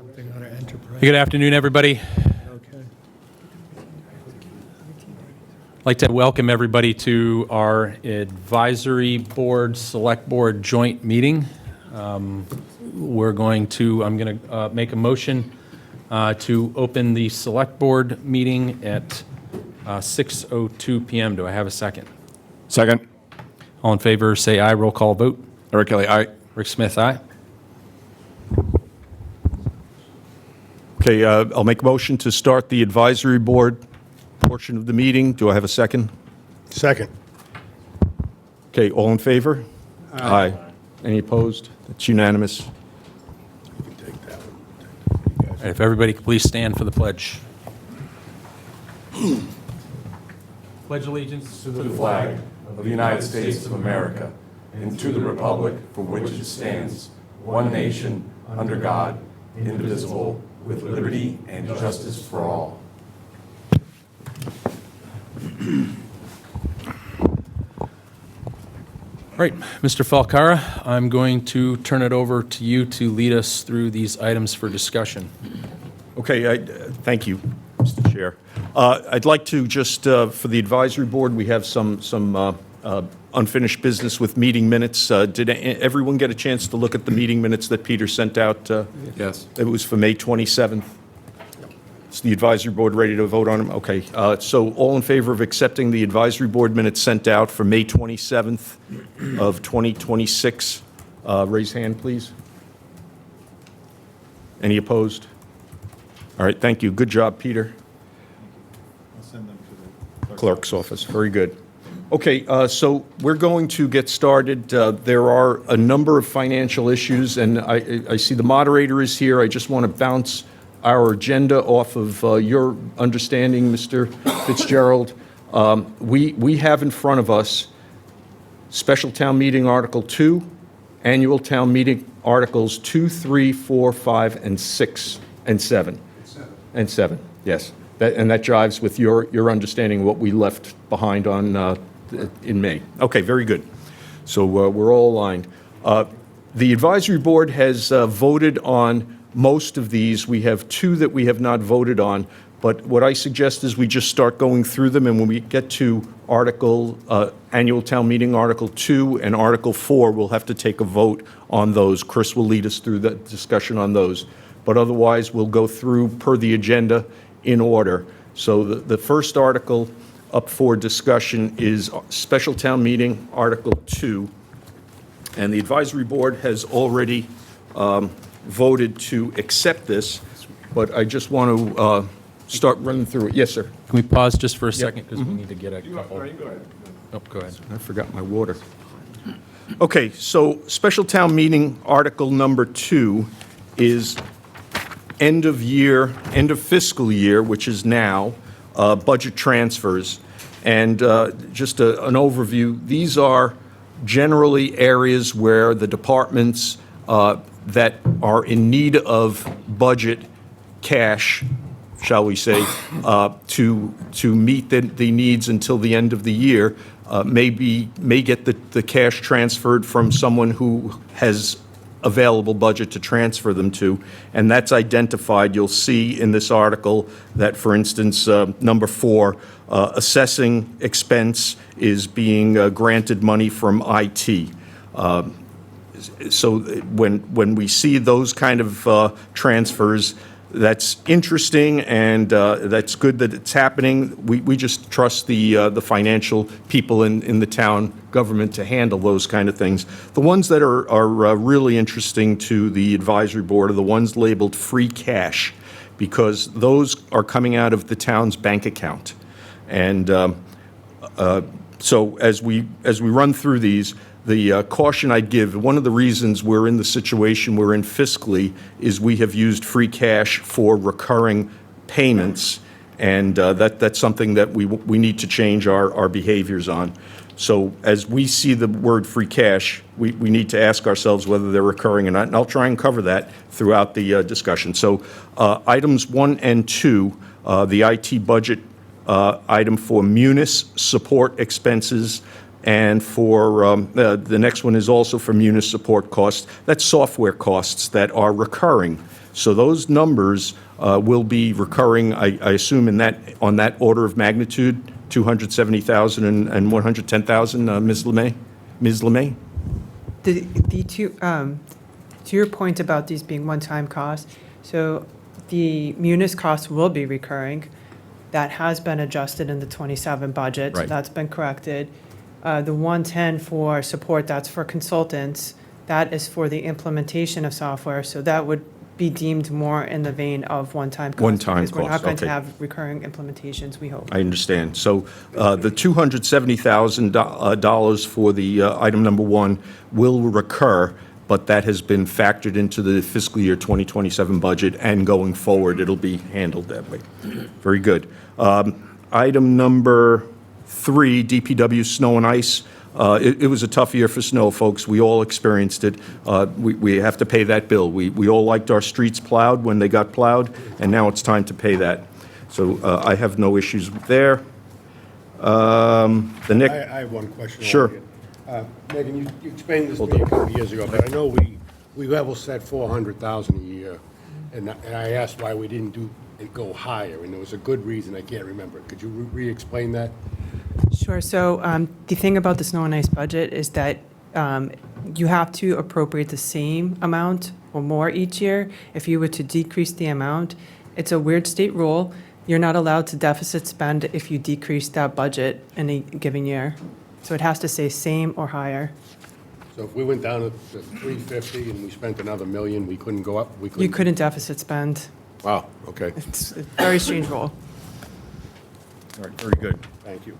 Something on our enterprise. Good afternoon, everybody. Okay. I'd like to welcome everybody to our advisory board, select board joint meeting. I'm going to make a motion to open the select board meeting at 6:02 p.m. Do I have a second? Second. All in favor, say aye. Roll call vote. Eric Kelly, aye. Rick Smith, aye. Okay, I'll make a motion to start the advisory board portion of the meeting. Do I have a second? Second. Okay, all in favor? Aye. Any opposed? It's unanimous. You can take that one. All right, if everybody could please stand for the pledge. Pledge allegiance to the flag of the United States of America and to the republic for which it stands, one nation, under God, indivisible, with liberty and justice for all. All right, Mr. Falcara, I'm going to turn it over to you to lead us through these items for discussion. Okay, thank you, Mr. Chair. I'd like to just, for the advisory board, we have some unfinished business with meeting minutes. Did everyone get a chance to look at the meeting minutes that Peter sent out? Yes. It was for May 27th. Is the advisory board ready to vote on them? Okay, so all in favor of accepting the advisory board minutes sent out for May 27th of 2026, raise hand, please. Any opposed? All right, thank you. Good job, Peter. I'll send them to the Clerk's office. Very good. Okay, so we're going to get started. There are a number of financial issues, and I see the moderator is here. I just want to bounce our agenda off of your understanding, Mr. Fitzgerald. We have in front of us Special Town Meeting Article 2, Annual Town Meeting Articles 2, 3, 4, 5, and 6, and 7. And 7, yes. And that jives with your understanding of what we left behind on in May. Okay, very good. So we're all aligned. The advisory board has voted on most of these. We have two that we have not voted on, but what I suggest is we just start going through them, and when we get to Annual Town Meeting Article 2 and Article 4, we'll have to take a vote on those. Chris will lead us through the discussion on those. But otherwise, we'll go through per the agenda in order. So the first article up for discussion is Special Town Meeting Article 2. And the advisory board has already voted to accept this, but I just want to start running through it. Yes, sir. Can we pause just for a second, because we need to get a couple. Go ahead. Oh, go ahead. I forgot my water. Okay, so Special Town Meeting Article number 2 is end of fiscal year, which is now, budget transfers. And just an overview, these are generally areas where the departments that are in need of budget cash, shall we say, to meet the needs until the end of the year, may get the cash transferred from someone who has available budget to transfer them to, and that's identified. You'll see in this article that, for instance, number 4, assessing expense is being granted money from IT. So when we see those kind of transfers, that's interesting, and that's good that it's happening. We just trust the financial people in the town government to handle those kind of things. The ones that are really interesting to the advisory board are the ones labeled free cash, because those are coming out of the town's bank account. And so as we run through these, the caution I'd give, one of the reasons we're in the situation we're in fiscally is we have used free cash for recurring payments, and that's something that we need to change our behaviors on. So as we see the word free cash, we need to ask ourselves whether they're recurring or not, and I'll try and cover that throughout the discussion. So items 1 and 2, the IT budget item for munis support expenses, and for the next one is also for munis support costs. That's software costs that are recurring. So those numbers will be recurring, I assume, on that order of magnitude, 270,000 and 110,000, Ms. Lemay? Ms. Lemay? The two, to your point about these being one-time costs, so the munis costs will be recurring. That has been adjusted in the 27 budget. So Right. that's been corrected. The 110 for support, that's for consultants. That is for the implementation of software, so that would be deemed more in the vein of one-time costs. One-time Because we're not costs, going to okay. have recurring implementations, we hope. I understand. So the $270,000 for the item number 1 will recur, but that has been factored into the fiscal year 2027 budget, and going forward, it'll be handled that way. Very good. Item number 3, DPW snow and ice. It was a tough year for snow, folks. We all experienced it. We have to pay that bill. We all liked our streets plowed when they got plowed, and now it's time to pay that. So I have no issues there. The next, I have one question. Sure. Megan, you explained this to me a couple of years ago, but I know we level set 400,000 a year, and I asked why we didn't do it go higher, and there was a good reason, I can't remember. Could you re-explain that? Sure. So the thing about the snow and ice budget is that you have to appropriate the same amount or more each year. If you were to decrease the amount, it's a weird state rule. You're not allowed to deficit spend if you decrease that budget in a given year. So it has to say same or higher. So if we went down to 350 and we spent another million, we couldn't go up? You couldn't deficit spend. Wow, okay. It's a very strange rule. all right, very good. Thank you.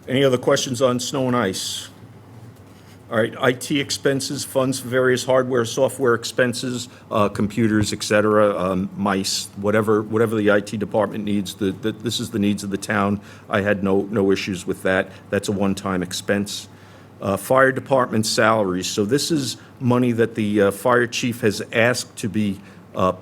Any other questions on snow and ice? All right, IT expenses, funds for various hardware, software expenses, computers, et cetera, mice, whatever the IT department needs. This is the needs of the town. I had no issues with that. That's a one-time expense. Fire department salaries. So this is money that the fire chief has asked to be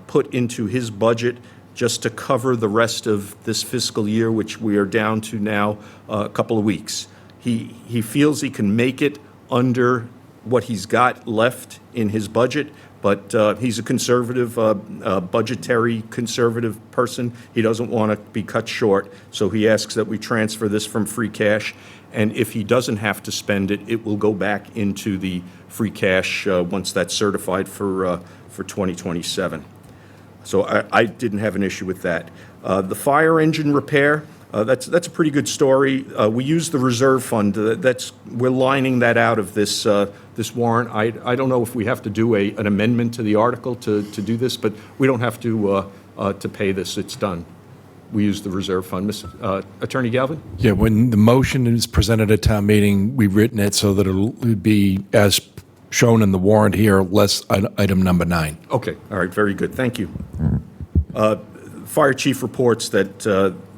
put into his budget just to cover the rest of this fiscal year, which we are down to now a couple of weeks. He feels he can make it under what he's got left in his budget, but he's a conservative, budgetary conservative person. He doesn't want to be cut short, so he asks that we transfer this from free cash, and if he doesn't have to spend it, it will go back into the free cash once that's certified for 2027. So I didn't have an issue with that. The fire engine repair, that's a pretty good story. We use the reserve fund. We're lining that out of this warrant. I don't know if we have to do an amendment to the article to do this, but we don't have to pay this. It's done. We use the reserve fund. Attorney Galvin? Yeah, when the motion is presented at town meeting, we've written it so that it'll be, as shown in the warrant here, less item number 9. Okay, all right, very good, thank you. Fire chief reports that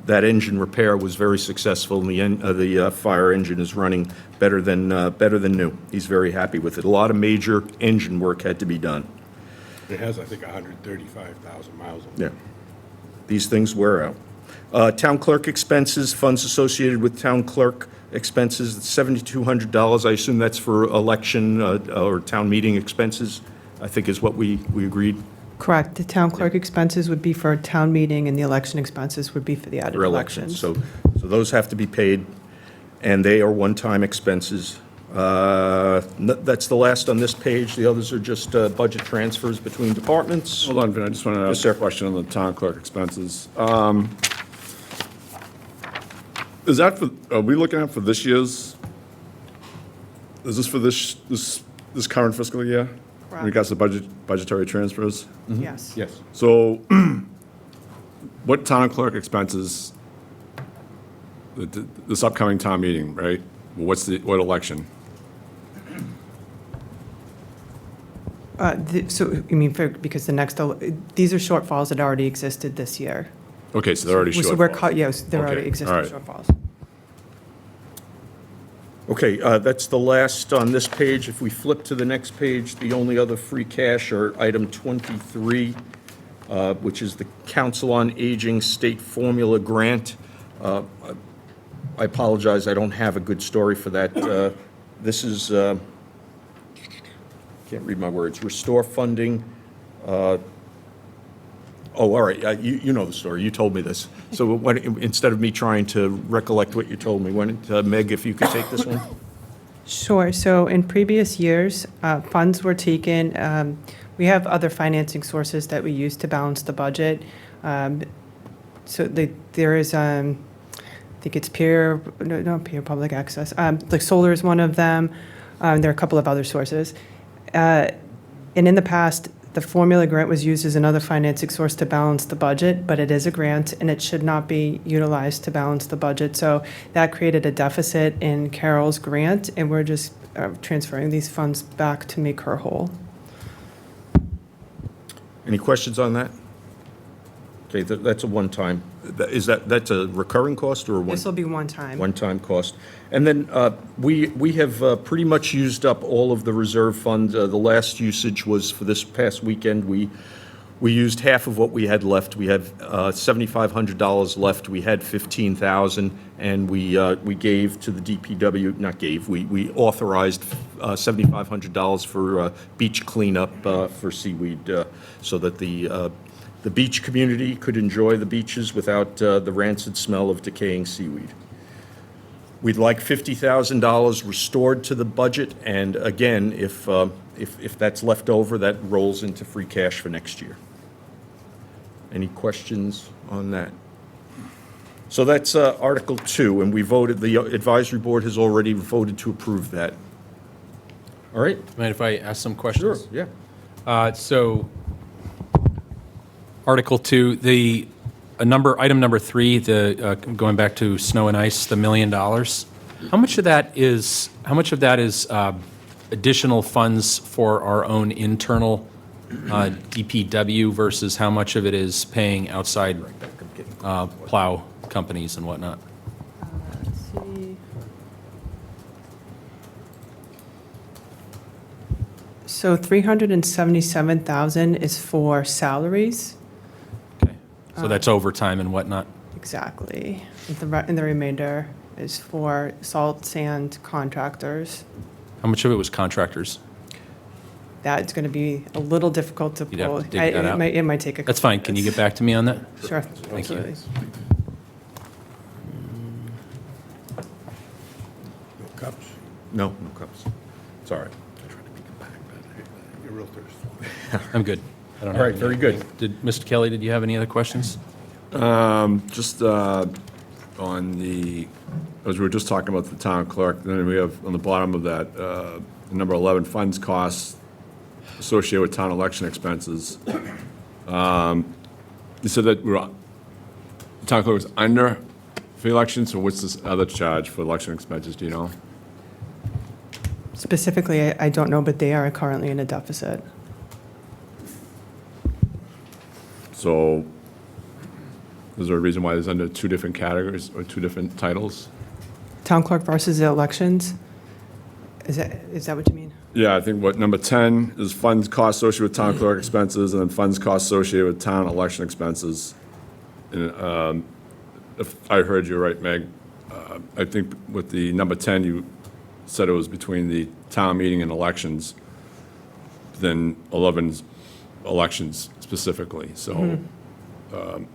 that engine repair was very successful, and the fire engine is running better than new. He's very happy with it. A lot of major engine work had to be done. It has, I think, 135,000 miles on it. Yeah. These things wear out. Town clerk expenses, funds associated with town clerk expenses, $7,200. I assume that's for election or town meeting expenses, I think is what we agreed. Correct. The town clerk expenses would be for a town meeting, and the election expenses would be for the added For elections. elections. So those have to be paid, and they are one-time expenses. That's the last on this page. The others are just budget transfers between departments. Hold on, Vin, I just want to Yes, ask sir. a question on the town clerk expenses. Is that for, are we looking at for this year's, is this for this current fiscal year? In Correct. regards to budgetary transfers? Yes. Yes. So what town clerk expenses, this upcoming town meeting, right? What election? So, you mean, because the next, these are shortfalls that already existed this year. Okay, so they're already So we're, shortfalls. yes, there already Okay, existing all right. shortfalls. Okay, that's the last on this page. If we flip to the next page, the only other free cash are item 23, which is the Council on Aging State Formula Grant. I apologize, I don't have a good story for that. This is, can't read my words, restore funding Oh, all right, you know the story, you told me this. So instead of me trying to recollect what you told me, Meg, if you could take this one? Sure. So in previous years, funds were taken, we have other financing sources that we use to balance the budget. There is, I think it's peer, no, not peer public access, like solar is one of them. There are a couple of other sources. And in the past, the formula grant was used as another financing source to balance the budget, but it is a grant and it should not be utilized to balance the budget. So that created a deficit in Carol's grant, and we're just transferring these funds back to make her whole. Any questions on that? Okay, that's a one-time, that's a recurring cost or a one? This will be one time. One-time cost. And then we have pretty much used up all of the reserve fund. The last usage was for this past weekend. We used half of what we had left. We have $7,500 left. We had $15,000, and we gave to the DPW, not gave, we authorized $7,500 for beach cleanup for seaweed, so that the beach community could enjoy the beaches without the rancid smell of decaying seaweed. We'd like $50,000 restored to the budget, and again, if that's left over, that rolls into free cash for next year. Any questions on that? So that's Article 2, and we voted, the advisory board has already voted to approve that. All right? Mind if I ask some questions? Sure, yeah. So, Article 2, item number 3, going back to snow and ice, the $1 million. How much of that is additional funds for our own internal DPW versus how much of it is paying outside plow companies and whatnot? Let's see. So 377,000 is for salaries. Okay, so that's overtime and whatnot? Exactly. And the remainder is for salt, sand contractors. How much of it was contractors? That's going to be a little difficult to pull. You'd have to dig that out. It might take a couple That's fine, can you get back to me on that? Sure. Thank you. Absolutely. No cups? No cups. It's all right. You're real thirsty. I'm good. I don't All right, have very any- good. Mr. Kelly, did you have any other questions? Just on the, as we were just talking about the town clerk, then we have on the bottom of that, number 11, funds costs associated with town election expenses. You said that the town clerk was under for the election, so what's this other charge for election expenses, do you know? Specifically, I don't know, but they are currently in a deficit. So is there a reason why there's under two different categories or two different titles? Town clerk versus the elections? Is that what you mean? Yeah, I think what number 10 is funds costs associated with town clerk expenses, and then funds costs associated with town election expenses. And if I heard you right, Meg, I think with the number 10, you said it was between the town meeting and elections, then 11's elections specifically. So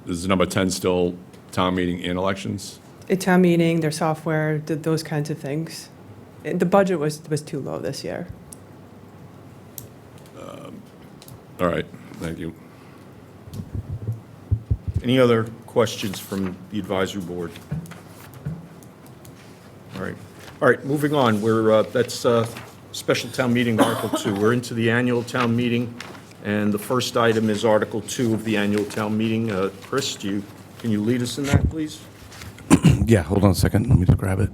is number 10 still town meeting and elections? A town meeting, their software, those kinds of things. The budget was too low this year. All right, thank you. Any other questions from the advisory board? All right, moving on. That's special town meeting, Article 2. We're into the annual town meeting, and the first item is Article 2 of the annual town meeting. Chris, can you lead us in that, please? Yeah, hold on a second. Let me just grab it.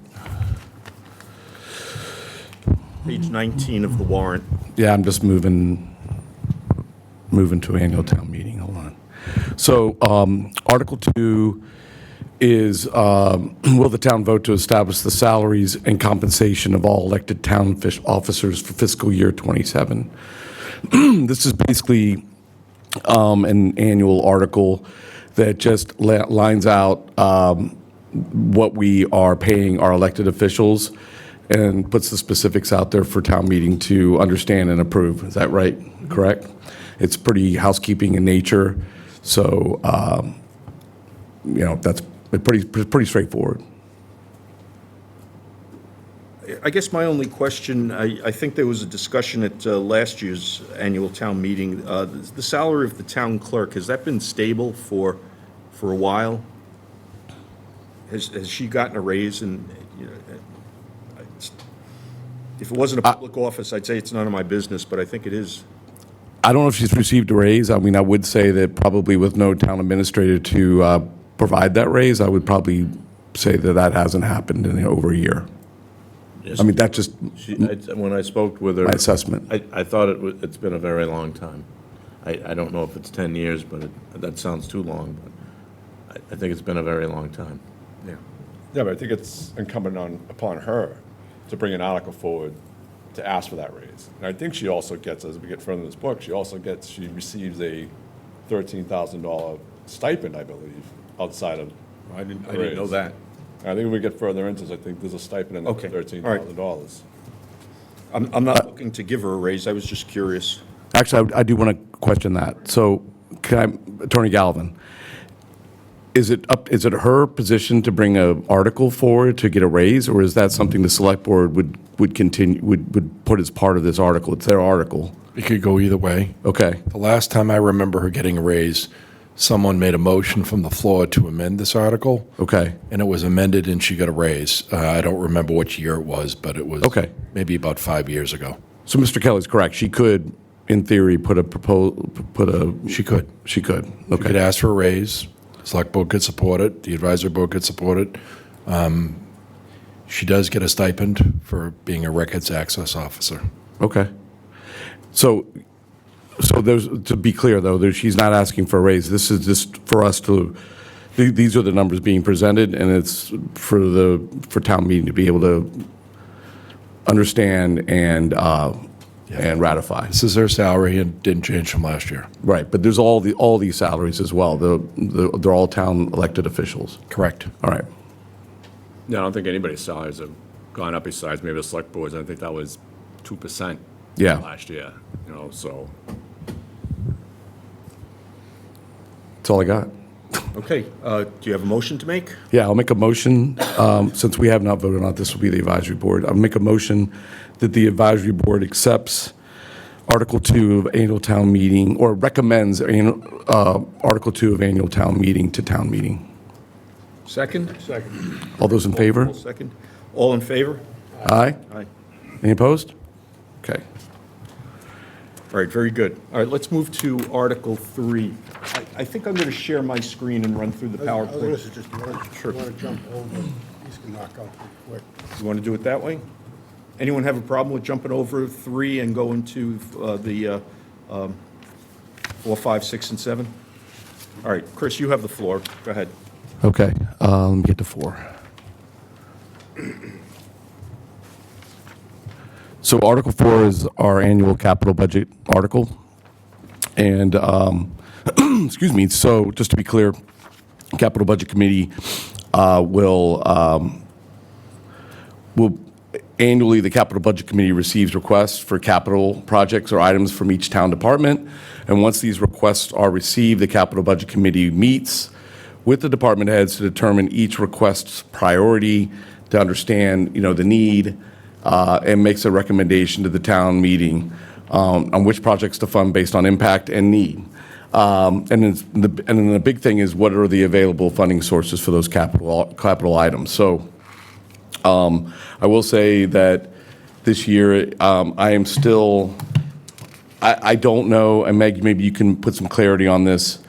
Page 19 of the warrant. Yeah, I'm just moving to annual town meeting. Hold on. So, Article 2 is, will the town vote to establish the salaries and compensation of all elected town officers for fiscal year '27? This is basically an annual article that just lines out what we are paying our elected officials and puts the specifics out there for town meeting to understand and approve. Is that right? Correct? It's pretty housekeeping in nature. So, that's pretty straightforward. I guess my only question, I think there was a discussion at last year's annual town meeting. The salary of the town clerk, has that been stable for a while? Has she gotten a raise? And if it wasn't a public office, I'd say it's none of my business, but I think it is. I don't know if she's received a raise. I mean, I would say that probably with no town administrator to provide that raise, I would probably say that hasn't happened in over a year. I mean, that's just When I spoke with her. my assessment. I thought it's been a very long time. I don't know if it's 10 years, but that sounds too long, but I think it's been a very long time. Yeah. Yeah, but I think it's incumbent upon her to bring an article forward to ask for that raise. And I think she also gets, as we get further in this book, she receives a $13,000 stipend, I believe, outside of. I didn't know raise. that. I think if we get further into this, I think there's a stipend in there for Okay, all right. $13,000. I'm not looking to give her a raise, I was just curious. Actually, I do want to question that. So, Attorney Galvin, is it her position to bring an article forward to get a raise, or is that something the select board would put as part of this article? It's their article. It could go either way. Okay. The last time I remember her getting a raise, someone made a motion from the floor to amend this article. Okay. And it was amended and she got a raise. I don't remember which year it was, but it was Okay. maybe about 5 years ago. So Mr. Kelly's correct. She could, in theory, She could. She could. She could Okay. ask for a raise. The select board could support it. The advisory board could support it. She does get a stipend for being a records access officer. Okay. So there's, to be clear, though, she's not asking for a raise. This is just for us to, these are the numbers being presented, and it's for town meeting to be able to understand and ratify. This is her salary and didn't change from last year. Right, but there's all these salaries as well. They're all town elected officials. Correct. All right. Yeah, I don't think anybody's salaries have gone up besides maybe the select boards. I think that was 2%. Yeah. Last year, so. That's all I got. Okay, do you have a motion to make? Yeah, I'll make a motion, since we have not voted on it, this will be the advisory board. I'll make a motion that the advisory board accepts Article 2 of annual town meeting, or recommends Article 2 of annual town meeting to town meeting. Second? Second. All those in favor? Full second. All in favor? Aye? Aye. Any opposed? Okay. All right, very good. All right, let's move to Article 3. I think I'm going to share my screen and run through the I was going PowerPoint. to suggest, you want to jump over, these can knock out pretty quick. You want to do it that way? Anyone have a problem with jumping over 3 and going to the 4, 5, 6, and 7? All right, Chris, you have the floor. Go ahead. Okay, let me get to 4. So Article 4 is our annual capital budget article. And, excuse me, so just to be clear, Capital Budget Committee will annually, the Capital Budget Committee receives requests for capital projects or items from each town department. And once these requests are received, the Capital Budget Committee meets with the department heads to determine each request's priority, to understand, the need, and makes a recommendation to the town meeting on which projects to fund based on impact and need. And then the big thing is, what are the available funding sources for those capital items? So I will say that this year, I am still, I don't know, and Meg, maybe you can put some clarity on this.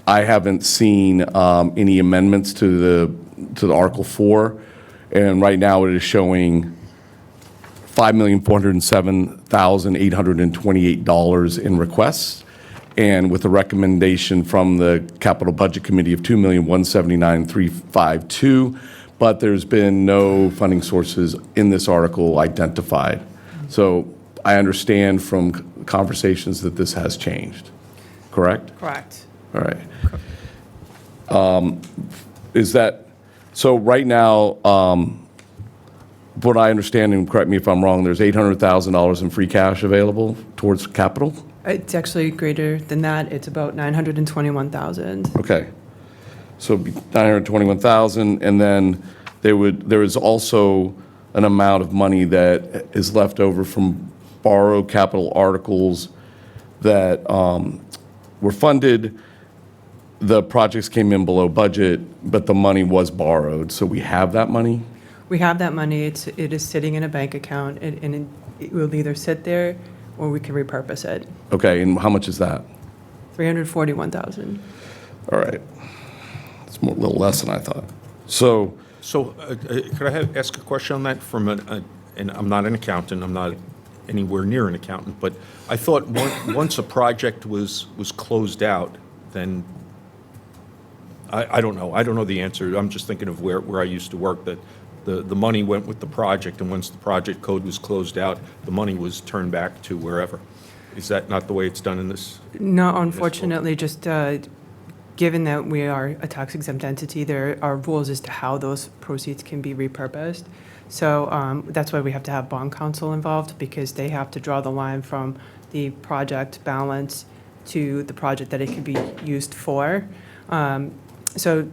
I haven't seen any amendments to the Article 4, and right now it is showing $5,407,828 in requests, and with a recommendation from the Capital Budget Committee of $2,179,352, but there's been no funding sources in this article identified. So I understand from conversations that this has changed, correct? Correct. All right. Is that, so right now, what I understand, and correct me if I'm wrong, there's $800,000 in free cash available towards capital? It's actually greater than that. It's about 921,000. Okay. So it'd be 921,000, and then there is also an amount of money that is left over from borrowed capital articles that were funded. The projects came in below budget, but the money was borrowed. So we have that money? We have that money. It is sitting in a bank account, and it will either sit there or we can repurpose it. Okay, and how much is that? 341,000. All right. It's a little less than I thought. So, Could I ask a question on that from and I'm not an accountant, I'm not anywhere near an accountant, but I thought once a project was closed out, then, I don't know the answer. I'm just thinking of where I used to work, that the money went with the project, and once the project code was closed out, the money was turned back to wherever. Is that not the way it's done in this? No, unfortunately, just given that we are a tax exempt entity, there are rules as to how those proceeds can be repurposed. So that's why we have to have bond counsel involved, because they have to draw the line from the project balance to the project that it can be used for. So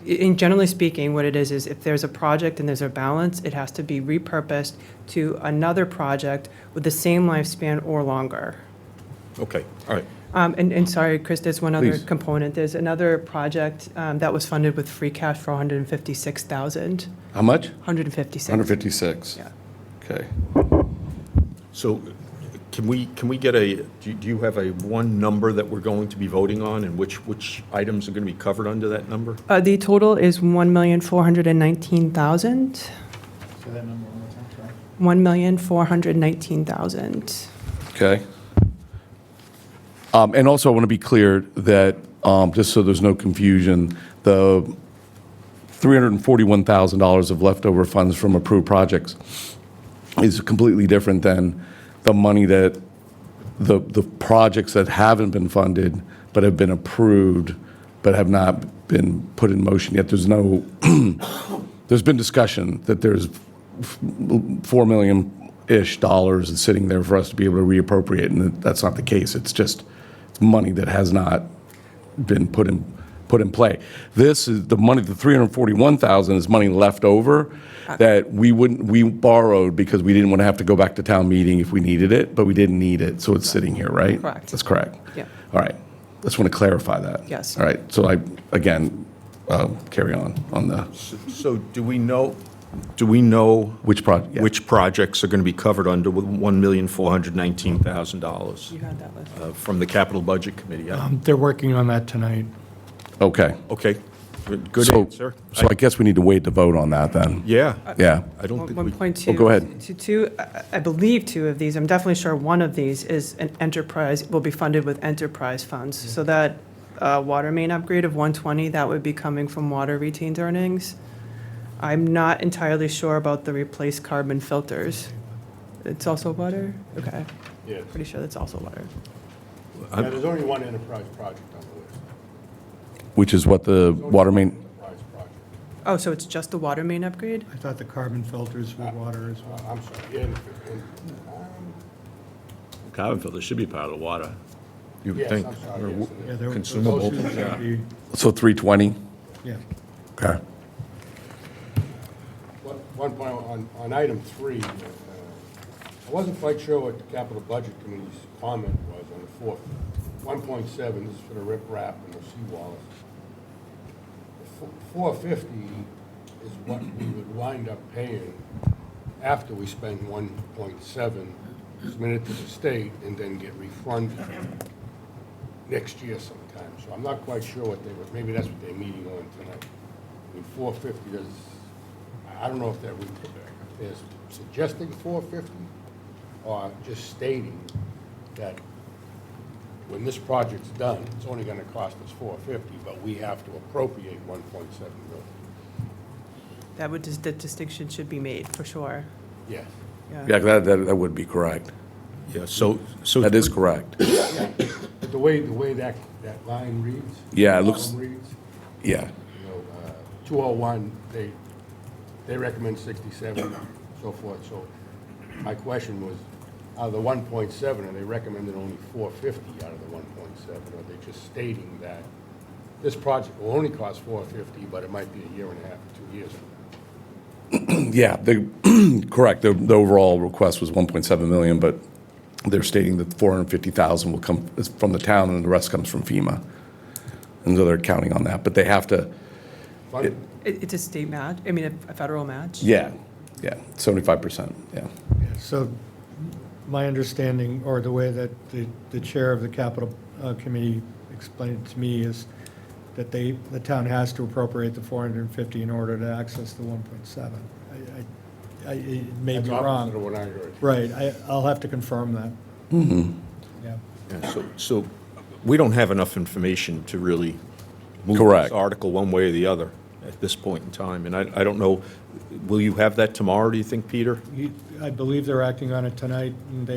in generally speaking, what it is if there's a project and there's a balance, it has to be repurposed to another project with the same lifespan or longer. Okay, all right. And sorry, Chris, there's one other Please. component. There's another project that was funded with free cash for 156,000. how much? 156. 156. Yeah. Okay. So can we get do you have a one number that we're going to be voting on, and which items are going to be covered under that number? The total is 1,419,000. Say that number one more time, sorry. 1,419,000. Okay. And also, I want to be clear that, just so there's no confusion, the $341,000 of leftover funds from approved projects is completely different than the money that, the projects that haven't been funded but have been approved but have not been put in motion yet. There's no, there's been discussion that there's $4 million-ish dollars that's sitting there for us to be able to reappropriate, and that's not the case. It's just money that has not been put in play. This is the money, the 341,000 is money left over that we borrowed because we didn't want to have to go back to town meeting if we needed it, but we didn't need it, so it's sitting here, right? Correct. That's correct. Yeah. All right. Just want to clarify that. Yes. All right. So again, carry on the, So do we know which project? Yeah. which projects are going to be covered under $1,419,000 You had that list. from the Capital Budget Committee? They're working on that tonight. Okay. Okay, good So- answer. So I guess we need to wait to vote on that then. Yeah, Yeah. I don't think we, 1.2. Oh, go ahead. I believe two of these, I'm definitely sure one of these is an enterprise, will be funded with enterprise funds. So that water main upgrade of 120, that would be coming from water retained earnings. I'm not entirely sure about the replaced carbon filters. It's also water? Okay, Yes. pretty sure that's also water. Yeah, there's only one enterprise project on the list. Which is what the water main, Enterprise project. Oh, so it's just the water main upgrade? I thought the carbon filters were water as well. I'm sorry, yeah, Carbon filter should be part of the water. you would yes, think. I'm sorry, or yes, w- Yeah, those Consumable, should yeah. be- so 320? Yeah. Okay. One point on item 3, I wasn't quite sure what the capital budget committee's comment was on the fourth. 1.7, this is for the riprap and the seawalls. 450 is what we would wind up paying after we spend 1.7, submit it to the state, and then get refunded next year sometime. So I'm not quite sure what they were, maybe that's what they're meeting on tonight. I mean, 450 is, I don't know if they're suggesting 450 or just stating that when this project's done, it's only going to cost us 450, but we have to appropriate 1.7 million. The distinction should be made, for sure. Yes. Yeah, that would be correct. Yeah, so. That is correct. But the way that line reads. Yeah, it looks- column reads, Yeah. 201, they recommend 67, so forth. So my question was, out of the 1.7, and they recommended only 450 out of the 1.7, or they're just stating that this project will only cost 450, but it might be a year and a half or 2 years from now. Yeah, correct. The overall request was 1.7 million, but they're stating that 450,000 will come from the town and the rest comes from FEMA. And so they're counting on that, but they have to, Fund- It's a state match, I mean, a federal match? yeah, 75%, yeah. So my understanding, or the way that the chair of the capital committee explained it to me, is that the town has to appropriate the 450 in order to access the 1.7. It may That's be opposite wrong. of what I heard. Right, I'll have to confirm that. Yeah. Yeah, so we don't have enough information to really move Correct. this article one way or the other at this point in time. And I don't know, will you have that tomorrow, do you think, Peter? I believe they're acting on it tonight, and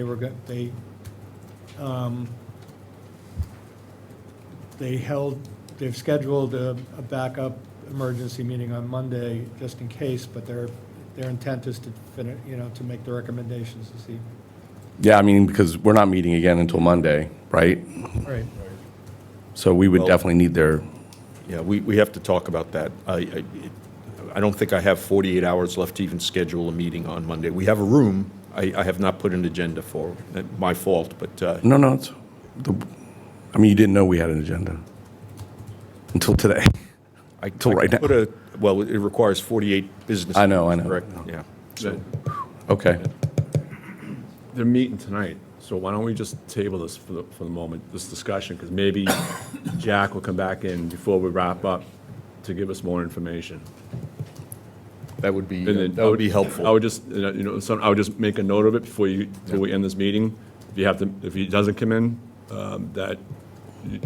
they've scheduled a backup emergency meeting on Monday, just in case, but their intent is to finish, to make the recommendations this evening. Yeah, I mean, because we're not meeting again until Monday, right? Right. So we would Well- definitely need their, Yeah, we have to talk about that. I don't think I have 48 hours left to even schedule a meeting on Monday. We have a room. I have not put an agenda for, my fault, but no, I mean, you didn't know we had an agenda until today. Till right now. Well, it requires 48 business. I know, days, correct? Yeah. So Okay. they're meeting tonight, so why don't we just table this for the moment, this discussion, because maybe Jack will come back in before we wrap up to give us more information. That would be, And then that would be helpful. I would just, I would just make a note of it before we end this meeting. If he doesn't come in, that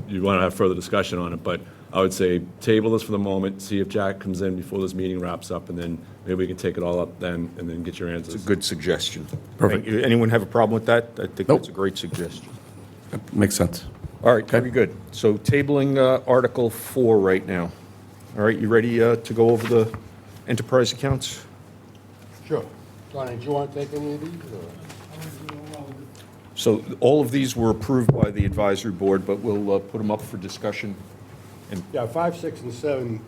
you want to have further discussion on it, but I would say table this for the moment, see if Jack comes in before this meeting wraps up, and then maybe we can take it all up then, and then get your answers. It's a good suggestion. Perfect. Thank you. Anyone have a problem with that? I think Nope. that's a great suggestion. Makes sense. All right, very good. So tabling Article 4 right now. All right, you ready to go over the enterprise accounts? Sure. Johnny, do you want to take any of these, or? So all of these were approved by the advisory board, but we'll put them up for discussion. Yeah, 5, 6, and 7.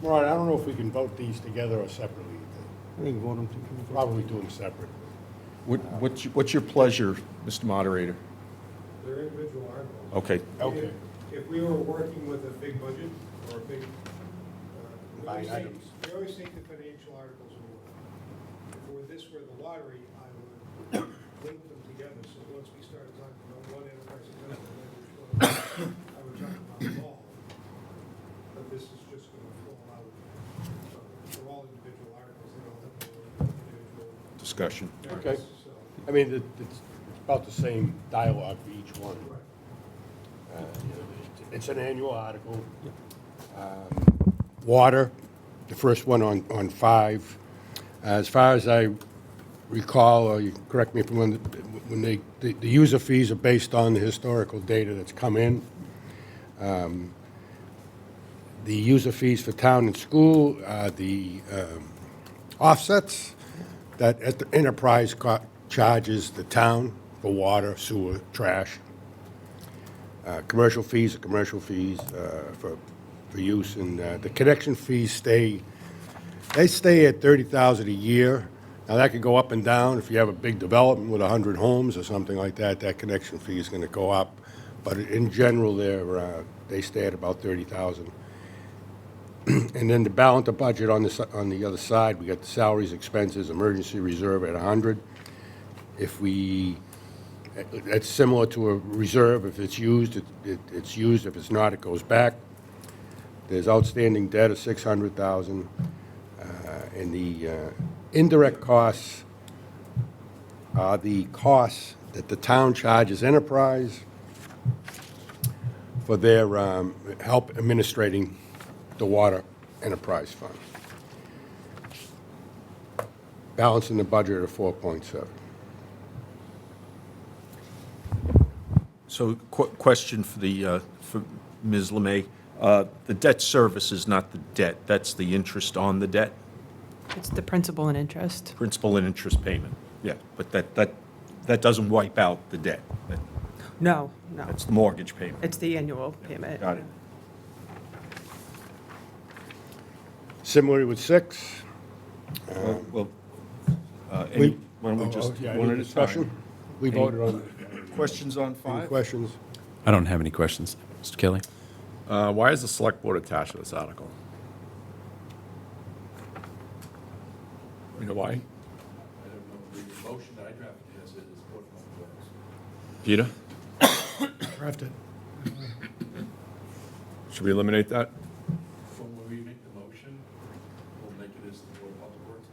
Smart, I don't know if we can vote these together or separately. We can vote them together. Probably do them separate. What's your pleasure, Mr. Moderator? They're individual articles. Okay, Okay. If we were working with a big budget or a big, Line items. we always think the financial articles will work. If were the lottery, I would link them together, so once we started talking about one enterprise account, I would talk about them all. But this is just gonna flow out. So they're all individual articles, they all have their individual discussion. Okay. merits, so. I mean, it's about the same dialogue for each one. It's an annual article. Water, the first one on 5. As far as I recall, or you correct me if I'm when the user fees are based on the historical data that's come in. The user fees for town and school are the offsets that at the enterprise charges the town for water, sewer, trash. Commercial fees are commercial fees for use, and the connection fees stay at $30,000 a year. Now, that could go up and down. If you have a big development with 100 homes or something like that, that connection fee is going to go up. But in general, they stay at about $30,000. And then to balance the budget on the other side, we got the salaries, expenses, emergency reserve at 100. That's similar to a reserve. If it's used, it's used. If it's not, it goes back. There's outstanding debt of $600,000, and the indirect costs are the costs that the town charges enterprise for their help administrating the water enterprise fund. Balancing the budget of 4.7. So, question for Ms. Lemay. The debt service is not the debt, that's the interest on the debt, It's the principal and interest. principal and interest payment. Yeah, but that doesn't wipe out the debt. No, no. That's the mortgage payment. It's the annual payment. Got it. Similarly with 6. Well, We- why don't we Oh, just, yeah, one any at a discussion? time? We voted on, Questions on any 5? questions? I don't have any questions. Mr. Kelly? Why is the select board attached to this article? You know why? Peter? Drafted. Should we eliminate that? When we make the motion, we'll make it as the Board of Public Works.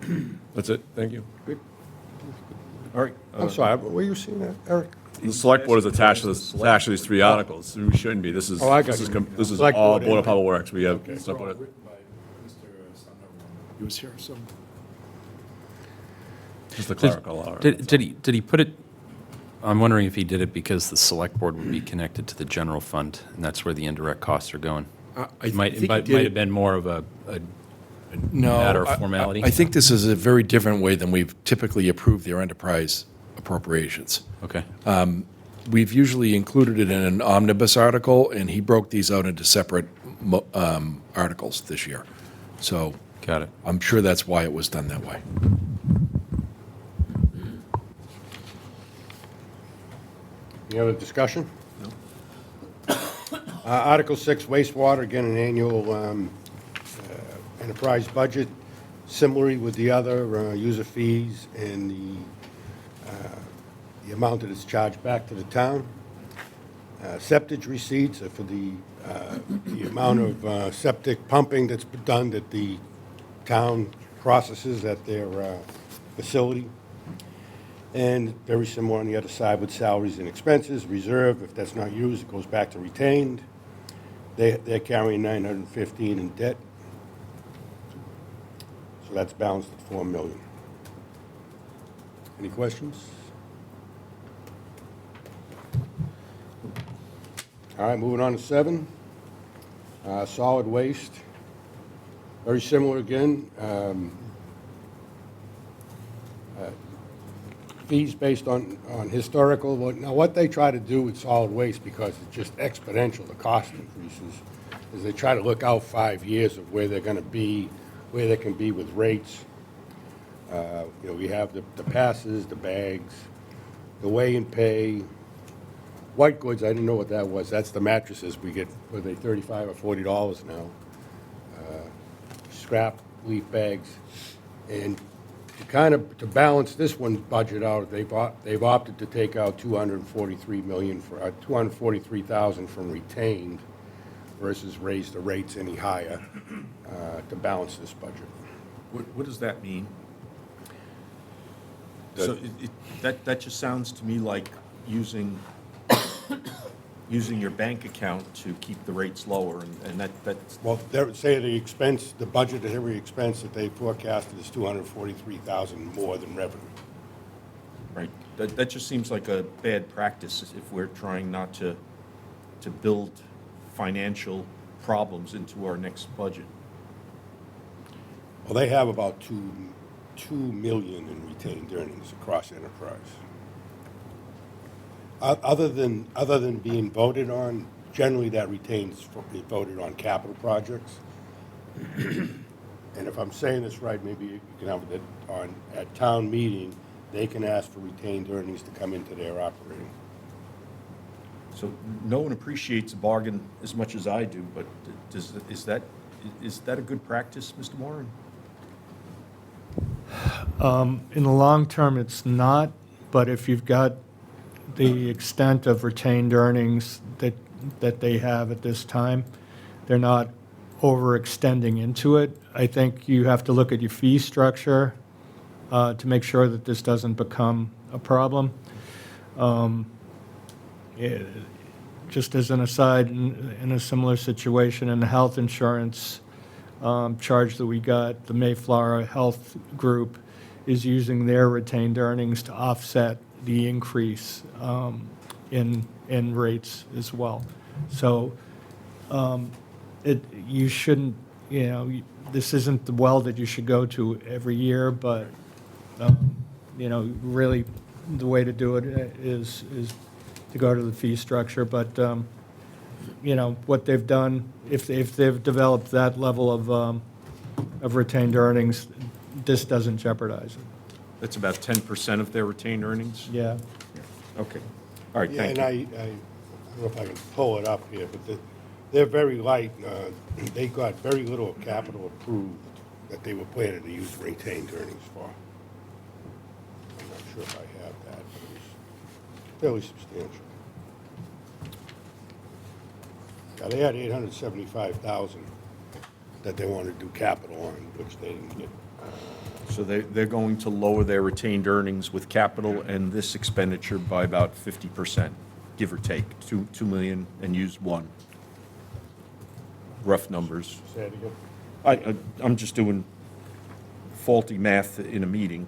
Okay. That's it, thank you. All right. I'm sorry, were you seeing that, Eric? The select board is attached to this, attached to these 3 articles. We shouldn't be. This is, Oh, I got this is, you. this is Select all board Board of anyway. Public Works. We have, select board- Written by Mr. Sumner. He was here, so. just the clerical error. Did he put it, I'm wondering if he did it because the select board would be connected to the general fund, and that's where the indirect costs are going. I Might, think he might did might it- have been more of a No. matter of I- formality. I think this is a very different way than we've typically approved their enterprise appropriations. okay. We've usually included it in an omnibus article, and he broke these out into separate articles this year. So Got it. I'm sure that's why it was done that way. Any other discussion? No. Article 6, wastewater, again, an annual enterprise budget, similarly with the other user fees and the amount that is charged back to the town. Septic receipts are for the amount of septic pumping that's done that the town processes at their facility. And very similar on the other side with salaries and expenses, reserve, if that's not used, it goes back to retained. They're carrying $915 in debt. So that's balanced at $4 million. Any questions? All right, moving on to 7. Solid waste. Very similar again. Fees based on historical. Now, what they try to do with solid waste, because it's just exponential, the cost increases, is they try to look out 5 years of where they're going to be, where they can be with rates. We have the passes, the bags, the weigh and pay. White goods, I didn't know what that was. That's the mattresses we get, were they $35 or $40 now? Scrap, leaf bags, and to balance this one's budget out, they've opted to take out $243,000 from retained versus raise the rates any higher to balance this budget. What does that mean? So that just sounds to me like using your bank account to keep the rates lower, and that's, Well, say the budget at every expense that they forecasted is $243,000 more than revenue. right. That just seems like a bad practice if we're trying not to build financial problems into our next budget. Well, they have about $2 million in retained earnings across enterprise. Other than being voted on, generally that retains voted on capital projects. And if I'm saying this right, maybe you can have it at town meeting, they can ask for retained earnings to come into their operating. So no one appreciates a bargain as much as I do, but is that a good practice, Mr. Warren? In the long term, it's not, but if you've got the extent of retained earnings that they have at this time, they're not overextending into it. I think you have to look at your fee structure to make sure that this doesn't become a problem. Just as an aside, in a similar situation in the health insurance charge that we got, the Mayflower Health Group is using their retained earnings to offset the increase in rates as well. So you shouldn't this isn't the well that you should go to every year, but, really, the way to do it is to go to the fee structure. But, what they've done, if they've developed that level of retained earnings, this doesn't jeopardize it. That's about 10% of their retained earnings? Yeah. Okay. All right, Yeah, thank and you. I don't know if I can pull it up here, but they're very light. They got very little capital approved that they were planning to use retained earnings for. I'm not sure if I have that, but it was fairly substantial. Yeah, they had 875,000 that they wanted to do capital on, which they didn't get. So they're going to lower their retained earnings with capital and this expenditure by about 50%, give or take, 2 million, and use 1. Rough numbers. Say it again. I'm just doing faulty math in a meeting.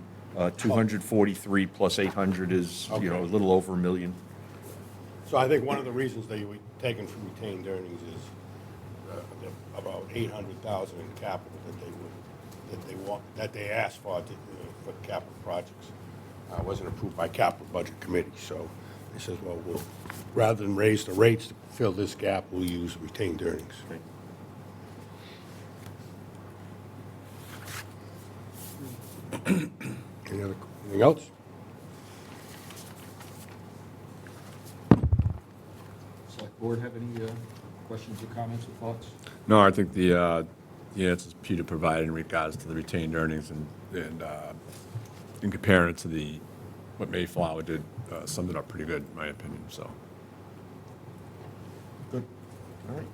243 plus 800 is, a Okay. little over $1 million. So I think one of the reasons they were taken from retained earnings is about 800,000 in capital that they asked for capital projects. Wasn't approved by capital budget committee, so they says, well, rather than raise the rates to fill this gap, we'll use retained earnings. Anything else? Select Board have any questions or comments or thoughts? No, I think the answers Peter provided in regards to the retained earnings and in comparing it to what Mayflower did, summed it up pretty good, in my opinion, so. Good. All right.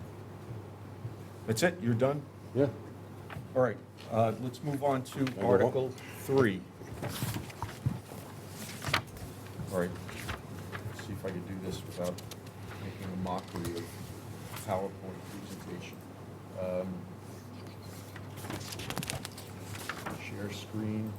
That's it? You're done? Yeah. All right. Let's move on to go home? Article 3. All right. Let's see if I can do this without making a mockery of PowerPoint presentation. Share screen.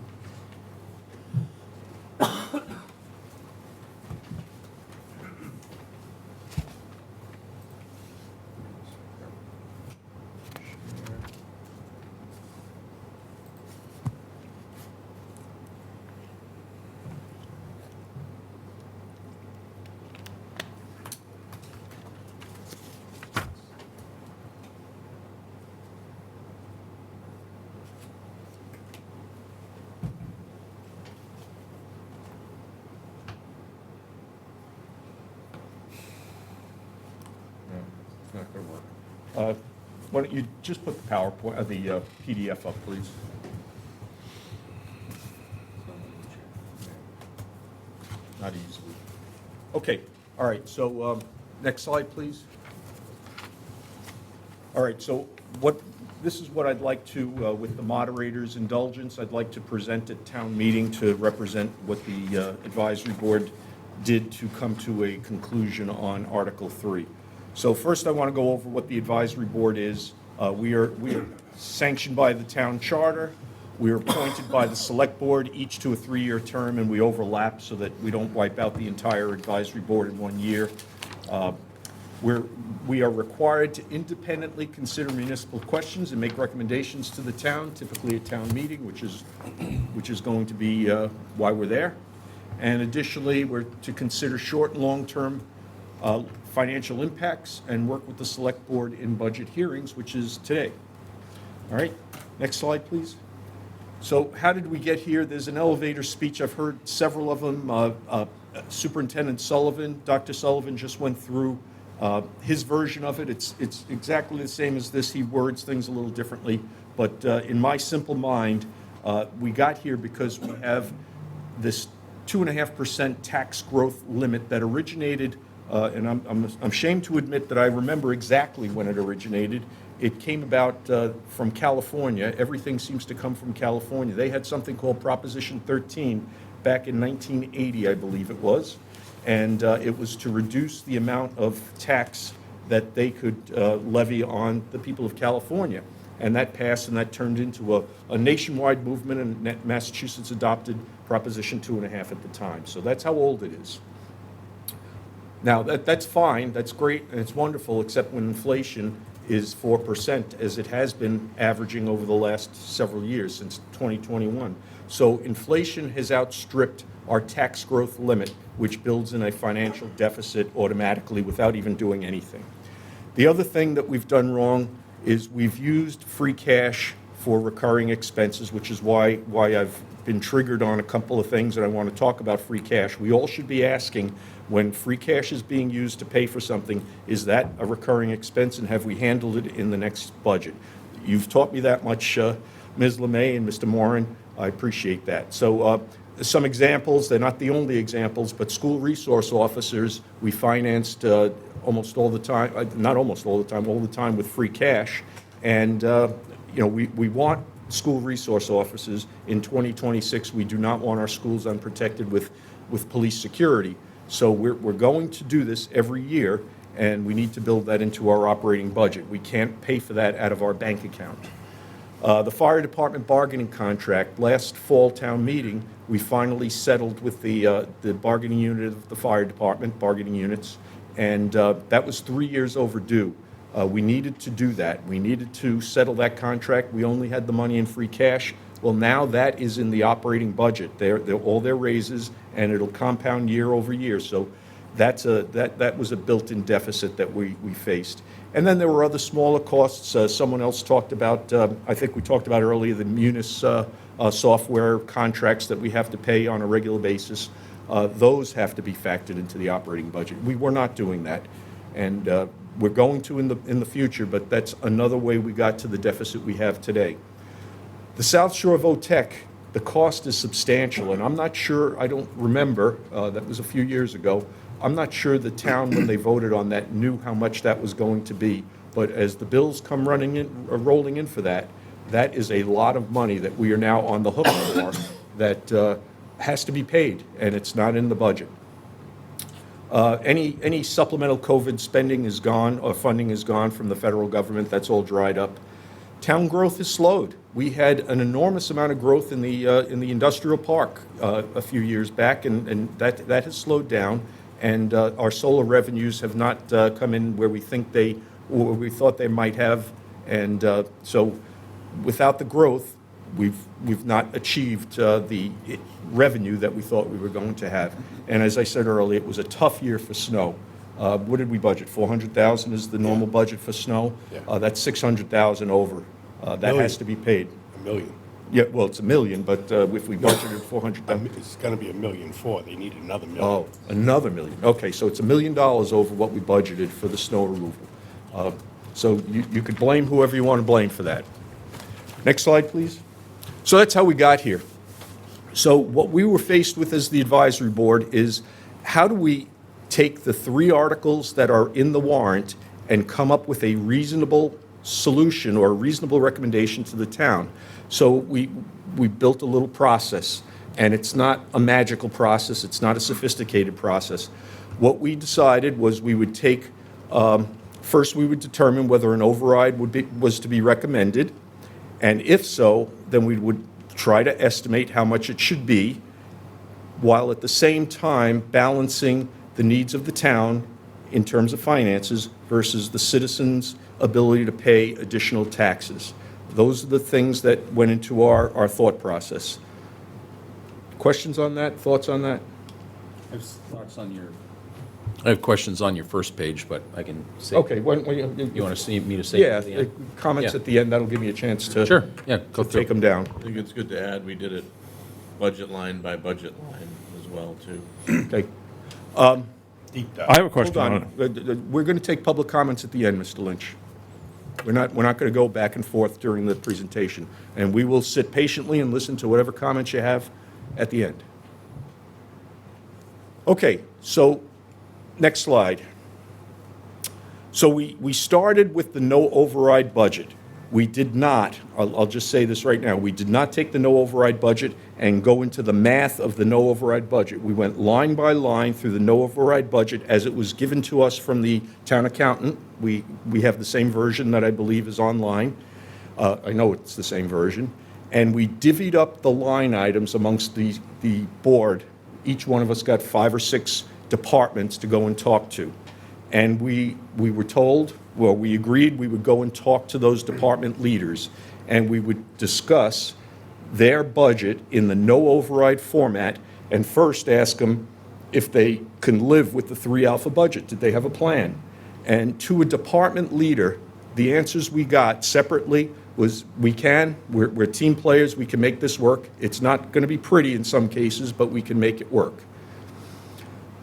No, it's not going to work. Why don't you just put the PowerPoint, the PDF up, please? Not easily. Okay, all right, so next slide, please. All right, so this is what I'd like to, with the moderator's indulgence, I'd like to present at town meeting to represent what the advisory board did to come to a conclusion on Article 3. So first, I want to go over what the advisory board is. We are sanctioned by the town charter. We are appointed by the select board, each to a 3-year term, and we overlap so that we don't wipe out the entire advisory board in 1 year. We are required to independently consider municipal questions and make recommendations to the town, typically at town meeting, which is going to be why we're there. And additionally, we're to consider short and long-term financial impacts and work with the select board in budget hearings, which is today. All right, next slide, please. So how did we get here? There's an elevator speech. I've heard several of them. Superintendent Sullivan, Dr. Sullivan just went through his version of it. It's exactly the same as this. He words things a little differently. But in my simple mind, we got here because we have this 2.5% tax growth limit that originated, and I'm ashamed to admit that I remember exactly when it originated. It came about from California. Everything seems to come from California. They had something called Proposition 13 back in 1980, I believe it was. And it was to reduce the amount of tax that they could levy on the people of California. And that passed, and that turned into a nationwide movement, and Massachusetts adopted Proposition 2.5 at the time. So that's how old it is. Now, that's fine, that's great, and it's wonderful, except when inflation is 4%, as it has been averaging over the last several years, since 2021. So inflation has outstripped our tax growth limit, which builds in a financial deficit automatically without even doing anything. The other thing that we've done wrong is we've used free cash for recurring expenses, which is why I've been triggered on a couple of things, and I want to talk about free cash. We all should be asking, when free cash is being used to pay for something, is that a recurring expense, and have we handled it in the next budget? You've taught me that much, Ms. LeMay and Mr. Moran. I appreciate that. So some examples, they're not the only examples, but school resource officers, we financed almost all the time, not almost all the time with free cash. And, we want school resource officers in 2026. We do not want our schools unprotected with police security. So we're going to do this every year, and we need to build that into our operating budget. We can't pay for that out of our bank account. The fire department bargaining contract, last fall town meeting, we finally settled with the bargaining unit of the fire department, bargaining units, and that was 3 years overdue. We needed to do that. We needed to settle that contract. We only had the money in free cash. Well, now that is in the operating budget. They're all their raises, and it'll compound year over year. So that was a built-in deficit that we faced. And then there were other smaller costs. Someone else talked about, I think we talked about earlier, the Munis software contracts that we have to pay on a regular basis. Those have to be factored into the operating budget. We were not doing that. And we're going to in the future, but that's another way we got to the deficit we have today. The South Shore of OTEC, the cost is substantial, and I'm not sure, I don't remember, that was a few years ago, I'm not sure the town, when they voted on that, knew how much that was going to be. But as the bills come rolling in for that, that is a lot of money that we are now on the hook for that has to be paid, and it's not in the budget. Any supplemental COVID spending is gone, or funding is gone from the federal government. That's all dried up. Town growth has slowed. We had an enormous amount of growth in the industrial park a few years back, and that has slowed down. And our solar revenues have not come in where we thought they might have. And so, without the growth, we've not achieved the revenue that we thought we were going to have. And as I said earlier, it was a tough year for snow. What did we budget? 400,000 is the normal budget for snow. Yeah. That's 600,000 over. That has to be paid. $1 million. Yeah, well, it's $1 million, but if we budgeted 400,000. It's gonna be $1.4 million. They need another $1 million. Oh, another $1 million. Okay, so it's $1 million over what we budgeted for the snow removal. So you could blame whoever you want to blame for that. Next slide, please. So that's how we got here. So what we were faced with as the advisory board is, how do we take the 3 articles that are in the warrant and come up with a reasonable solution or a reasonable recommendation to the town? So we built a little process, and it's not a magical process. It's not a sophisticated process. What we decided was we would take, first we would determine whether an override was to be recommended, and if so, then we would try to estimate how much it should be, while at the same time balancing the needs of the town in terms of finances versus the citizens' ability to pay additional taxes. Those are the things that went into our thought process. Questions on that? Thoughts on that? I have questions on your first page, but I can say. Okay. You want to see me to say? Yeah, at the end? comments Yeah. at the end, that'll give me a chance to. Sure, yeah, go to through. take them down. I think it's good to add, we did it budget line by budget line as well, too. Okay. Deep dive. I have a question Hold on it. on. We're going to take public comments at the end, Mr. Lynch. We're not going to go back and forth during the presentation. And we will sit patiently and listen to whatever comments you have at the end. Okay, so next slide. So we started with the no override budget. We did not, I'll just say this right now, we did not take the no override budget and go into the math of the no override budget. We went line by line through the no override budget as it was given to us from the town accountant. We have the same version that I believe is online. I know it's the same version. And we divvied up the line items amongst the board. Each one of us got 5 or 6 departments to go and talk to. And we were told Well, we agreed we would go and talk to those department leaders, and we would discuss their budget in the no override format, and first ask them if they can live with the 3 alpha budget. Did they have a plan? And to a department leader, the answers we got separately was, we can, we're team players, we can make this work. It's not going to be pretty in some cases, but we can make it work.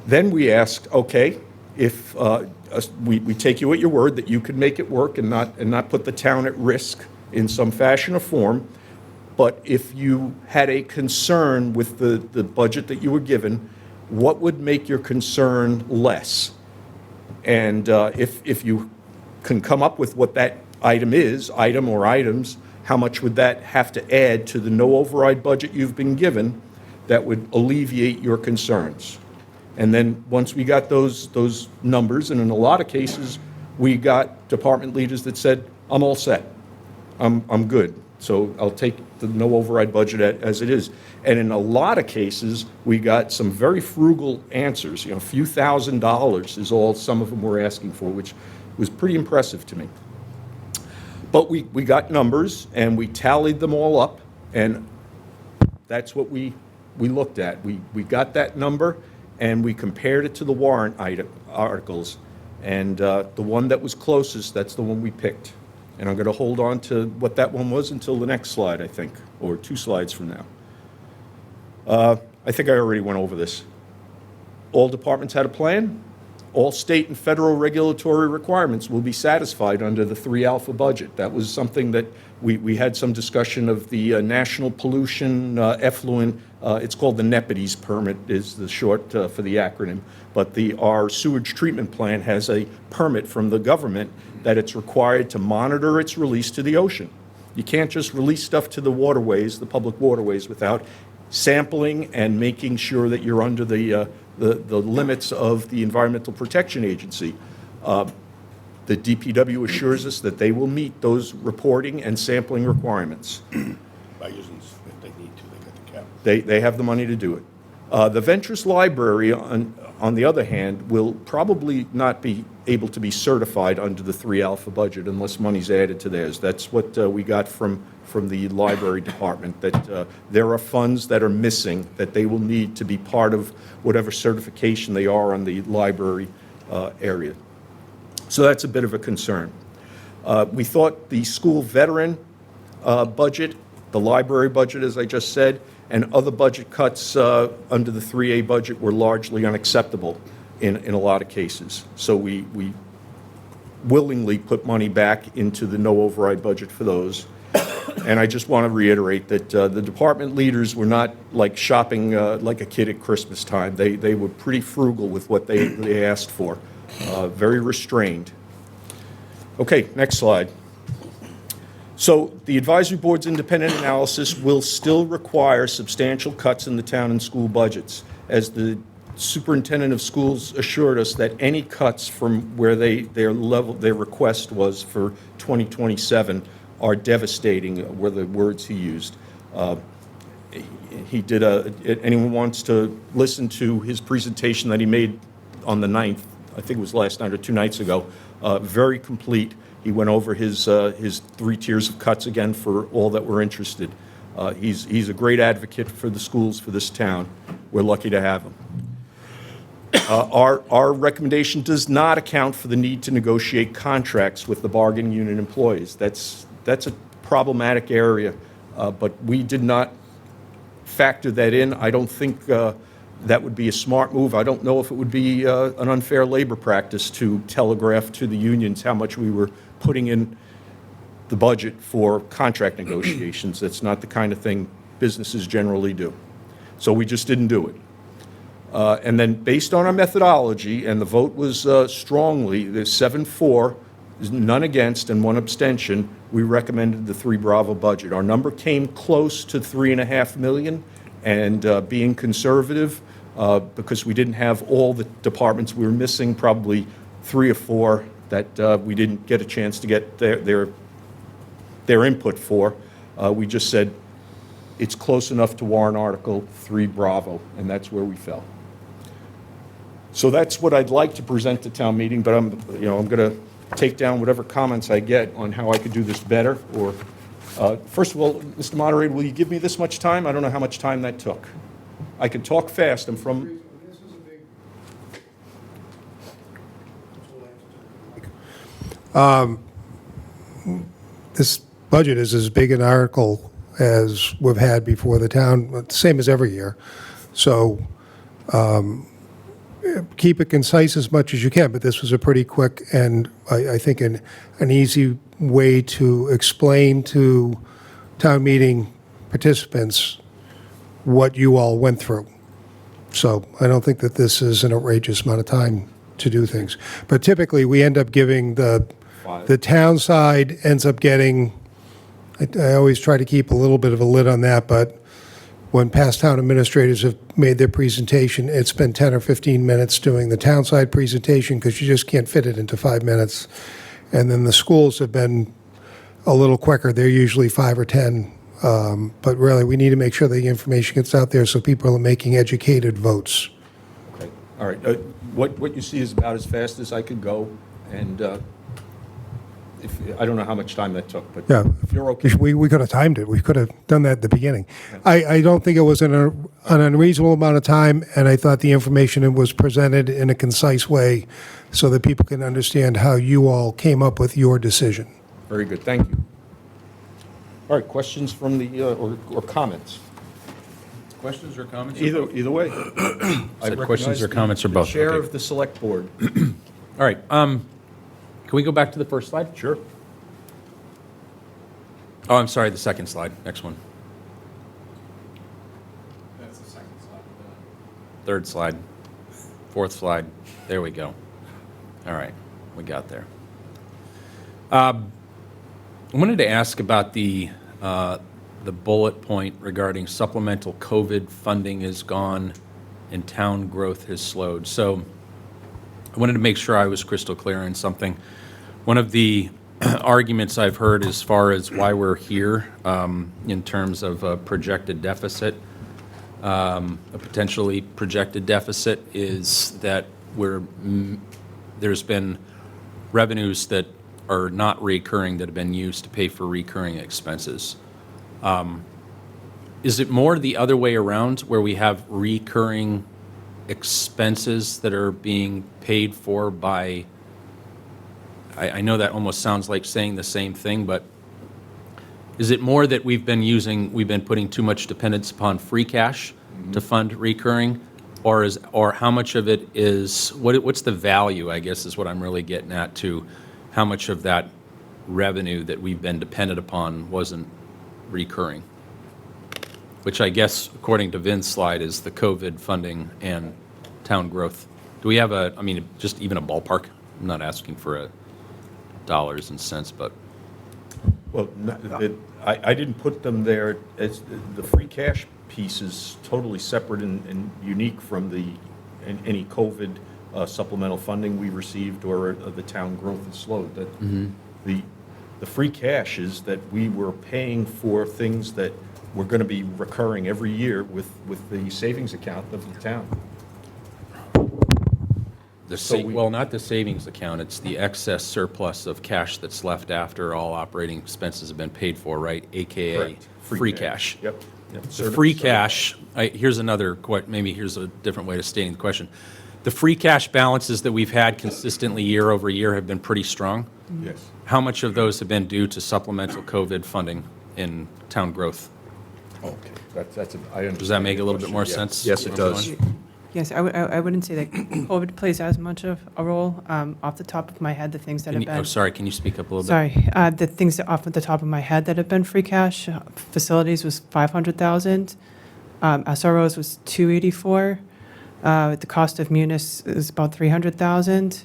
Then we asked, okay, if we take you at your word that you could make it work and not put the town at risk in some fashion or form, but if you had a concern with the budget that you were given, what would make your concern less? And if you can come up with what that item is, item or items, how much would that have to add to the no override budget you've been given that would alleviate your concerns? And then once we got those numbers, and in a lot of cases, we got department leaders that said, I'm all set. I'm good. So I'll take the no override budget as it is. And in a lot of cases, we got some very frugal answers. A few $1,000s is all some of them were asking for, which was pretty impressive to me. But we got numbers, and we tallied them all up, and that's what we looked at. We got that number, and we compared it to the warrant articles. And the one that was closest, that's the one we picked. And I'm going to hold on to what that one was until the next slide, I think, or 2 slides from now. I think I already went over this. All departments had a plan. All state and federal regulatory requirements will be satisfied under the 3 alpha budget. That was something that we had some discussion of the National Pollution Effluent, it's called the NEPIDES permit is the short for the acronym, but our sewage treatment plant has a permit from the government that it's required to monitor its release to the ocean. You can't just release stuff to the waterways, the public waterways, without sampling and making sure that you're under the limits of the Environmental Protection Agency. The DPW assures us that they will meet those reporting and sampling requirements. By using, if they need to, they got the cap. They have the money to do it. The Ventress Library, on the other hand, will probably not be able to be certified under the 3 alpha budget unless money's added to theirs. That's what we got from the library department, that there are funds that are missing that they will need to be part of whatever certification they are on the library area. So that's a bit of a concern. We thought the school veteran budget, the library budget, as I just said, and other budget cuts under the 3A budget were largely unacceptable in a lot of cases. So we willingly put money back into the no override budget for those. And I just want to reiterate that the department leaders were not like shopping like a kid at Christmas time. They were pretty frugal with what they asked for, very restrained. Okay, next slide. So the advisory board's independent analysis will still require substantial cuts in the town and school budgets, as the superintendent of schools assured us that any cuts from where their request was for 2027 are devastating, were the words he used. He did anyone wants to listen to his presentation that he made on the 9th, I think it was last night or 2 nights ago, very complete. He went over his 3 tiers of cuts again for all that were interested. He's a great advocate for the schools for this town. We're lucky to have him. Our recommendation does not account for the need to negotiate contracts with the bargaining unit employees. That's a problematic area, but we did not factor that in. I don't think that would be a smart move. I don't know if it would be an unfair labor practice to telegraph to the unions how much we were putting in the budget for contract negotiations. That's not the kind of thing businesses generally do. So we just didn't do it. And then based on our methodology, and the vote was strongly, there's 7-4, none against and 1 abstention, we recommended the 3 Bravo budget. Our number came close to $3.5 million, and being conservative, because we didn't have all the departments, we were missing probably 3 or 4 that we didn't get a chance to get their input for. We just said it's close enough to warrant Article 3 Bravo, and that's where we fell. So that's what I'd like to present to town meeting, but I'm going to take down whatever comments I get on how I could do this better, or, first of all, Mr. Moderator, will you give me this much time? I don't know how much time that took. I can talk fast, I'm from, This is a big. This budget is as big an article as we've had before the town, same as every year. So keep it concise as much as you can, but this was a pretty quick and I think an easy way to explain to town meeting participants what you all went through. So I don't think that this is an outrageous amount of time to do things. But typically, we end up giving the town side ends up getting, I always try to keep a little bit of a lid on that, but when past town administrators have made their presentation, it's been 10 or 15 minutes doing the town side presentation because you just can't fit it into 5 minutes. And then the schools have been a little quicker. They're usually 5 or 10. But really, we need to make sure the information gets out there so people are making educated votes. okay, all right. What you see is about as fast as I could go, and I don't know how much time that took, but Yeah. if you're okay. We could have timed it. We could have done that at the beginning. I don't think it was an unreasonable amount of time, and I thought the information was presented in a concise way so that people can understand how you all came up with your decision. Very good, thank you. All right, questions from the, or comments? Questions or comments? Either way. I Said questions recognize or comments or both? The chair Okay. of the select board. All right, can we go back to the first slide? Sure. Oh, I'm sorry, the second slide, next one. That's the second slide. Third slide, fourth slide, there we go. All right, we got there. I wanted to ask about the bullet point regarding supplemental COVID funding is gone and town growth has slowed. So I wanted to make sure I was crystal clear on something. One of the arguments I've heard as far as why we're here in terms of a projected deficit, a potentially projected deficit, is that there's been revenues that are not recurring that have been used to pay for recurring expenses. Is it more the other way around where we have recurring expenses that are being paid for by, I know that almost sounds like saying the same thing, but is it more that we've been putting too much dependence upon free cash to fund recurring? Or how much of it is, what's the value, I guess, is what I'm really getting at, to how much of that revenue that we've been dependent upon wasn't recurring? Which I guess, according to Vin's slide, is the COVID funding and town growth. Do we have just even a ballpark? I'm not asking for a dollars and cents, but. Well, I didn't put them there. The free cash piece is totally separate and unique from any COVID supplemental funding we received or the town growth has slowed. The free cash is that we were paying for things that were going to be recurring every year with the savings account of the town. Well, not the savings account, it's the excess surplus of cash that's left after all operating expenses have been paid for, right? AKA Correct. free cash. Yep. The free cash, here's maybe here's a different way of stating the question. The free cash balances that we've had consistently year over year have been pretty strong. Yes. How much of those have been due to supplemental COVID funding in town growth? Okay. I understand. Does that make a little bit more Yeah. sense? Yes, it does. Yes, I wouldn't say that COVID plays as much of a role. Off the top of my head, the things that have been. Oh, sorry, can you speak up a little bit? Sorry, the things that off the top of my head that have been free cash, facilities was 500,000, SROs was 284, the cost of munis is about 300,000.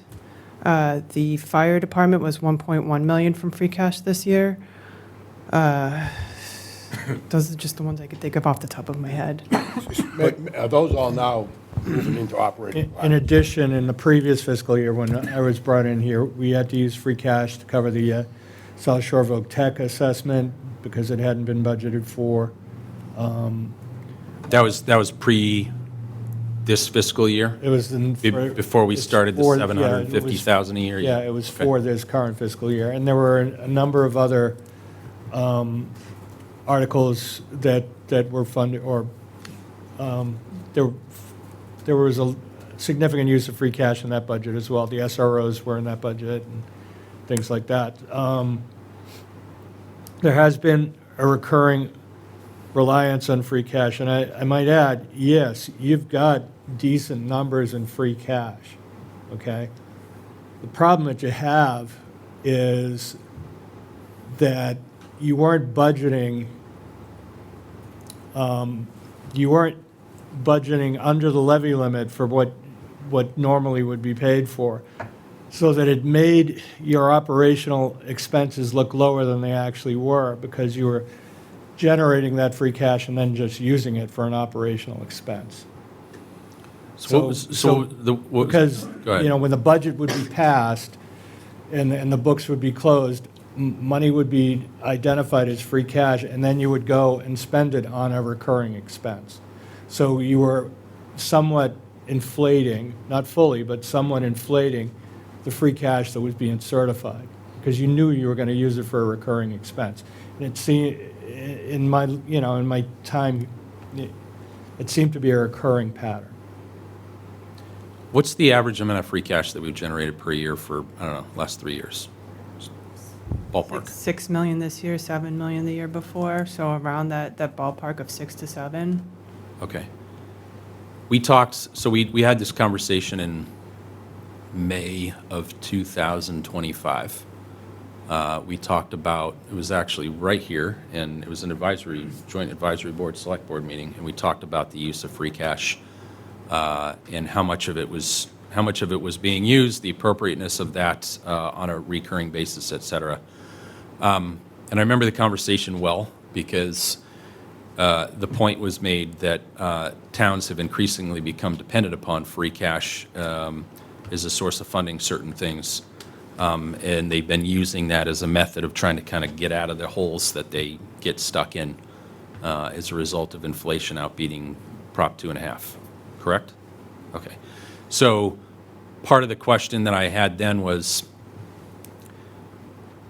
The fire department was 1.1 million from free cash this year. Those are just the ones I could think of off the top of my head. Are those all now moving into operating? In addition, in the previous fiscal year, when I was brought in here, we had to use free cash to cover the South Shore Voc Tech assessment because it hadn't been budgeted for. That was pre this fiscal year? It was in. Before we it's started the for- yeah, it was- 750,000 a year? Yeah, it was Okay. for this current fiscal year. And there were a number of other articles that were funded, or there was a significant use of free cash in that budget as well. The SROs were in that budget and things like that. There has been a recurring reliance on free cash, and I might add, yes, you've got decent numbers in free cash, okay? The problem that you have is that you weren't budgeting under the levy limit for what normally would be paid for, so that it made your operational expenses look lower than they actually were, because you were generating that free cash and then just using it for an operational expense. Because, Go ahead. when the budget would be passed and the books would be closed, money would be identified as free cash, and then you would go and spend it on a recurring expense. So you were somewhat inflating, not fully, but somewhat inflating the free cash that was being certified, because you knew you were going to use it for a recurring expense. And it seemed, in my time, it seemed to be a recurring pattern. What's the average amount of free cash that we've generated per year for, I don't know, last 3 years? Ballpark. 6 million this year, 7 million the year before, so around that ballpark of 6 to 7. Okay. We talked, so we had this conversation in May of 2025. We talked about, it was actually right here, and it was an joint advisory board, select board meeting, and we talked about the use of free cash and how much of it was being used, the appropriateness of that on a recurring basis, et cetera. And I remember the conversation well, because the point was made that towns have increasingly become dependent upon free cash as a source of funding certain things. And they've been using that as a method of trying to kind of get out of the holes that they get stuck in as a result of inflation outbeating Prop 2.5. Correct? Okay. So part of the question that I had then was,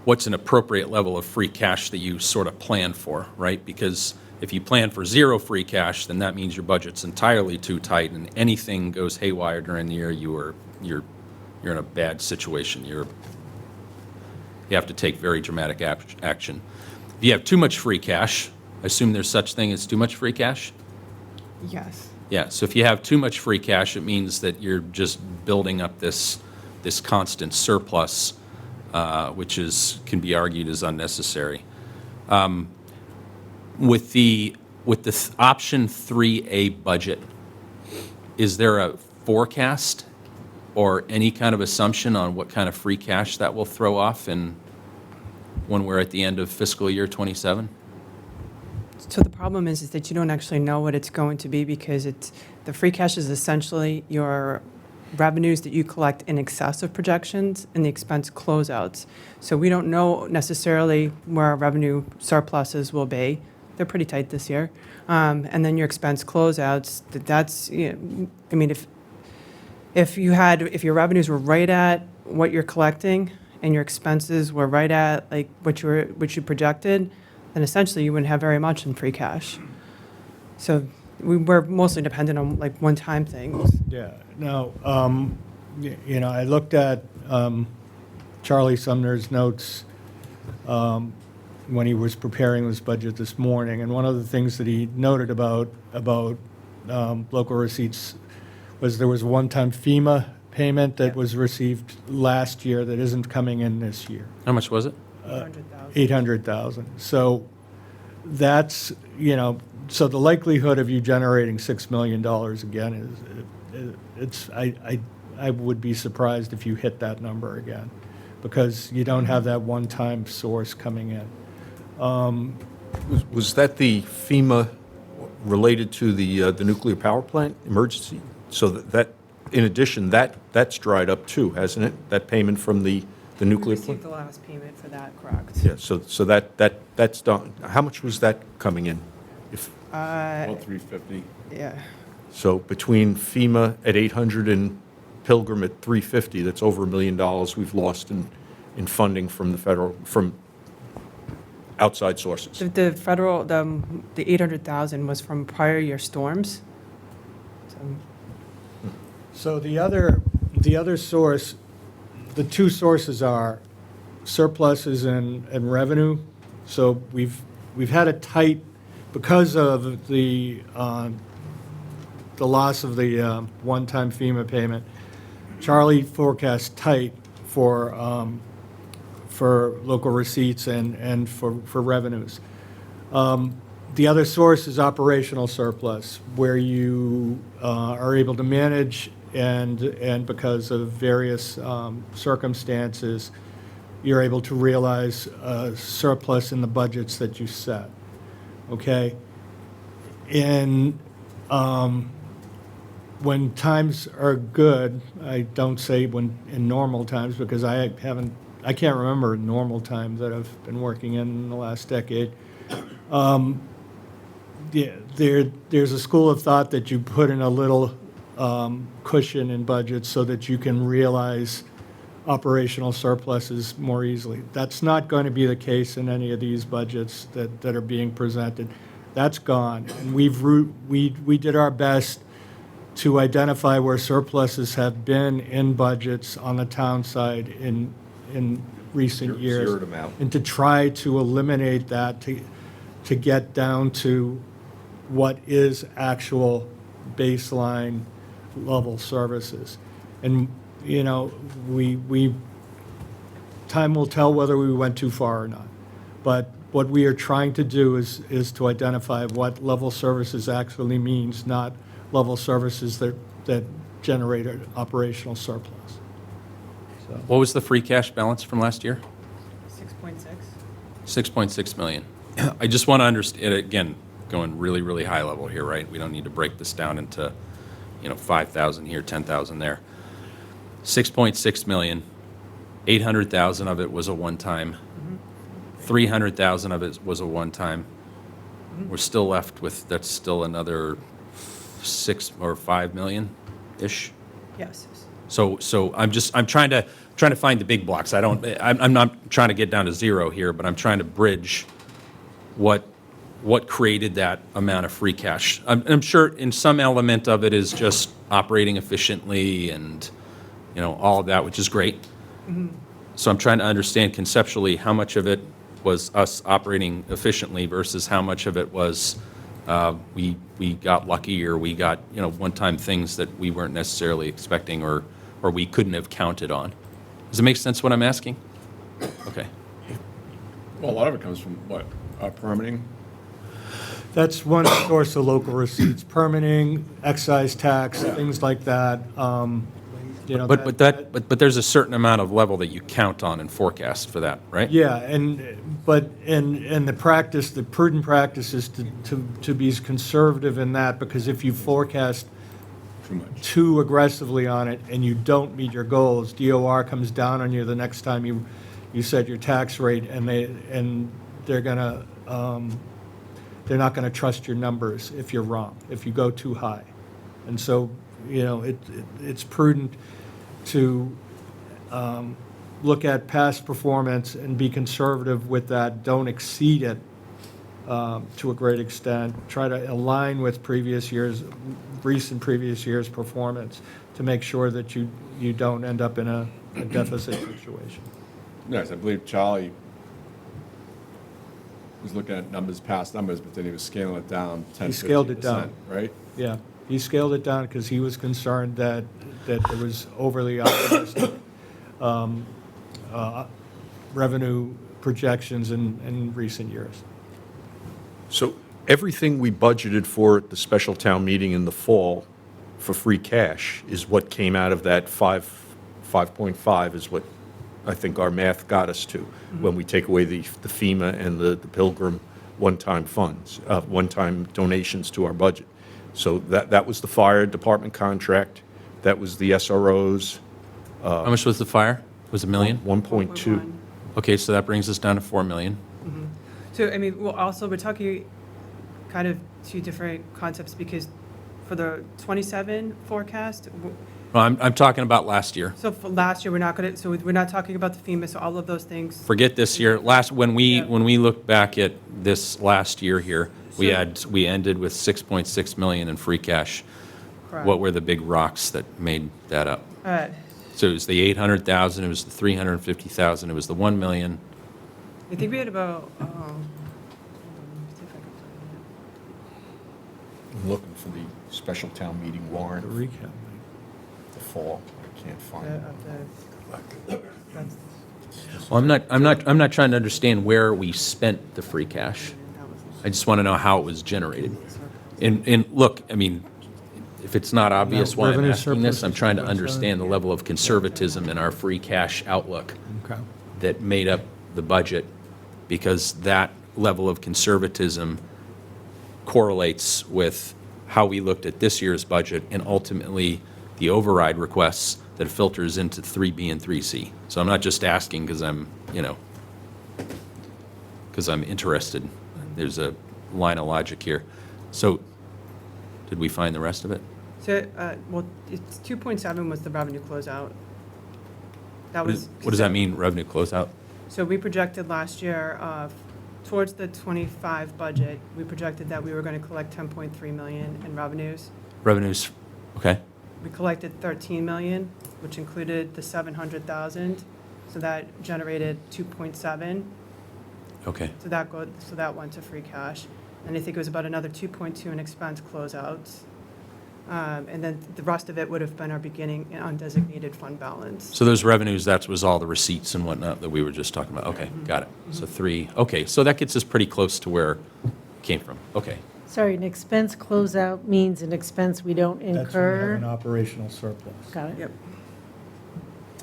what's an appropriate level of free cash that you sort of plan for, right? Because if you plan for zero free cash, then that means your budget's entirely too tight, and anything goes haywire during the year, you're in a bad situation. You have to take very dramatic action. If you have too much free cash, I assume there's such thing as too much free cash? Yes. Yeah, so if you have too much free cash, it means that you're just building up this constant surplus, which can be argued as unnecessary. With the option 3A budget, is there a forecast or any kind of assumption on what kind of free cash that will throw off when we're at the end of fiscal year 27? So the problem is that you don't actually know what it's going to be, because the free cash is essentially your revenues that you collect in excess of projections and the expense closeouts. So we don't know necessarily where our revenue surpluses will be. They're pretty tight this year. And then your expense closeouts, that's, I mean, if your revenues were right at what you're collecting and your expenses were right at like what you projected, then essentially you wouldn't have very much in free cash. So we're mostly dependent on like one-time things. Yeah. Now, I looked at Charlie Sumner's notes when he was preparing this budget this morning, and one of the things that he noted about local receipts was there was a one-time FEMA payment that was received last year that isn't coming in this year. How much was it? 800,000. So that's, so the likelihood of you generating $6 million again I would be surprised if you hit that number again, because you don't have that one-time source coming in. Was that the FEMA related to the nuclear power plant emergency? So that in addition, that's dried up too, hasn't it? That payment from the We nuclear received plant? the last payment for that, correct? Yeah, so that's done. How much was that coming in? If About 350. Yeah. So between FEMA at 800 and Pilgrim at 350, that's over $1 million we've lost in funding from the federal, from outside sources. The federal, the 800,000 was from prior year storms. So the other source, the two sources are surpluses and revenue. So we've had a tight, because of the loss of the one-time FEMA payment, Charlie forecast tight for local receipts and for revenues. The other source is operational surplus, where you are able to manage and because of various circumstances, you're able to realize a surplus in the budgets that you set, okay? And when times are good, I don't say when in normal times, because I can't remember normal times that I've been working in the last decade. Yeah, there's a school of thought that you put in a little cushion in budgets so that you can realize operational surpluses more easily. That's not going to be the case in any of these budgets that are being presented. That's gone. And we did our best to identify where surpluses have been in budgets on the town side in recent years. Zeroed them out. And to try to eliminate that, to get down to what is actual baseline level services. And, you know, time will tell whether we went too far or not. But what we are trying to do is to identify what level services actually means, not level services that generate an operational surplus. What was the free cash balance from last year? 6.6? 6.6 million. I just want to understand, again, going really, really high level here, right? We don't need to break this down into, 5,000 here, 10,000 there. 6.6 million, 800,000 of it was a one-time. 300,000 of it was a one-time. We're still left with, that's still another 6 or 5 million-ish. Yes. So I'm trying to find the big blocks. I'm not trying to get down to zero here, but I'm trying to bridge what created that amount of free cash. I'm sure in some element of it is just operating efficiently and, all of that, which is great. So I'm trying to understand conceptually how much of it was us operating efficiently versus how much of it was we got lucky or we got, one-time things that we weren't necessarily expecting or we couldn't have counted on. Does it make sense what I'm asking? Okay. Well, a lot of it comes from what? Permitting? That's one source of local receipts, permitting, excise tax, things like that. But there's a certain amount of level that you count on and forecast for that, right? Yeah, and the prudent practice is to be conservative in that, because if you forecast Too much. too aggressively on it and you don't meet your goals, DOR comes down on you the next time you set your tax rate, and they're not gonna trust your numbers if you're wrong, if you go too high. And so, it's prudent to look at past performance and be conservative with that. Don't exceed it to a great extent. Try to align with recent previous years' performance to make sure that you don't end up in a deficit situation. Yes, I believe Charlie was looking at past numbers, but then he was scaling it down 10, He scaled it 15%, down. right? Yeah, he scaled it down because he was concerned that there was overly optimistic revenue projections in recent years. So everything we budgeted for at the special town meeting in the fall for free cash is what came out of that 5.5 is what I think our math got us to when we take away the FEMA and the Pilgrim one-time funds, one-time donations to our budget. So that was the fire department contract, that was the SROs, How much was the fire? Was it a million? 1.2. Okay, so that brings us down to 4 million. So, we're talking kind of two different concepts, because for the 27 forecast, Well, I'm talking about last year. so for last year, we're not going to, so we're not talking about the FEMA, so all of those things. Forget this year. When Yeah. we look back at this last year here, So- we ended with 6.6 million in free cash. Correct. What were the big rocks that made that up? Uh, So it was the 800,000, it was the 350,000, it was the 1 million. I think we had about, let me see if I can find I'm looking for the special town meeting warrant, The recap. the fall. I can't it. find it. That's- Well, I'm not trying to understand where we spent the free cash. I just want to know how it was generated. And look, I mean, if it's not obvious why I'm revenue asking this, surplus I'm is trying to 2.7. understand the level of conservatism in our free cash outlook Okay. that made up the budget, because that level of conservatism correlates with how we looked at this year's budget and ultimately the override requests that filters into 3B and 3C. So I'm not just asking because because I'm interested. There's a line of logic here. So did we find the rest of it? So, well, it's 2.7 was the revenue closeout. That was. What does that mean, revenue closeout? So we projected last year, towards the 25 budget, we projected that we were going to collect 10.3 million in revenues. Revenues, okay. We collected 13 million, which included the 700,000. So that generated 2.7. Okay. So that went to free cash. And I think it was about another 2.2 in expense closeouts. And then the rest of it would have been our beginning undesignated fund balance. So those revenues, that was all the receipts and whatnot that we were just talking about. Okay, got it. So 3, okay, so that gets us pretty close to where it came from. Okay. Sorry, an expense closeout means an expense we don't That's when you have incur? an operational surplus. Got it. Yep,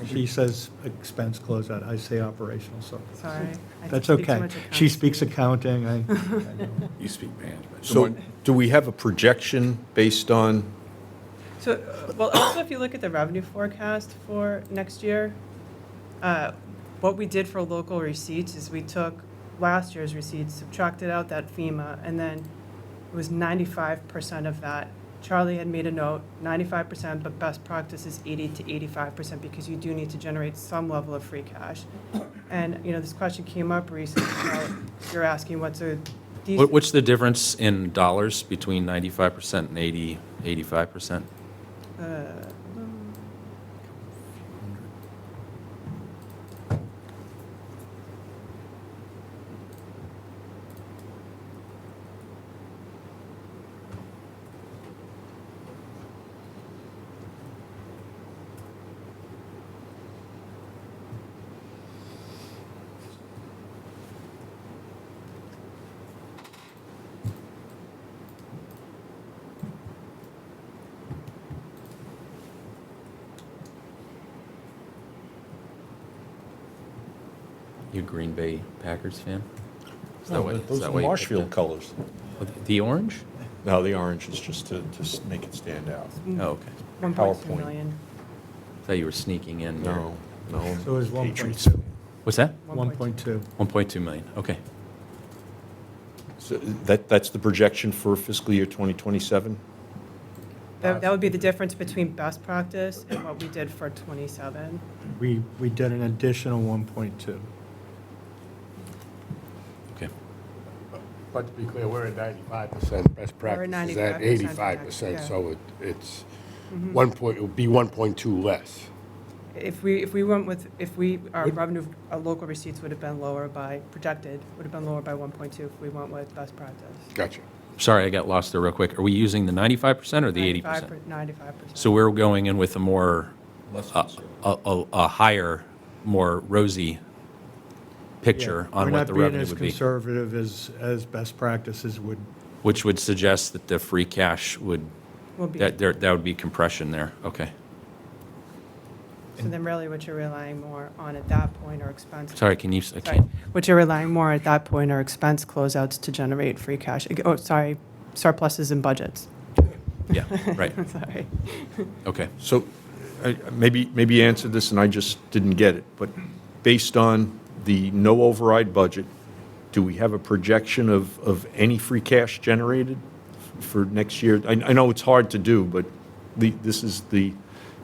She says expense closeout, I say operational surplus. sorry. I That's speak too okay. much She accounting. speaks accounting, I know. You speak management. So do we have a projection based on, So, well, also if you look at the revenue forecast for next year, what we did for local receipts is we took last year's receipts, subtracted out that FEMA, and then it was 95% of that. Charlie had made a note, 95%, but best practice is 80 to 85% because you do need to generate some level of free cash. And, this question came up recently, you're asking what's a decent. What's the difference in dollars between 95% and 85%? You a Green Bay Packers fan? Is that why- is those that are why you picked Marshfield it? colors? The orange? No, the orange is just to make it stand out. Oh, okay. 1.2 PowerPoint. million. Thought you were sneaking in here. No. So it was Patriots. 1.2. What's that? 1.2. 1.2 million, okay. So that's the projection for fiscal year 2027? That would be the difference between best practice and what we did for 27. We did an additional 1.2. Okay. But to be clear, we're at 95%, best We're at practice is at 95%, 85%, yeah. so it's it would be 1.2 less. If our revenue, our local receipts would have been lower by, projected, would have been lower by 1.2 if we went with best practice. Gotcha. Sorry, I got lost there real quick. Are we using the 95% or the 80%? 95%. So we're going in with a more, Less a higher, more rosy picture on what the revenue would We're be, not being as conservative as best practices would. which would suggest that the free cash would, Will be, that would be compression there. Okay. so then really what you're relying more on at that point are expense. Sorry, can you, I Sorry. can't, What you're relying more at that point are expense closeouts to generate free cash. Oh, sorry, surpluses and budgets. yeah, right, Sorry. okay. So maybe you answered this and I just didn't get it, but based on the no override budget, do we have a projection of any free cash generated for next year? I know it's hard to do, but this is the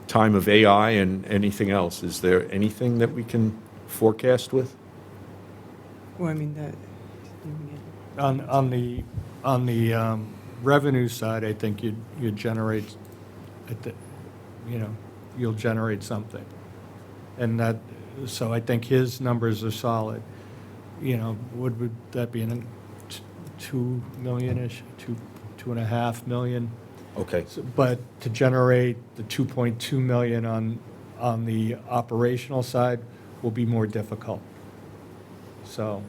time of AI and anything else. Is there anything that we can forecast with? Well, I mean, On the revenue side, I think you'd generate, you'll generate something. And that, so I think his numbers are solid. Would that be in 2 million-ish, 2.5 million? Okay. But to generate the 2.2 million on the operational side will be more difficult. So,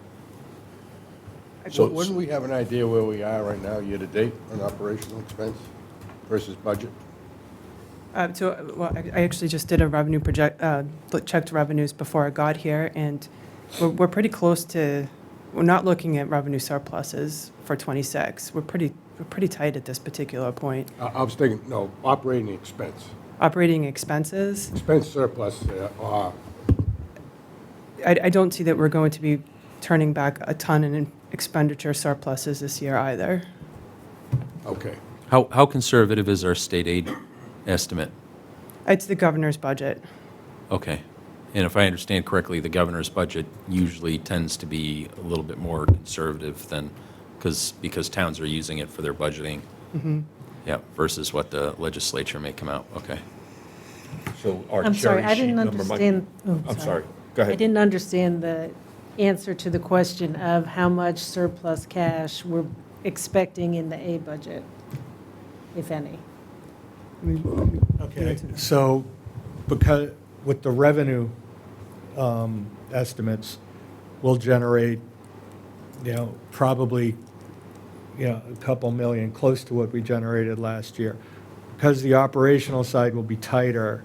Wouldn't we have an idea where we are right now, year-to-date, on operational expense versus budget? I actually just did a revenue checked revenues before I got here, and we're pretty close to, we're not looking at revenue surpluses for '26. We're pretty tight at this particular point. I was thinking, no, operating expense. Operating expenses, Expense surplus, I don't see that we're going to be turning back a ton in expenditure surpluses this year either. okay. How conservative is our state aid estimate? It's the governor's budget. Okay. And if I understand correctly, the governor's budget usually tends to be a little bit more conservative than, because towns are using it for their budgeting. Yeah, versus what the legislature may come out. Okay. So our I'm sorry, cherry I didn't sheet number might- understand. Oh, I'm sorry. Go I ahead. didn't understand the answer to the question of how much surplus cash we're expecting in the A budget, if any. okay, so because with the revenue estimates, we'll generate, probably, a couple million, close to what we generated last year. Because the operational side will be tighter,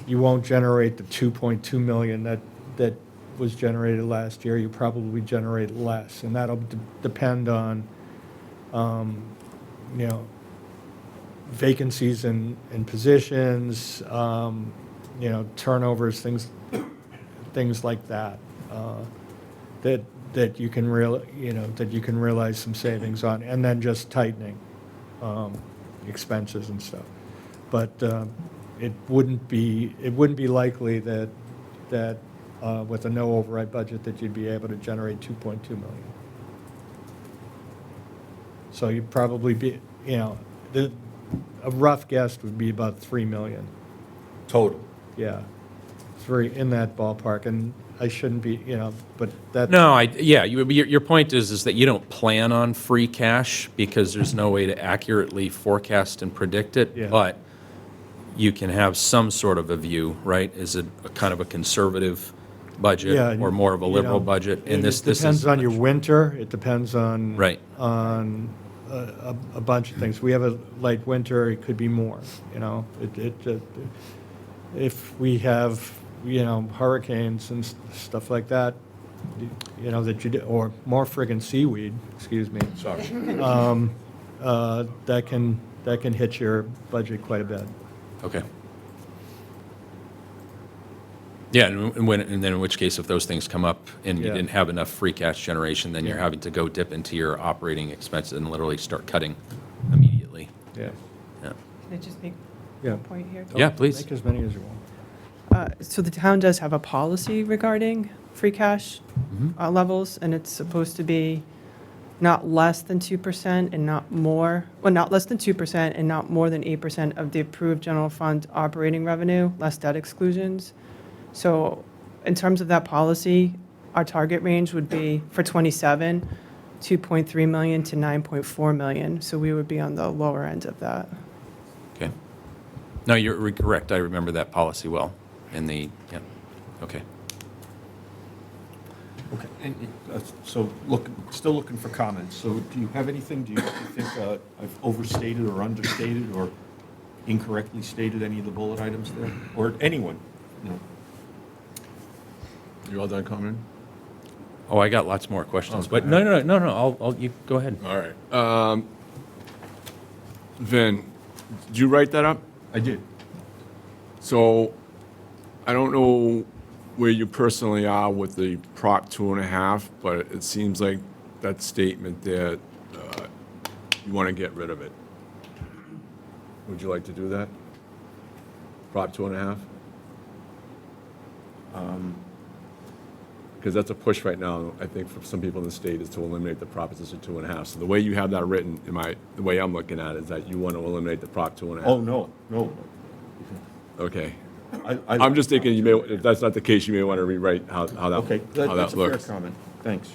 you won't generate the 2.2 million that was generated last year. You probably generate less, and that'll depend on, vacancies in positions, turnovers, things like that, that you can realize some savings on, and then just tightening expenses and stuff. But it wouldn't be likely that with a no override budget that you'd be able to generate 2.2 million. So you'd probably be, a rough guess would be about 3 million. Total. Yeah, 3 in that ballpark, and I shouldn't be, but that. No, your point is that you don't plan on free cash because there's no way to accurately forecast and predict it, Yeah. but you can have some sort of a view, right? Is it a kind of a conservative budget Yeah, or more of a liberal you know, budget? And this depends is on your winter. It depends on Right. on a bunch of things. We have a light winter. It could be more. If we have hurricanes and stuff like that, that you do, or more friggin' seaweed. Excuse me. Sorry. That can hit your budget quite a bit. Okay. Yeah, and then in which case, if those things come up and you Yeah. didn't have enough free cash generation, then you're Yeah. having to go dip into your operating expenses and literally start cutting immediately. Yeah. Yeah. Can I just make Yeah. a point here? Yeah, please. Make as many as you want. So the town does have a policy regarding free cash levels, and it's supposed to be not less than 2% and not more, well, not less than 2% and not more than 8% of the approved general fund operating revenue, less debt exclusions. So in terms of that policy, our target range would be for '27, 2.3 million to 9.4 million. So we would be on the lower end of that. Okay. No, you're correct. I remember that policy well. Yeah, okay. Okay, and so still looking for comments. So do you have anything, do you think I've overstated or understated or incorrectly stated any of the bullet items there? Or anyone, You all done commenting? Oh, I got lots more questions, Okay. but no, you go ahead. All right. Vin, did you write that up? I did. So, I don't know where you personally are with the Prop 2.5, but it seems like that statement there you want to get rid of it. Would you like to do that? Prop 2.5? Because that's a push right now, I think, for some people in the state is to eliminate the Proposition 2.5. So the way you have that written, the way I'm looking at it, is that you want to eliminate the Prop 2.5. Oh, no. Okay. I- I'm just thinking, if that's not the case, you may want to rewrite how that Okay, how that's that a fair looks. comment. Thanks.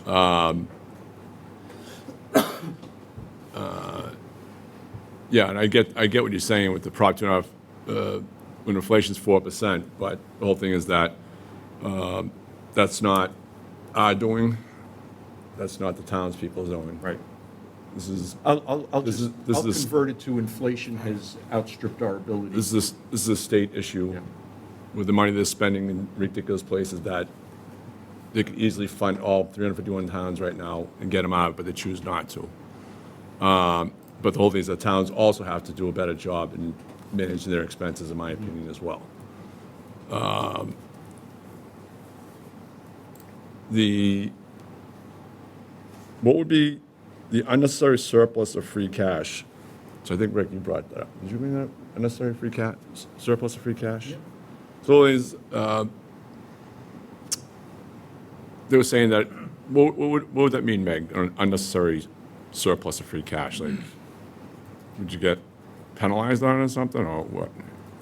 Yeah, and I get what you're saying with the Prop 2.5, when inflation's 4%, but the whole thing is that that's not our doing, that's not the townspeople's doing. Right. This is, I'll This just, is- this I'll is- convert it to inflation has outstripped our ability. this is a state issue Yeah. with the money they're spending in ridiculous places that they could easily fund all 351 towns right now and get them out, but they choose not to. But the whole thing is that towns also have to do a better job in managing their expenses, in my opinion, as well. What would be the unnecessary surplus of free cash? So I think, Rick, you brought that up. Did you bring that up? Unnecessary free cash, surplus of free cash? So they were saying that, what would that mean, Meg, an unnecessary surplus of free cash? Like, would you get penalized on it or something, or what?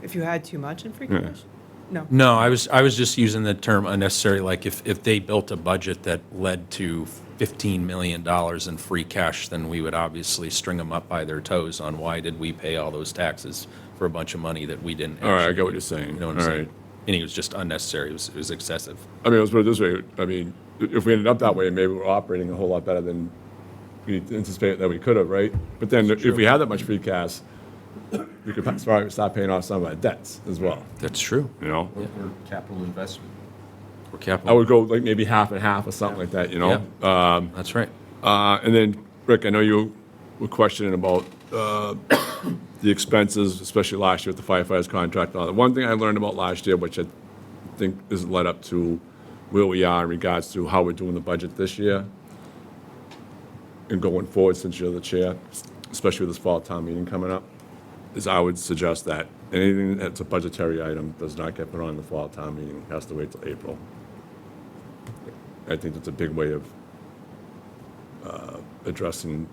If you had too much in free Yeah. cash? No. No, I was just using the term unnecessary, like if they built a budget that led to $15 million in free cash, then we would obviously string them up by their toes on why did we pay all those taxes for a bunch of money that we didn't. All right, I actually get what need. you're saying. You know what All I'm saying? right. And it was just unnecessary, it was excessive. I mean, let's put it this way. I mean, if we ended up that way, maybe we're operating a whole lot better than we anticipated that we could have, right? But then if we had that much free cash, we could probably start paying off some of our debts as well, That's true. you know? Or capital investment. Or I capital, would go like maybe half and half or something like that, you know? that's right. And then, Rick, I know you were questioning about the expenses, especially last year with the firefighters contract. The one thing I learned about last year, which I think is led up to where we are in regards to how we're doing the budget this year and going forward, since you're the chair, especially with this fall town meeting coming up, is I would suggest that anything that's a budgetary item does not get put on the fall town meeting, has to wait till April. I think that's a big way of addressing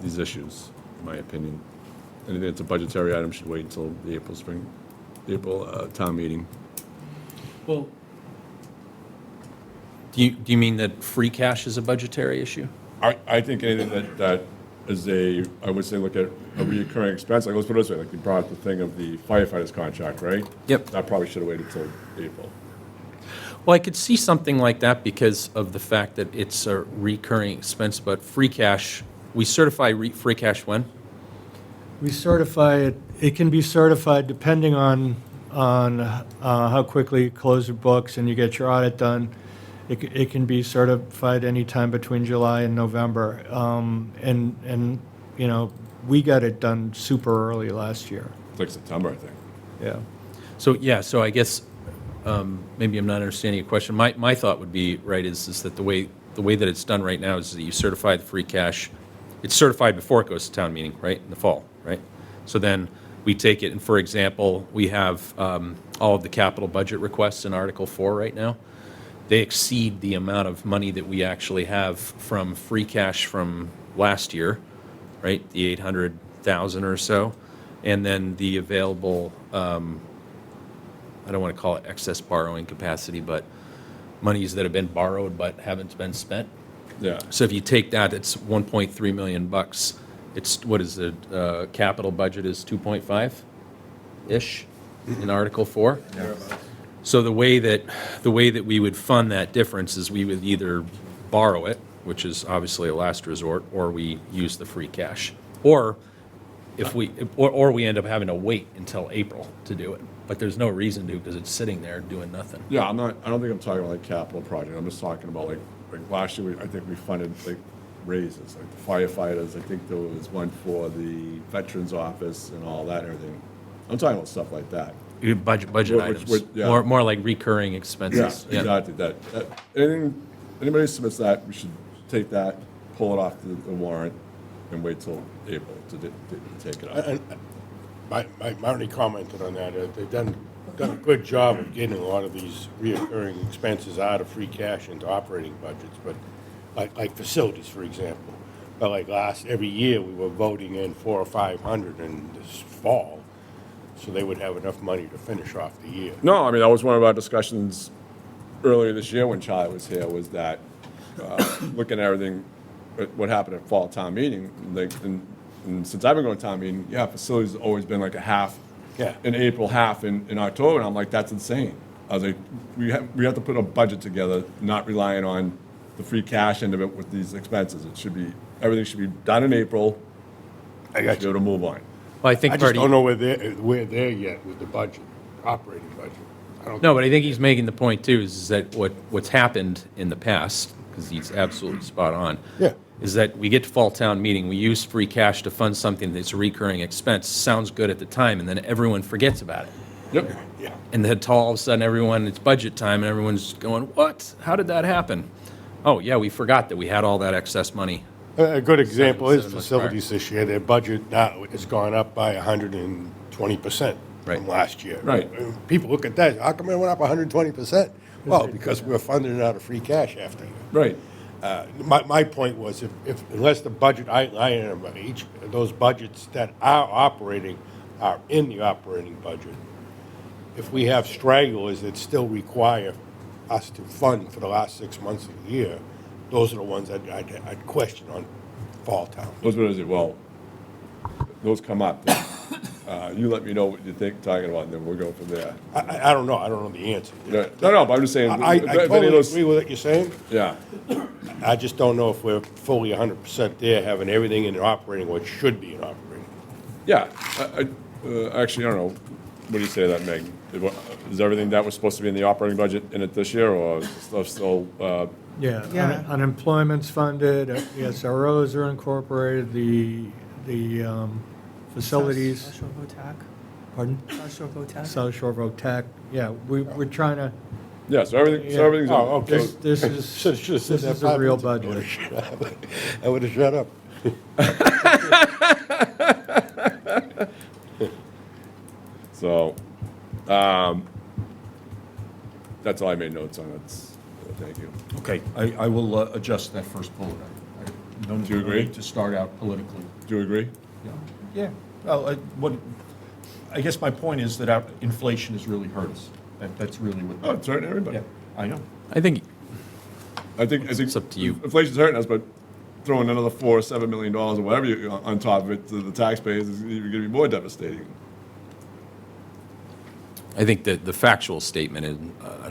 these issues, in my opinion. Anything that's a budgetary item should wait until the April town meeting. Well, do you mean that free cash is a budgetary issue? I think anything that is I would say, look at a recurring expense, like, let's put it this way, like you brought up the thing of the firefighters contract, right? Yep. That probably should have waited till April. Well, I could see something like that because of the fact that it's a recurring expense, but free cash, we certify free cash when? We certify it, it can be certified depending on how quickly you close your books and you get your audit done. It can be certified anytime between July and November. And, you know, we got it done super early last year. It's like September, I think. Yeah. So I guess, maybe I'm not understanding your question. My thought would be, right, is that the way that it's done right now is that you certify the free cash. It's certified before it goes to town meeting, right, in the fall, right? So then we take it, and for example, we have all of the capital budget requests in Article 4 right now. They exceed the amount of money that we actually have from free cash from last year, right, the 800,000 or so, and then the available, I don't want to call it excess borrowing capacity, but monies that have been borrowed but haven't been spent. Yeah. So if you take that, it's 1.3 million bucks. It's, what is the capital budget is 2.5-ish in Article 4? So the way that we would fund that difference is we would either borrow it, which is obviously a last resort, or we use the free cash. Or if we end up having to wait until April to do it. But there's no reason to, because it's sitting there doing nothing. Yeah, I don't think I'm talking about like capital project. I'm just talking about like last year, I think we funded like raises, like the firefighters. I think there was one for the veterans office and all that and everything. I'm talking about stuff like that. Budget Which- items, yeah. more like recurring Yeah, expenses. exactly. That anything, anybody submits that, we should take that, pull it off the warrant, and wait till April to take it up. And my only commented on that, they've done a good job of getting a lot of these reoccurring expenses out of free cash into operating budgets, but like facilities, for example. But like every year, we were voting in 400 or 500 in this fall, so they would have enough money to finish off the year. No, I mean, that was one of our discussions earlier this year when Charlie was here, was that looking at everything, what happened at fall town meeting, like, and since I've been going to town meeting, yeah, facilities has always been like a half Yeah. in April, half in October, and I'm like, that's insane. I was like, we have to put a budget together, not relying on the free cash end of it with these expenses. It should be, everything should be done in April. I got Be able to move on. Well, I think I just Marty, don't know where they're yet with the budget, operating budget. I don't. no, but I think he's making the point too, is that what's happened in the past, because he's absolutely spot on. Yeah. Is that we get to fall town meeting, we use free cash to fund something that's a recurring expense, sounds good at the time, and then everyone forgets about it. Yep. Yeah. And then all of a sudden, it's budget time, and everyone's going, what? How did that happen? Oh, yeah, we forgot that we had all that excess money. A good example is 7 months facilities this year. Their budget now has gone up by 120% Right. from last year. Right. And people look at that, how come it went up 120%? Well, because we're funding it out of free cash after year. Right. My point was, unless the budget item, each of those budgets that are operating are in the operating budget, if we have stragglers that still require us to fund for the last 6 months of the year, those are the ones I'd question on fall town. Those what is it? Well, those come up. You let me know what you think, talking about, and then we'll go from there. I don't know. I don't know the answer. No, but I'm just saying. I if any of totally those- agree with what you're saying. Yeah. I just don't know if we're fully 100% there, having everything in operating what should be in operating. Yeah. Actually, I don't know. What do you say to that, Meg? Is everything that was supposed to be in the operating budget in it this year, or is stuff still? Yeah, Yeah. unemployment's funded, the SROs are incorporated, the facilities, South Shore VOTAC. pardon? South Shore VOTAC. South Shore VOTAC, yeah, we're trying to, Yeah. So everything. So Yeah. everything's. Oh, okay. this is, Should've said this that is a real 5 minutes budget. ago. I would have shut up. So, that's all I made notes on. That's. Thank you. Okay, I will adjust that first bullet. Do you agree? To start out politically. Do you agree? Yeah. Well, I guess my point is that our inflation has really hurt us. That's really what. Oh, it's hurting everybody. Yeah, I know. I think, I think It's up to you. Inflation's hurting us, but throwing another $4 or $7 million or whatever on top of it to the taxpayers is even going to be more devastating. I think that the factual statement, is, I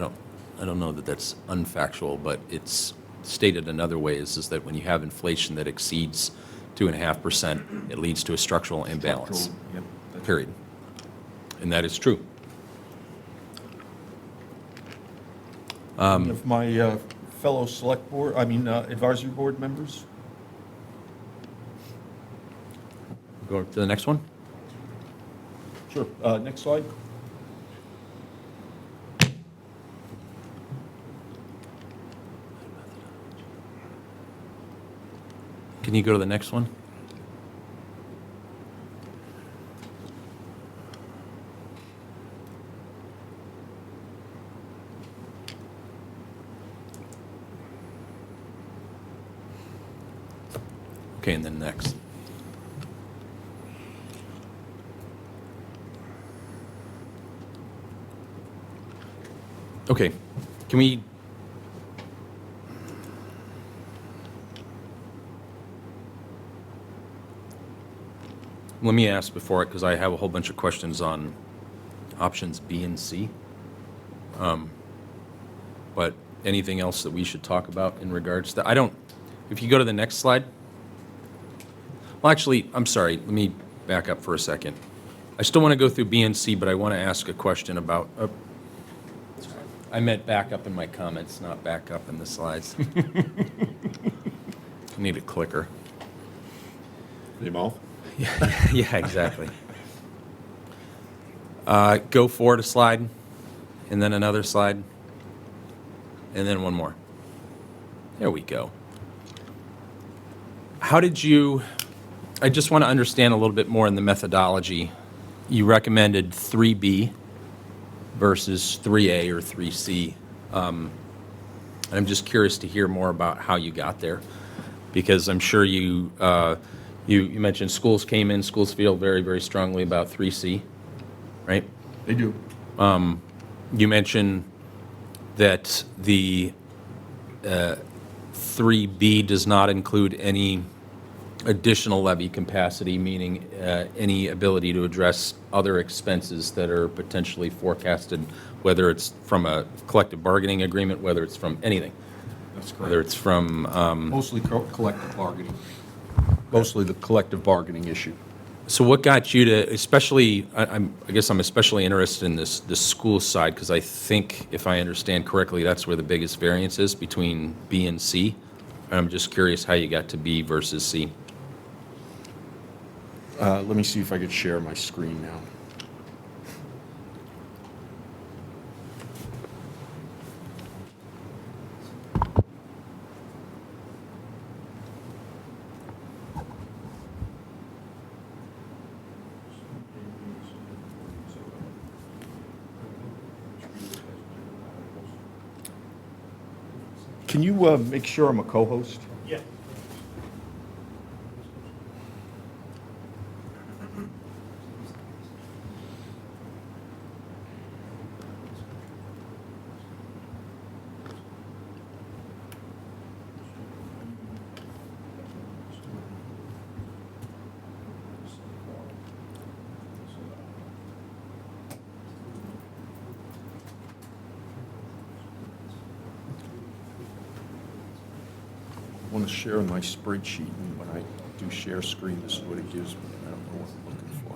don't know that that's unfactual, but it's stated another way, is that when you have inflation that exceeds 2.5%, it leads to a structural imbalance, Yep. period. And that is true. Any of my fellow select board, advisory board members? Go to the next one. Sure. Next slide. Can you go to the next one? Okay, and then next. Okay, can we? Let me ask before, because I have a whole bunch of questions on options B and C. But anything else that we should talk about in regards to, if you go to the next slide. Well, actually, I'm sorry, let me back up for a second. I still want to go through B and C, but I want to ask a question about, I meant back up in my comments, not back up in the slides. I need a clicker. Your mouth? Yeah, exactly. Go forward a slide, and then another slide, and then one more. There we go. How did you, I just want to understand a little bit more in the methodology. You recommended 3B versus 3A or 3C. And I'm just curious to hear more about how you got there, because I'm sure you mentioned schools feel very, very strongly about 3C, right? They do. You mentioned that the 3B does not include any additional levy capacity, meaning any ability to address other expenses that are potentially forecasted, whether it's from a collective bargaining agreement, whether it's from anything. That's correct. Whether it's from, Mostly collective bargaining. Mostly the collective bargaining issue. so what got you to, especially, I guess I'm especially interested in this school side, because I think, if I understand correctly, that's where the biggest variance is between B and C. And I'm just curious how you got to B versus C. Let me see if I could share my screen now. Can you make sure I'm a co-host? Yeah. I want to share my spreadsheet, and when I do share screen, this is what it gives me. I don't know what I'm looking for.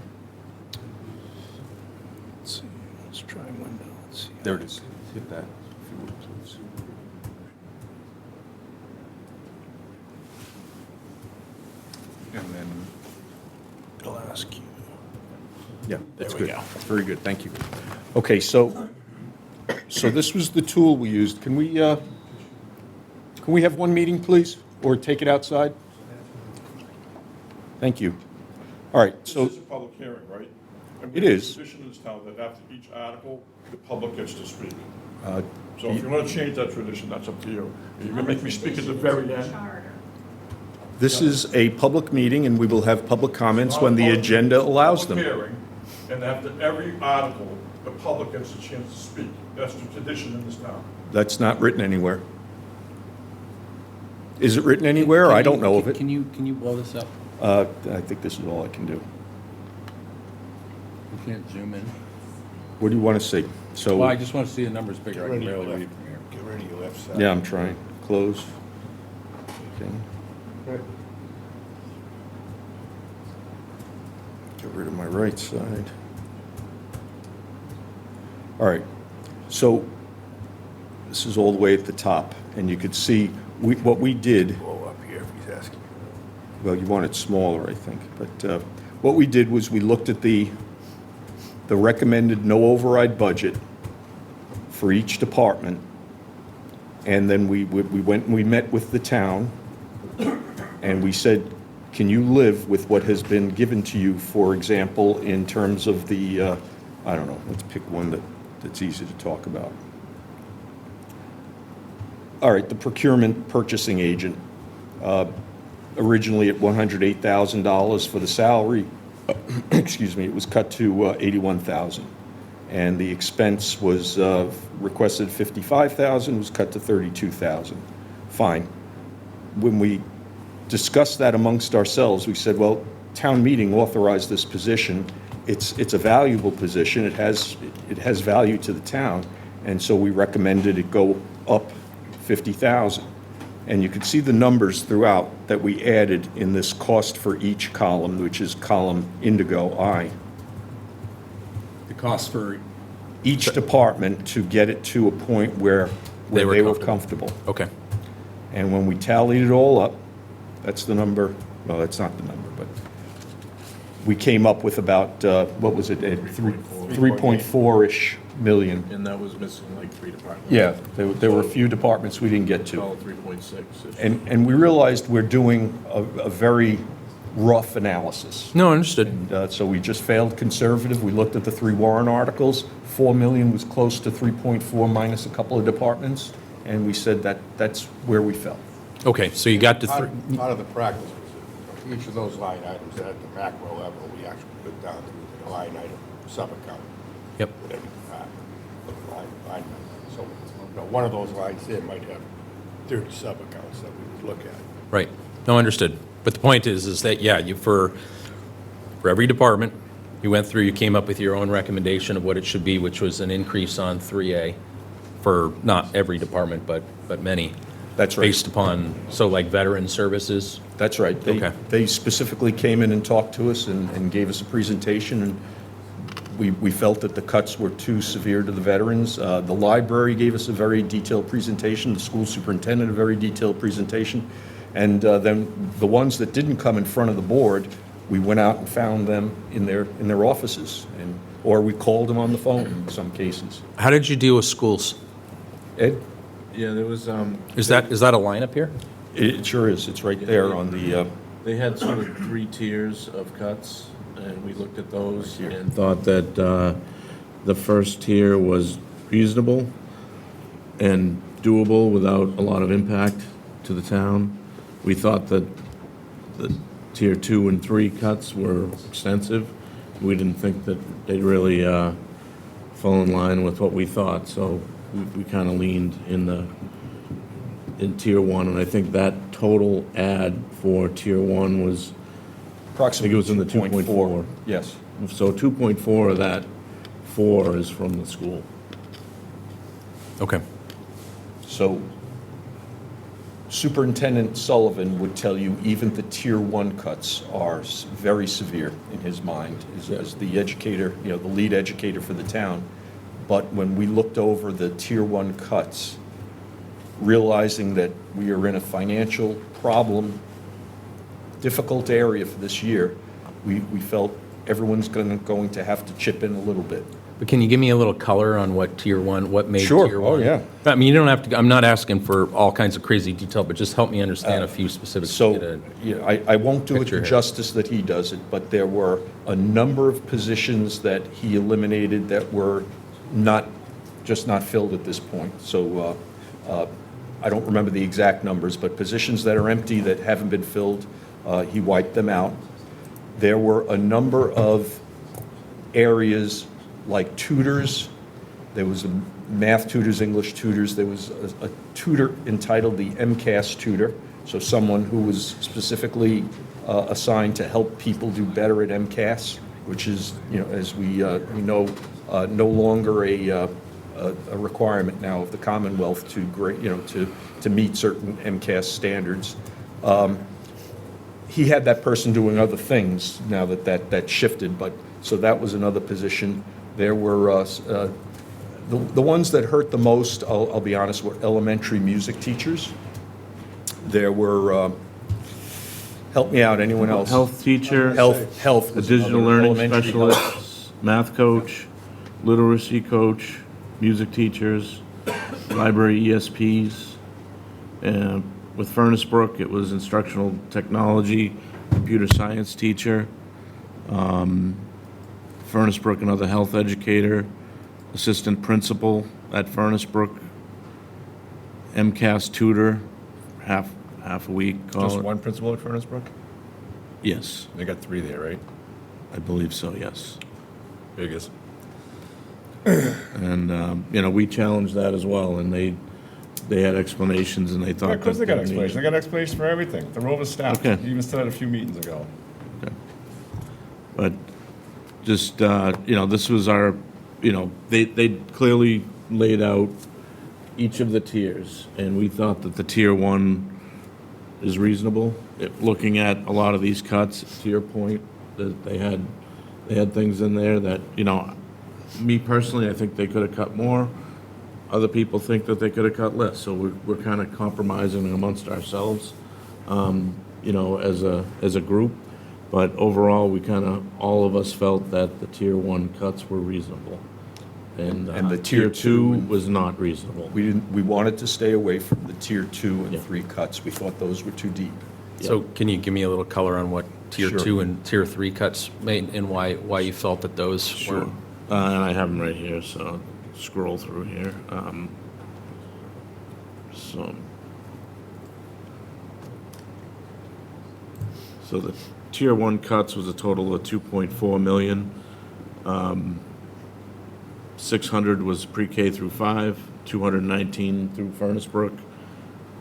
Let's see, let's try window, let's see. There it is. Hit that, if you would, please. And then I'll ask you. yeah, that's There we good. go. Very good, thank you. Okay, so this was the tool we used. Can we have one meeting, please? Or take it outside? Thank you. All right, so, This is a public hearing, right? And we It have a is. tradition in this town that after each article, the public gets to speak. uh, So if you want to change that tradition, that's up to you. You're going to make me speak at the very end? this is a public meeting, and we will have public comments when the agenda allows them. Public hearing, and after every article, the public gets a chance to speak. That's the tradition in this town. That's not written anywhere. Is it written anywhere? I don't know of it. Can you blow this up? I think this is all I can do. You can't zoom in. What do you want to see? So, Well, I just want to see the numbers bigger. I can Get rid of barely your read left- from here. Get rid of your left side. yeah, I'm trying. Close. Okay. Get rid of my right side. All right. So this is all the way at the top, and you could see what we did. Blow up here if he's asking. Well, you want it smaller, I think. But what we did was we looked at the recommended no override budget for each department, and then we went and we met with the town, and we said, can you live with what has been given to you, for example, in terms of the, I don't know, let's pick one that's easy to talk about. All right, the procurement purchasing agent, originally at $108,000 for the salary, excuse me, it was cut to $81,000. And the expense was requested $55,000, was cut to $32,000. Fine. When we discussed that amongst ourselves, we said, well, town meeting authorized this position. It's a valuable position. It has value to the town. And so we recommended it go up $50,000. And you can see the numbers throughout that we added in this cost for each column, which is column indigo I. The cost for, Each department to get it to a point where They were they were comfortable. comfortable. okay. And when we tallied it all up, that's the number, well, that's not the number, but we came up with about, what was it, 3.4-ish million. And that was missing like 3 departments. Yeah, there were a few departments we didn't get to. Oh, 3.6. And we realized we're doing a very rough analysis. No, understood. So we just failed conservative. We looked at the 3 warrant articles. 4 million was close to 3.4 minus a couple of departments, and we said that that's where we fell. Okay, so you got to Part three. part of the practice was each of those line items at the macro level, we actually put down to the line item sub-account. Yep. With every department, line item. So, one of those lines there might have 30 sub-accounts that we would look at. Right. No, understood. But the point is that, yeah, you, for every department, you went through, you came up with your own recommendation of what it should be, which was an increase on 3A for not every department, but many. That's right. Based upon, so like veteran services? That's right. Okay. They specifically came in and talked to us and gave us a presentation, and we felt that the cuts were too severe to the veterans. The library gave us a very detailed presentation, the school superintendent a very detailed presentation, and then the ones that didn't come in front of the board, we went out and found them in their offices, or we called them on the phone in some cases. How did you deal with schools? Ed? Yeah, there was, Is that a line up here? It sure is. It's right there on the, they had sort of 3 tiers of cuts, and we looked at those and thought that the first tier was reasonable and doable without a lot of impact to the town. We thought that the tier 2 and 3 cuts were extensive. We didn't think that they'd really fall in line with what we thought, so we kind of leaned in tier 1, and I think that total add for tier 1 was, I think it was in the 2.4. Yes. So 2.4 of that 4 is from the school. Okay. So Superintendent Sullivan would tell you even the Tier 1 cuts are very severe in his mind, as the educator, the lead educator for the town. But when we looked over the Tier 1 cuts, realizing that we are in a financial problem, difficult area for this year, we felt everyone's going to have to chip in a little bit. But can you give me a little color on what tier 1, what made Sure. tier 1? Oh, yeah. I mean, you don't have to, I'm not asking for all kinds of crazy detail, but just help me understand a few specifics. to get So, a- yeah, I won't do it picture the here. justice that he does it, but there were a number of positions that he eliminated that were just not filled at this point. So I don't remember the exact numbers, but positions that are empty that haven't been filled, he wiped them out. There were a number of areas like tutors. There was a math tutors, English tutors. There was a tutor entitled the MCAS tutor, so someone who was specifically assigned to help people do better at MCAS, which is, as we know, no longer a requirement now of the Commonwealth to meet certain MCAS standards. He had that person doing other things now that shifted, but so that was another position. There were the ones that hurt the most, I'll be honest, were elementary music teachers. There were, help me out, anyone else? Health teacher. Health A was digital another, learning elementary health. specialist, math coach, literacy coach, music teachers, library ESPs. And with Furnace Brook, it was instructional technology, computer science teacher. Furnace Brook, another health educator, assistant principal at Furnace Brook, MCAS tutor, half a week. call Just it. one principal at Furnace Brook? Yes, They got 3 there, right? I believe so, yes. Biggest. And, we challenged that as well, and they had explanations, and they thought. Yeah, of course they that got they needed- explanations. They got explanations for everything. They're overstaffed. Okay. You even said it a few meetings ago. But just, this was our, they clearly laid out each of the tiers, and we thought that the tier 1 is reasonable. Looking at a lot of these cuts, to your point, that they had things in there that, me personally, I think they could have cut more. Other people think that they could have cut less, so we're kind of compromising amongst ourselves, as a group. But overall, all of us felt that the tier 1 cuts were reasonable. And the tier tier 2 2 was not reasonable. We wanted to stay away from the Tier 2 and Yeah. 3 cuts. We thought those were too deep. So can you give me a little color on what tier Sure. 2 and tier 3 cuts, and why you felt that those were. And I have them right here, so I'll scroll through here. So the tier 1 cuts was a total of 2.4 million. 600 was pre-K through 5, 219 through Furnace Brook.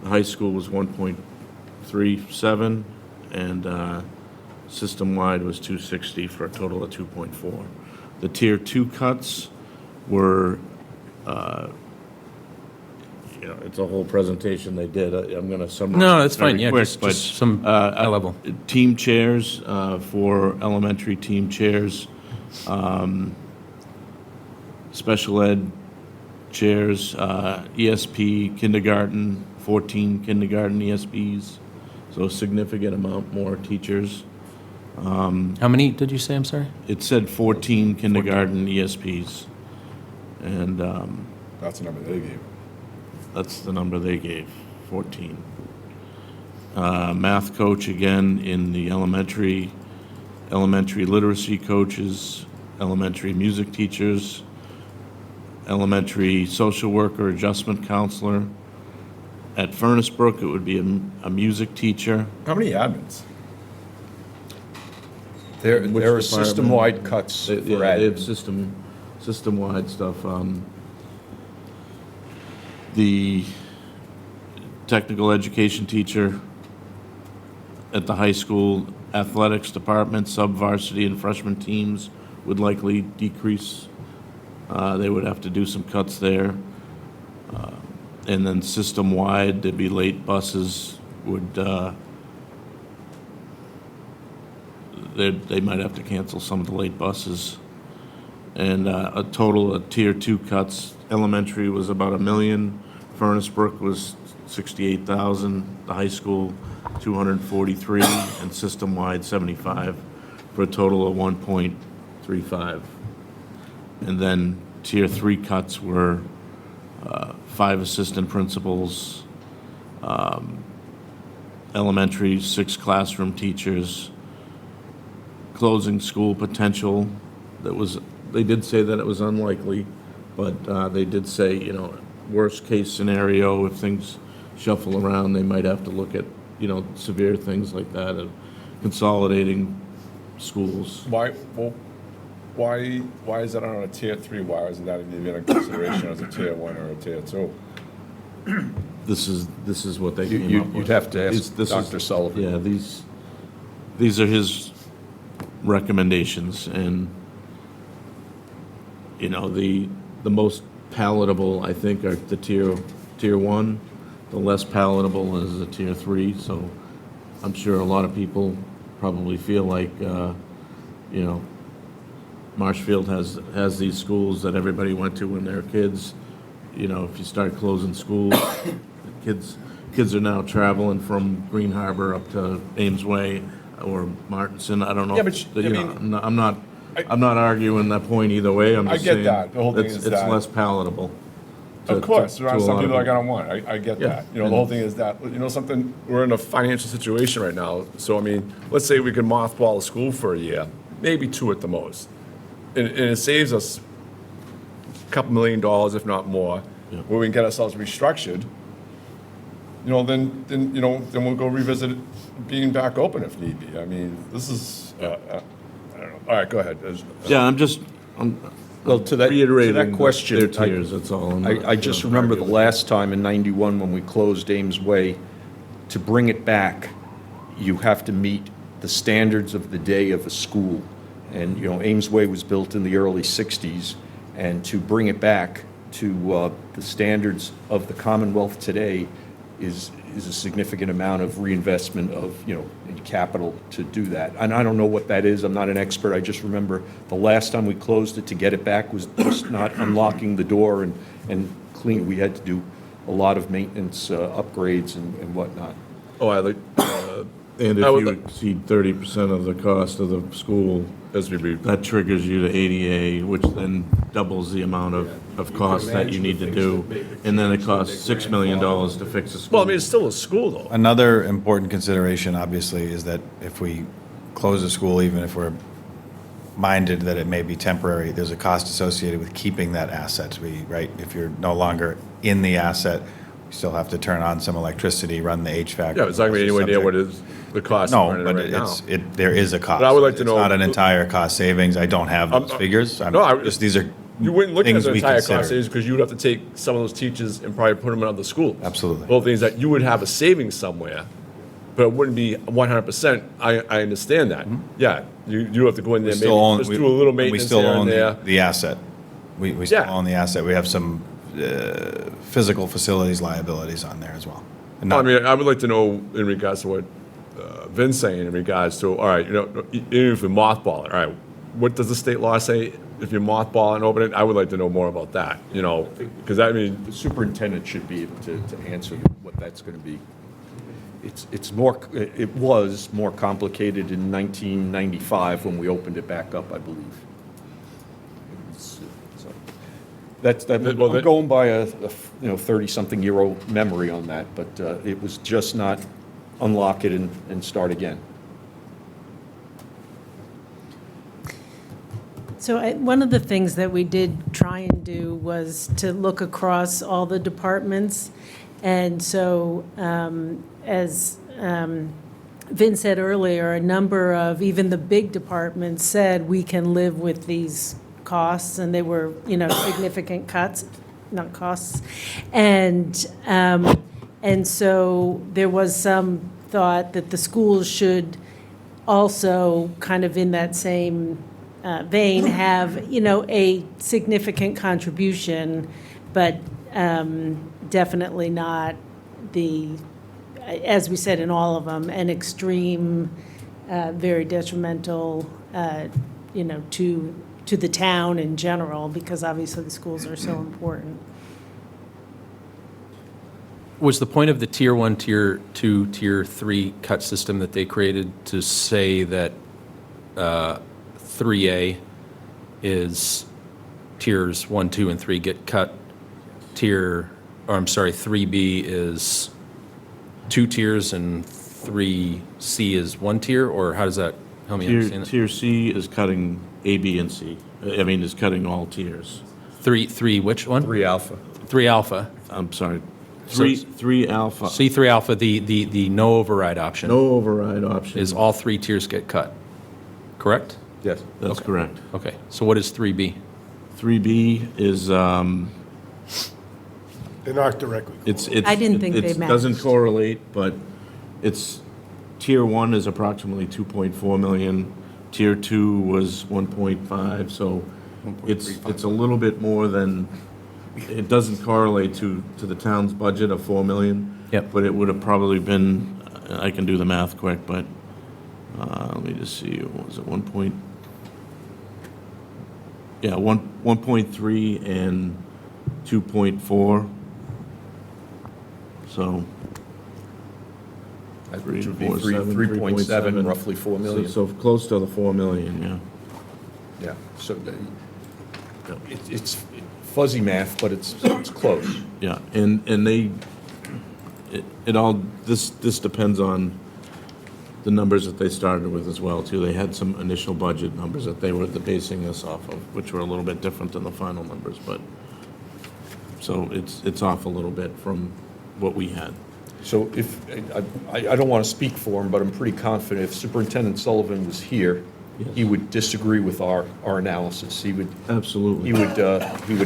The high school was 1.37, and system-wide was 260 for a total of 2.4. The tier 2 cuts were, it's a whole presentation they did. I'm going to summarize. No, that's fine, very yeah, quick, just but, some high level. Team chairs for elementary team chairs, special ed chairs, ESP kindergarten, 14 kindergarten ESPs, so a significant amount more teachers. How many did you say, I'm sorry? It said 14 kindergarten ESPs, and That's the number they gave. that's the number they gave, 14. Math coach again in the elementary literacy coaches, elementary music teachers, elementary social worker, adjustment counselor. At Furnace Brook, it would be a music teacher. How many admins? There Which are department? system-wide cuts for Yeah, they have admin. system-wide stuff. The technical education teacher at the high school, athletics department, sub-varsity and freshman teams would likely decrease. They would have to do some cuts there. And then system-wide, there'd be late buses would, they might have to cancel some of the late buses. And a total of tier 2 cuts, elementary was about $1 million, Furnace Brook was 68,000, the high school 243, and system-wide 75, for a total of 1.35. And then tier 3 cuts were 5 assistant principals, elementary, 6 classroom teachers, closing school potential. They did say that it was unlikely, but they did say, worst case scenario, if things shuffle around, they might have to look at, severe things like that, of consolidating schools. Why is that on a tier 3? Why isn't that even a consideration as a tier 1 or a tier 2? This is what they came up with. You'd have to ask This is- Dr. Sullivan. Yeah, these are his recommendations, and, the most palatable, I think, are the tier 1. The less palatable is the tier 3, so I'm sure a lot of people probably feel like, Marshfield has these schools that everybody went to when they were kids. If you start closing schools, kids are now traveling from Green Harbor up to Ames Way or Martinson. I don't know. Yeah, but I'm not arguing that point either way. I'm I just get saying that. The whole thing it's is that- less palatable. Of course, there are to a some lot of people that are gonna want it. I get Yeah. that. The whole thing is that, something, we're in a financial situation right now. So, let's say we could mothball a school for a year, maybe 2 at the most. And it saves us a couple $1 million, if not more, Yeah. where we can get ourselves restructured. Then we'll go revisit it being back open if need be. This is, I don't know. All right, go ahead. Yeah, Well, to that reiterating question, their tiers, that's all. I just remember the last time in '91 when we closed Ames Way, to bring it back, you have to meet the standards of the day of a school. And, Ames Way was built in the early '60s, and to bring it back to the standards of the Commonwealth today is a significant amount of reinvestment of, in capital to do that. And I don't know what that is, I'm not an expert, I just remember the last time we closed it, to get it back was just not unlocking the door and clean. We had to do a lot of maintenance, upgrades and whatnot. Oh, I like, And if I would you like- exceed 30% of the cost of the school, as we read. that triggers you to ADA, which then doubles the amount of cost that you need to do. And then it costs $6 million to fix a school. Well, it's still a school, though. Another important consideration, obviously, is that if we close a school, even if we're minded that it may be temporary, there's a cost associated with keeping that asset. Right? If you're no longer in the asset, you still have to turn on some electricity, run the HVAC. Yeah, it's not going to be anywhere near what is the cost of No, running it but right now. there is a cost. But I would like to know- It's not an entire cost savings. I don't have those figures. These are You wouldn't look at things the we entire consider. cost savings because you would have to take some of those teachers and probably put them in other schools. Absolutely. Both things that you would have a savings somewhere, but it wouldn't be 100%. I understand that. Yeah, you have to go in there, We maybe still own, just do a little we maintenance still here own and there. the asset. We still Yeah. own the asset. We have some physical facilities liabilities on there as well. And I not- mean, I would like to know in regards to what Vin's saying in regards to, all right, even if we mothball it, all right, what does the state law say if you mothball and open it? I would like to know more about that, because I mean, The superintendent should be able to answer what that's going to be. It was more complicated in 1995 when we opened it back up, I believe. I'm going by a 30-something-year-old memory on that, but it was just not unlock it and start again. So one of the things that we did try and do was to look across all the departments. And so, as Vin said earlier, a number of even the big departments said we can live with these costs, and they were, significant cuts, not costs. And so there was some thought that the schools should also, kind of in that same vein, have, a significant contribution, but definitely not as we said in all of them, an extreme, very detrimental, to the town in general, because obviously the schools are so important. Was the point of the Tier 1, Tier 2, Tier 3 cut system that they created to say that 3A is Tiers 1, 2, and 3 get cut? 3B is 2 tiers and 3C is 1 tier? Or how does that, help me understand that? Tier C is cutting A, B, and C. Is cutting all tiers. 3, which one? 3 alpha. 3 alpha. I'm sorry. So- 3 alpha. C3 alpha, the no override option. No override option. Is all 3 tiers get cut, correct? Yes. That's correct. Okay, so what is 3B? 3B is, They're not directly. it's. I didn't think they It matched. doesn't correlate, but it's, Tier 1 is approximately 2.4 million. Tier 2 was 1.5, so it's a little bit more than, it doesn't correlate to the town's budget of 4 million. Yep. But it would have probably been, I can do the math quick, but let me just see, what was it, 1.3 and 2.4. So. Which would be 3.7, roughly 4 million. So close to the 4 million, yeah. Yeah, so it's fuzzy math, but it's close. Yeah, and this depends on the numbers that they started with as well, too. They had some initial budget numbers that they were basing this off of, which were a little bit different than the final numbers, but, so it's off a little bit from what we had. So if, I don't want to speak for him, but I'm pretty confident if Superintendent Sullivan was here, he would disagree with our analysis. He would. Absolutely. He would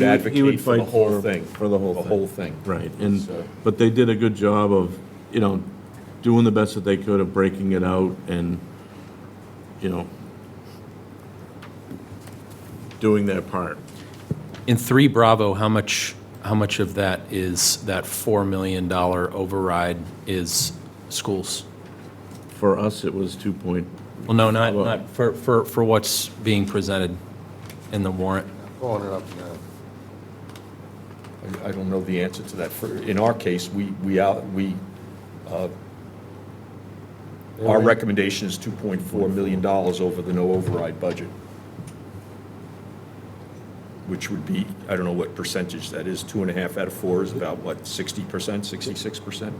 advocate for the fight whole thing. For the whole thing. The whole thing. Right, and, So- but they did a good job of, doing the best that they could of breaking it out and, doing their part. In 3 Bravo, how much of that is that $4 million override is schools? For us, it was 2 point, Well, no, not for what's being presented in the warrant. Pulling it up now. I don't know the answer to that. In our case, our recommendation is $2.4 million over the no override budget, which would be, I don't know what percentage that is, 2.5 out of 4 is about, what, 60%, 66%?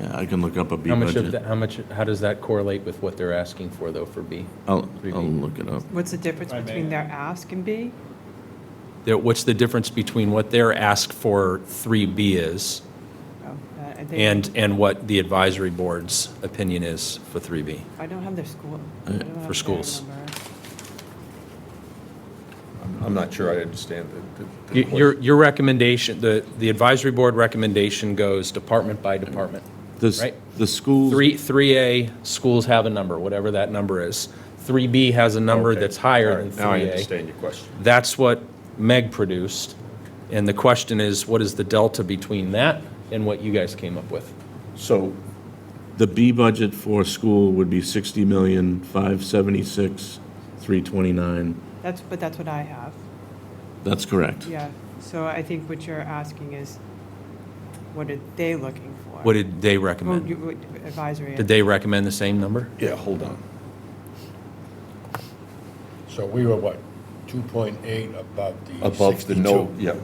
Yeah, I can look up a B How much of budget. that, how does that correlate with what they're asking for, though, for B? I'll 3B? look it up. What's the difference between their ask and B? What's the difference between what their ask for 3B is Oh, I think- and what the advisory board's opinion is for 3B? I don't have their school. I don't have their schools. number. I'm not sure I understand the Your recommendation, the advisory board recommendation goes department by department, right? The schools. 3A, schools have a number, whatever that number is. 3B has a number Okay. that's higher All than right, 3A. now I understand your question. That's what Meg produced, and the question is, what is the delta between that and what you guys came up with? So, The B budget for school would be 60,576,329. But that's what I have. That's correct. Yeah, so I think what you're asking is, what are they looking for? What did they Well, recommend? Advisory. Did they recommend the same number? yeah, hold on. So we were what, 2.8 above the 62? Above the no, yeah.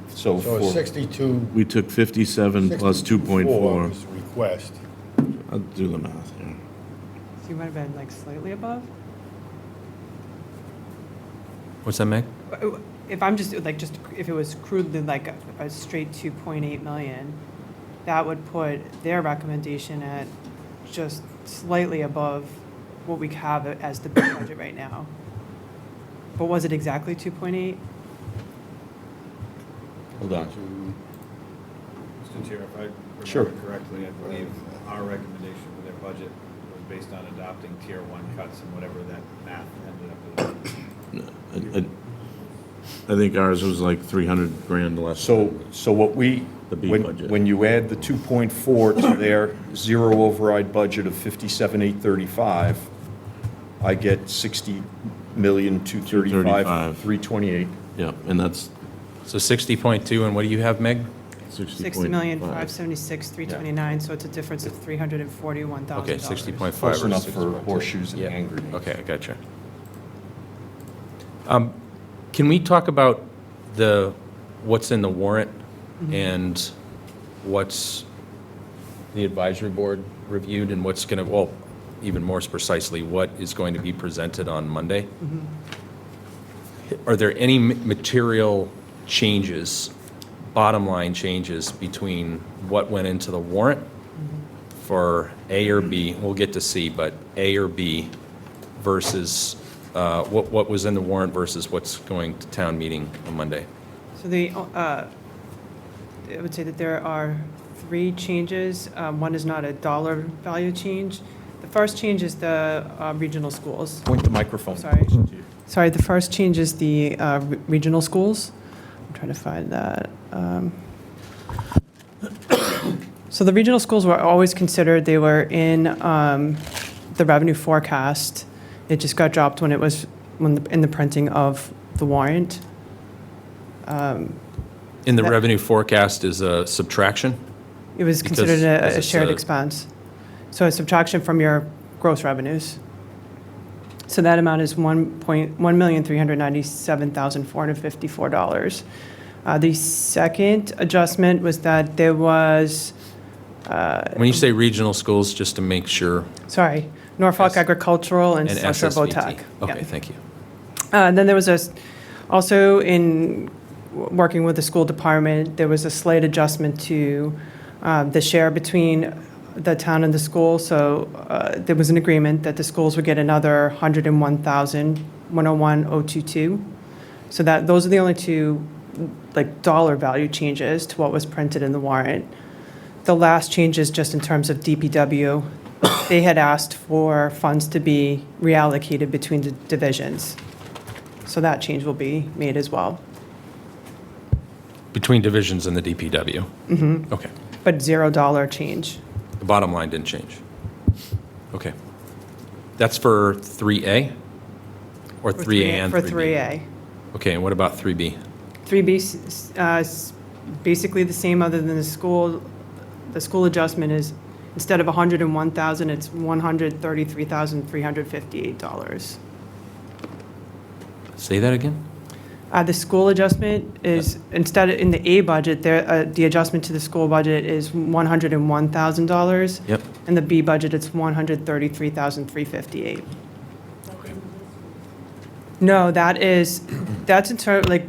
So So it's for, 62. We took 57 plus 62.4 2.4. was the request. I'll do the math here. So you might have been like slightly above? What's that, Meg? If I'm just, like, if it was crudely like a straight 2.8 million, that would put their recommendation at just slightly above what we have as the big budget right now. But was it exactly 2.8? hold on. Mr. Chair, if I Sure. remember correctly, I believe our recommendation for their budget was based on adopting tier one cuts and whatever that math ended up being. I think ours was like 300 grand less. So what we, The B when, budget. when you add the 2.4 to their zero override budget of 57,835, I get 60,235,328. Yeah, and that's So 60.2, and what do you have, Meg? 60,576,329, so it's a difference of $341,000. Okay, 60.5. Close or enough for 60.2. horseshoes and Yeah. hand grenades. Okay, I gotcha. Can we talk about what's in the warrant and what's the advisory board reviewed and what's going to, well, even more precisely, what is going to be presented on Monday? Are there any material changes, bottom line changes between what went into the warrant for A or B? We'll get to C, but A or B versus what was in the warrant versus what's going to town meeting on Monday? So I would say that there are 3 changes. One is not a dollar value change. The first change is the regional schools. Point the microphone. Sorry. Sorry, the first change is the regional schools. I'm trying to find that. So the regional schools were always considered, they were in the revenue forecast. It just got dropped when it was, in the printing of the warrant. In the That- revenue forecast is a subtraction? It was Because- considered because a it's shared a- expense. So a subtraction from your gross revenues. So that amount is $1,397,454. The second adjustment was that there was, When you say regional schools, just to make sure, Norfolk S- Agricultural and and Central SSVT. Vodtech. Okay, Yeah. thank you. Then there was also in working with the school department, there was a slight adjustment to the share between the town and the school. So there was an agreement that the schools would get another $101,101,022. So those are the only 2 dollar value changes to what was printed in the warrant. The last change is just in terms of DPW. They had asked for funds to be reallocated between the divisions. So that change will be made as well. Between divisions and the DPW? Mm-hmm. Okay. But $0 change. The bottom line didn't change? Okay. That's for 3A? Or 3A and 3B? For 3A. Okay, and what about 3B? 3B is basically the same other than the school adjustment is, instead of 101,000, it's $133,358. Say that again? The school adjustment is, instead of in the A budget, there, the adjustment to the school budget is $101,000. Yep. In the B budget, it's $133,358. No, that's in terms, like,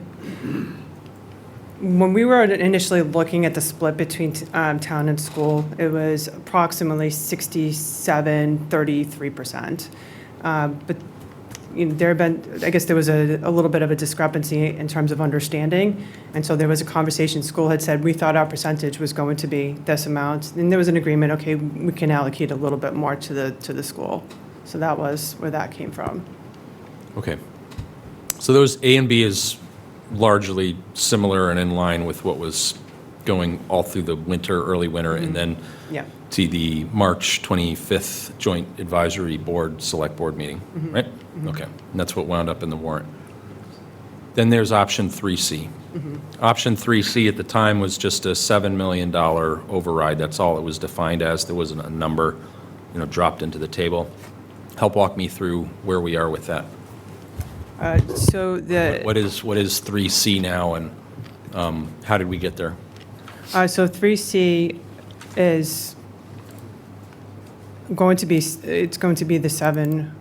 when we were initially looking at the split between town and school, it was approximately 67-33%. But there have been, I guess there was a little bit of a discrepancy in terms of understanding. And so there was a conversation, school had said, we thought our percentage was going to be this amount. And there was an agreement, okay, we can allocate a little bit more to the school. So that was where that came from. Okay. So those A and B is largely similar and in line with what was going all through the winter, early winter, and then Yeah. to the March 25th Joint Advisory Board, Select Board meeting, right? Okay, and that's what wound up in the warrant. Then there's option 3C. Option 3C at the time was just a $7 million override. That's all it was defined as. There wasn't a number, dropped into the table. Help walk me through where we are with that. So the. What is 3C now, and how did we get there? So 3C is going to be, it's going to be the 7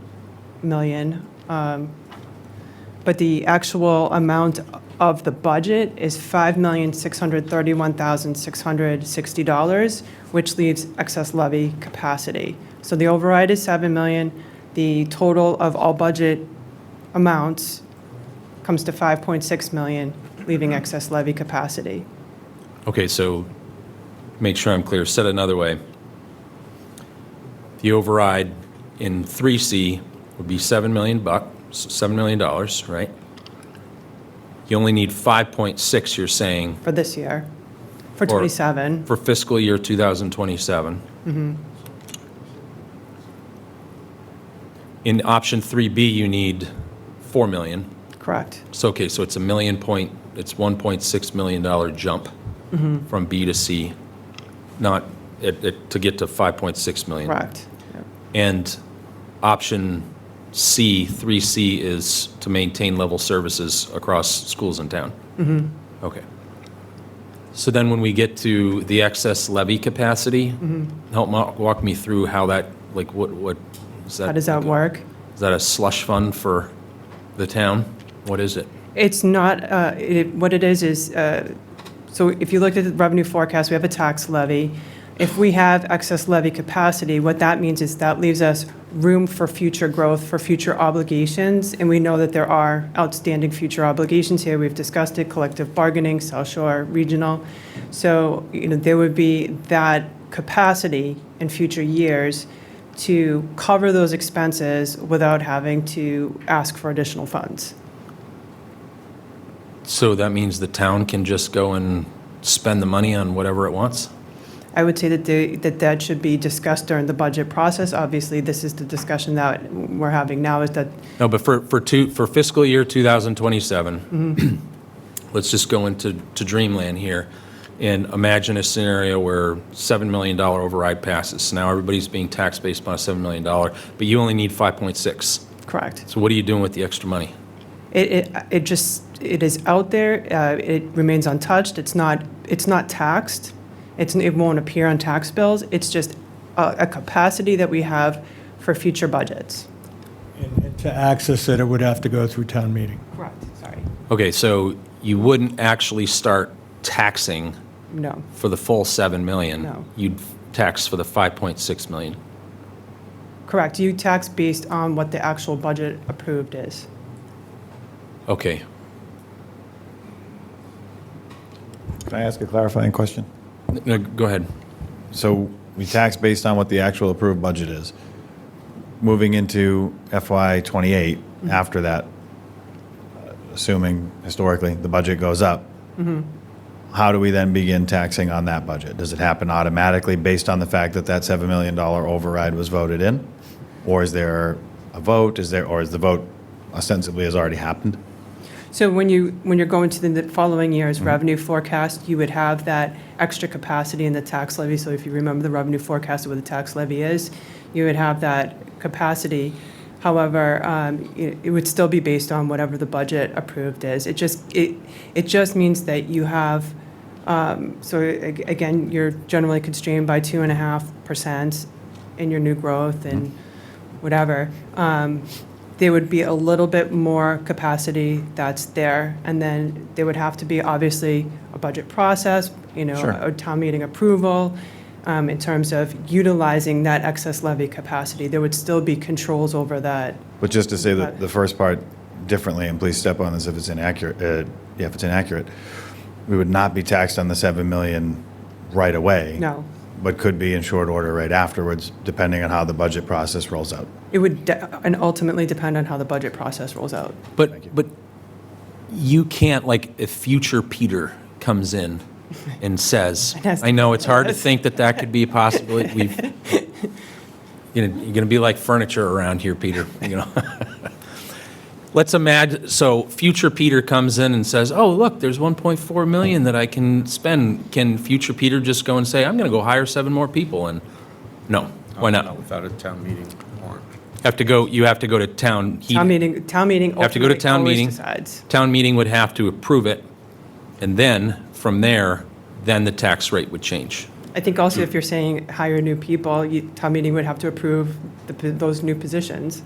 million. But the actual amount of the budget is $5,631,660, which leaves excess levy capacity. So the override is 7 million. The total of all budget amounts comes to 5.6 million, leaving excess levy capacity. Okay, so make sure I'm clear. Said another way, the override in 3C would be $7 million, right? You only need 5.6, you're saying, For this year, for 27. for fiscal year 2027. In option 3B, you need 4 million. Correct. So, okay, so it's it's $1.6 million jump from B to C, not, to get to 5.6 million. Correct. Yep. And option C, 3C, is to maintain level services across schools in town? Okay. So then when we get to the excess levy capacity, help walk me through how that, like, what is that? How does that work? Is that a slush fund for the town? What is it? It's not, what it is, so if you look at the revenue forecast, we have a tax levy. If we have excess levy capacity, what that means is that leaves us room for future growth, for future obligations, and we know that there are outstanding future obligations here. We've discussed it, collective bargaining, South Shore, regional. So, there would be that capacity in future years to cover those expenses without having to ask for additional funds. So that means the town can just go and spend the money on whatever it wants? I would say that that should be discussed during the budget process. Obviously, this is the discussion that we're having now, is that, No, but for fiscal year 2027, let's just go into dreamland here and imagine a scenario where $7 million override passes. So now everybody's being taxed based on a $7 million, but you only need 5.6. correct. So what are you doing with the extra money? It is out there. It remains untouched. It's not taxed. It won't appear on tax bills. It's just a capacity that we have for future budgets. And to access it, it would have to go through town meeting. Correct, sorry. Okay, so you wouldn't actually start taxing No, for the full 7 million. No. You'd tax for the 5.6 million. correct. You tax based on what the actual budget approved is. Okay. Can I ask a clarifying question? No, go ahead. So we tax based on what the actual approved budget is. Moving into FY '28, after that, assuming historically the budget goes up, how do we then begin taxing on that budget? Does it happen automatically based on the fact that that $7 million override was voted in? Or is there a vote? Or is the vote ostensibly has already happened? So when you're going to the following year's revenue forecast, you would have that extra capacity in the tax levy. So if you remember the revenue forecast of what the tax levy is, you would have that capacity However, it would still be based on whatever the budget approved is. It just means that you have, again, you're generally constrained by 2.5% in your new growth and whatever. There would be a little bit more capacity that's there, and then there would have to be, obviously, a budget process, Sure. a town meeting approval, in terms of utilizing that excess levy capacity. There would still be controls over that. But just to say that the first part differently, and please step on this if it's inaccurate, if it's inaccurate, we would not be taxed on the 7 million right away. No. But could be in short order right afterwards, depending on how the budget process rolls out. It would and ultimately depend on how the budget process rolls out. But you can't, like, if future Peter comes in and says, Yes. I know it's hard to Yes. think that could be a possibility. You're going to be like furniture around here, Peter, Let's imagine, so future Peter comes in and says, oh, look, there's 1.4 million that I can spend. Can future Peter just go and say, I'm going to go hire 7 more people? And no, why not? Without a town meeting warrant. You have to go to town. Town meeting Have to go to ultimately town always meeting. decides. Town meeting would have to approve it, and then, from there, then the tax rate would change. I think also if you're saying hire new people, town meeting would have to approve those new positions.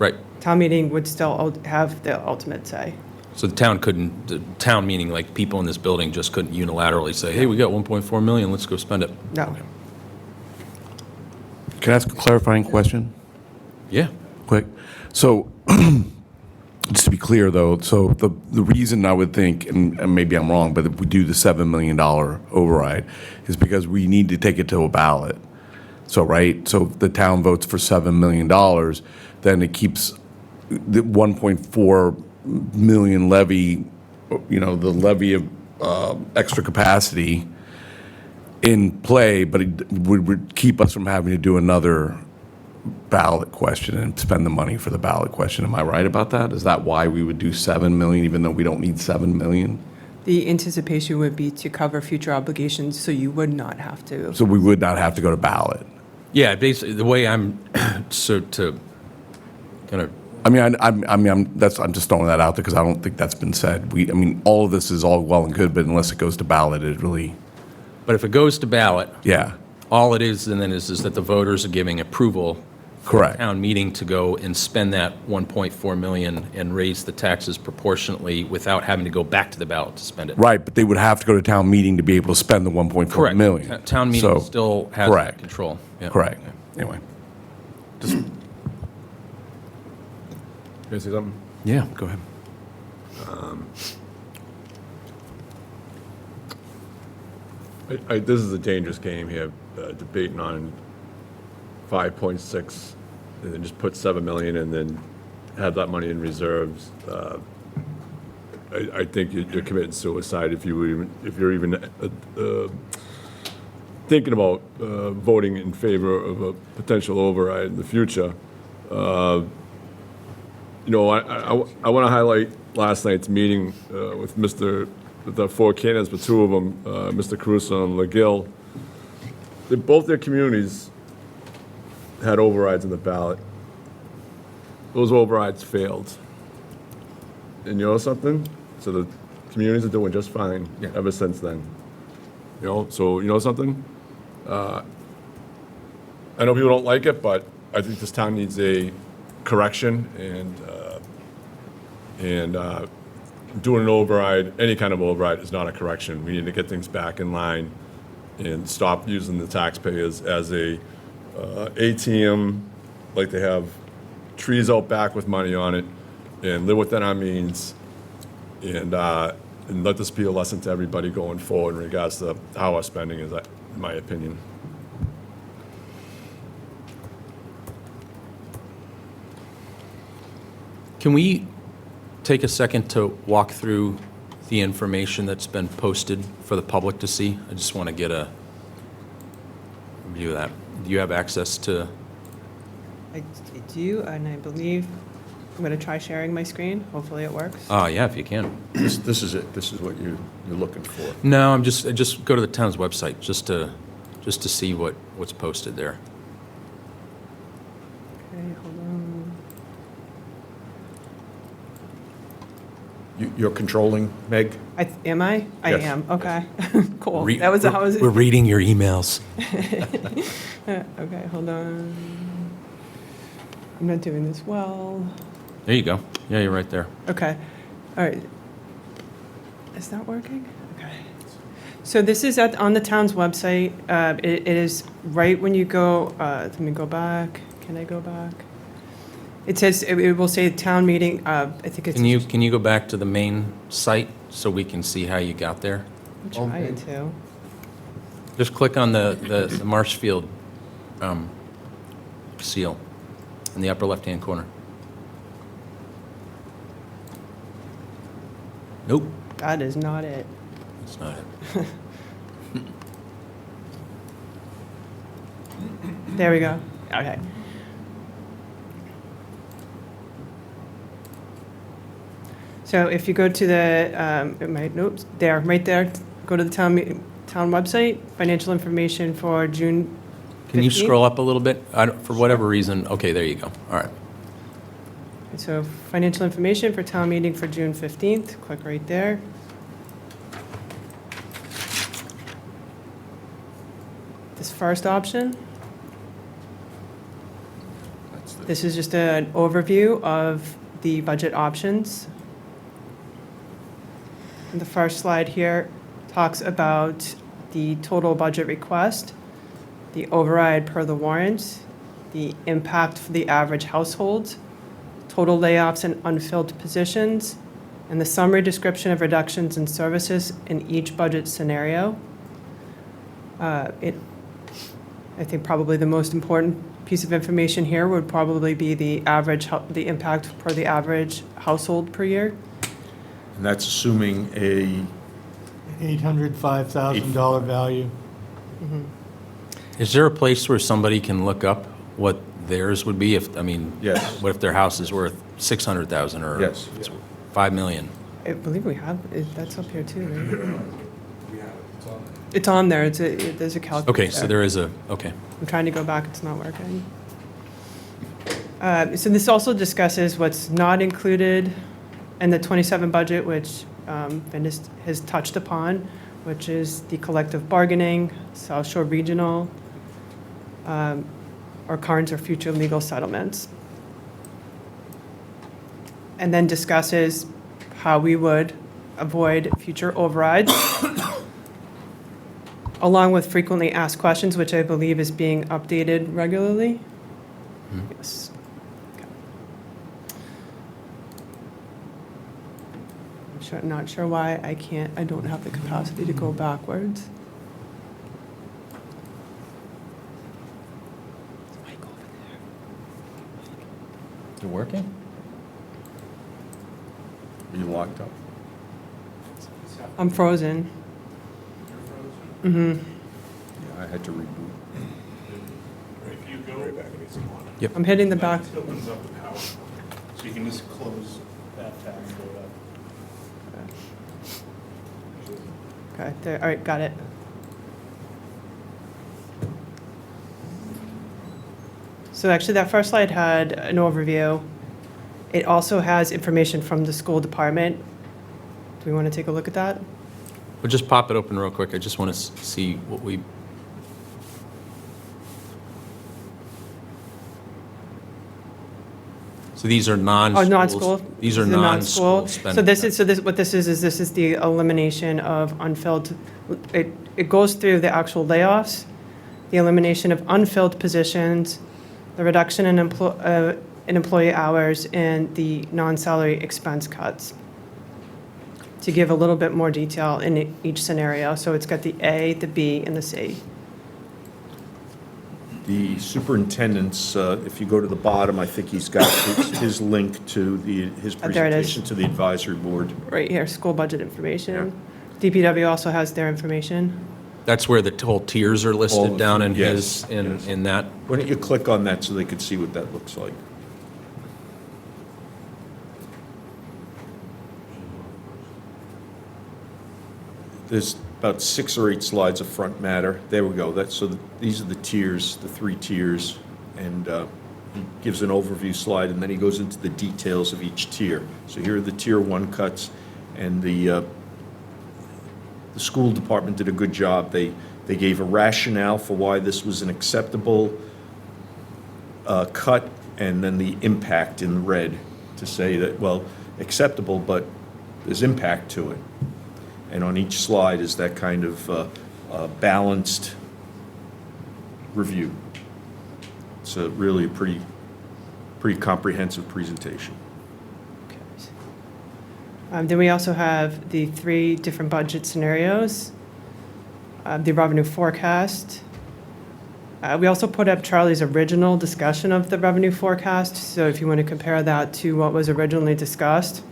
Right. Town meeting would still have the ultimate say. So the town meeting, like people in this building just couldn't unilaterally say, hey, we got 1.4 million, let's go spend it. No. Can I ask a clarifying question? Yeah. Quick. So, just to be clear, though, so the reason I would think, and maybe I'm wrong, but if we do the $7 million override, is because we need to take it to a ballot. So, right, so if the town votes for $7 million, then it keeps the 1.4 million levy, the levy of extra capacity in play, but it would keep us from having to do another ballot question and spend the money for the ballot question. Am I right about that? Is that why we would do 7 million, even though we don't need 7 million? The anticipation would be to cover future obligations, so you would not have to. So we would not have to go to ballot. Yeah, basically, the way I'm, so to kind of, I'm just throwing that out there because I don't think that's been said. All of this is all well and good, but unless it goes to ballot, it really, but if it goes to ballot, yeah, all it is, and then is that the voters are giving approval for the correct. town meeting to go and spend that 1.4 million and raise the taxes proportionately without having to go back to the ballot to spend it. Right, but they would have to go to town meeting to be able to spend the 1.4 Correct. million. Town meeting So, still has correct. control. Yeah. Correct. Anyway. Can I say something? Yeah, go ahead. This is a dangerous game here, debating on 5.6, and then just put 7 million and then have that money in reserves. I think you're committing suicide if you're even thinking about voting in favor of a potential override in the future. I want to highlight last night's meeting with the 4 candidates, but 2 of them, Mr. Caruso and McGill. Both their communities had overrides in the ballot. Those overrides failed. And you know something? So the communities are doing just fine ever since then. So you know something? I know people don't like it, but I think this town needs a correction, and doing an override, any kind of override, is not a correction. We need to get things back in line and stop using the taxpayers as a ATM, like they have trees out back with money on it, and live within our means, and let this be a lesson to everybody going forward in regards to how our spending is, in my opinion. Can we take a second to walk through the information that's been posted for the public to see? I just want to get a view of that. Do you have access to? I do, and I believe I'm going to try sharing my screen. Hopefully it works. Yeah, if you can. This is it. This is what you're looking for. No, I just go to the town's website just to see what's posted there. Okay, hold on. You're controlling, Meg? Am I? I Yes. am, okay. Cool. Re- That was, we're- how was We're reading your emails. Okay, hold on. I'm not doing this well. There you go. Yeah, you're right there. Okay, all right. Is that working? Okay. So this is on the town's website. It is right when you go, let me go back. Can I go back? It says, it will say town meeting, I think it's. Can you go back to the main site so we can see how you got there? I'm trying to. Just click on the Marshfield seal in the upper left-hand corner. Nope, That is not it. that's not it. There we go. Okay. So if you go to the, nope, there, right there, go to the town website, financial information for June 15th. Can you scroll up a little bit? For whatever reason, okay, there you go. All right. So financial information for town meeting for June 15th, click right there. This first option. This is just an overview of the budget options. And the first slide here talks about the total budget request, the override per the warrant, the impact for the average household, total layoffs and unfilled positions, and the summary description of reductions in services in each budget scenario. I think probably the most important piece of information here would probably be the impact per the average household per year. And that's assuming a, $805,000 value. Is there a place where somebody can look up what theirs would be if, Yes. what if their house is worth 600,000 or Yes. it's 5 million? I believe we have, that's up here too, right? It's on there, there's a calculator. Okay, so there is okay. I'm trying to go back, it's not working. So this also discusses what's not included in the 27 budget, which Vin has touched upon, which is the collective bargaining, South Shore Regional, or current or future legal settlements. And then discusses how we would avoid future overrides, along with frequently asked questions, which I believe is being updated regularly. Yes. Okay. Not sure why I don't have the capacity to go backwards. Mike over there. Is it working? are you locked up? I'm frozen. Yeah, I had to reboot. If you go. Yep. I'm hitting the back. It opens up the power. So you can just close that tab and go up. Okay, there, all right, got it. So actually, that first slide had an overview. It also has information from the school department. Do we want to take a look at that? We'll just pop it open real quick. I just want to see what we... So these are non-school. Oh, non-school? These are This is a non-school So spending. this is, what this is the elimination of unfilled, it goes through the actual layoffs, the elimination of unfilled positions, the reduction in employee hours, and the non-salary expense cuts, to give a little bit more detail in each scenario. So it's got the A, the B, and the C. The superintendent's, if you go to the bottom, I think he's got his link to his There it is. presentation to the advisory board. Right here, school budget information. DPW also has their information. That's where the whole tiers are All listed of down them, in yes, his, in that. Why don't you click on that so they could see what that looks like? There's about 6 or 8 slides of front matter. There we go. These are the tiers, the 3 tiers, and he gives an overview slide, and then he goes into the details of each tier. So here are the tier 1 cuts, And the school department did a good job. They gave a rationale for why this was an acceptable cut, and then the impact in red to say that, well, acceptable, but there's impact to it. And on each slide is that kind of balanced review. It's really a pretty comprehensive presentation. Then we also have the 3 different budget scenarios, the revenue forecast. We also put up Charlie's original discussion of the revenue forecast, so if you want to compare that to what was originally discussed.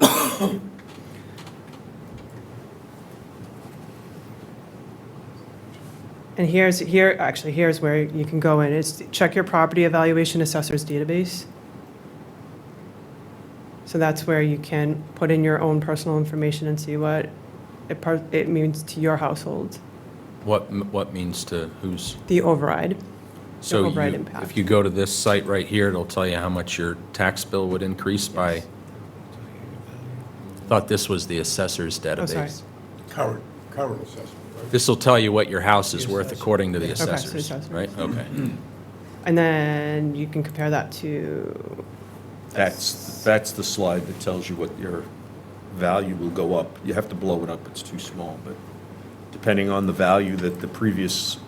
And here's where you can go in, is check your property evaluation assessors database. So that's where you can put in your own personal information and see what it means to your household, What means to who's? the override. So override you, impact. if you go to this site right here, it'll tell you how much your tax bill would increase by. Thought this was the assessor's Oh, sorry. database. Current assessment, right? This will tell you what your house is worth according to the so assessors, assessors. right? Okay. And then you can compare that to, That's the slide that tells you what your value will go up. You have to blow it up, it's too small, but depending on the value that the previous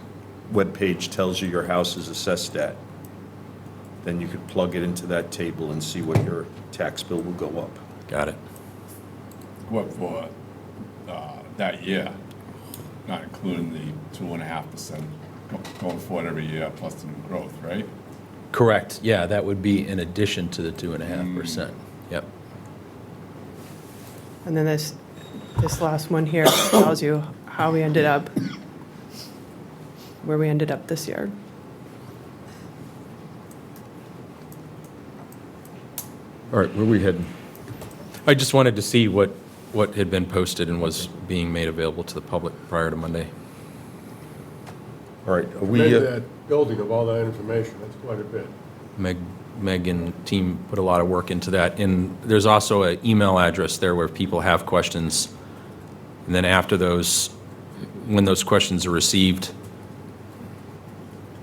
web page tells you your house is assessed at, then you could plug it into that table and see what your tax bill will go up. Got it. What for that year, not including the 2.5% going forward every year plus the new growth, right? Correct. Yeah, that would be in addition to the 2.5%. Yep. and then this last one here tells you how we ended up, where we ended up this year. All right, where are we heading? I just wanted to see what had been posted and was being made available to the public prior to Monday. All right, are Maybe we, that building of all that information, that's quite a bit. Meg and team put a lot of work into that. And there's also an email address there where people have questions. And then after those, when those questions are received,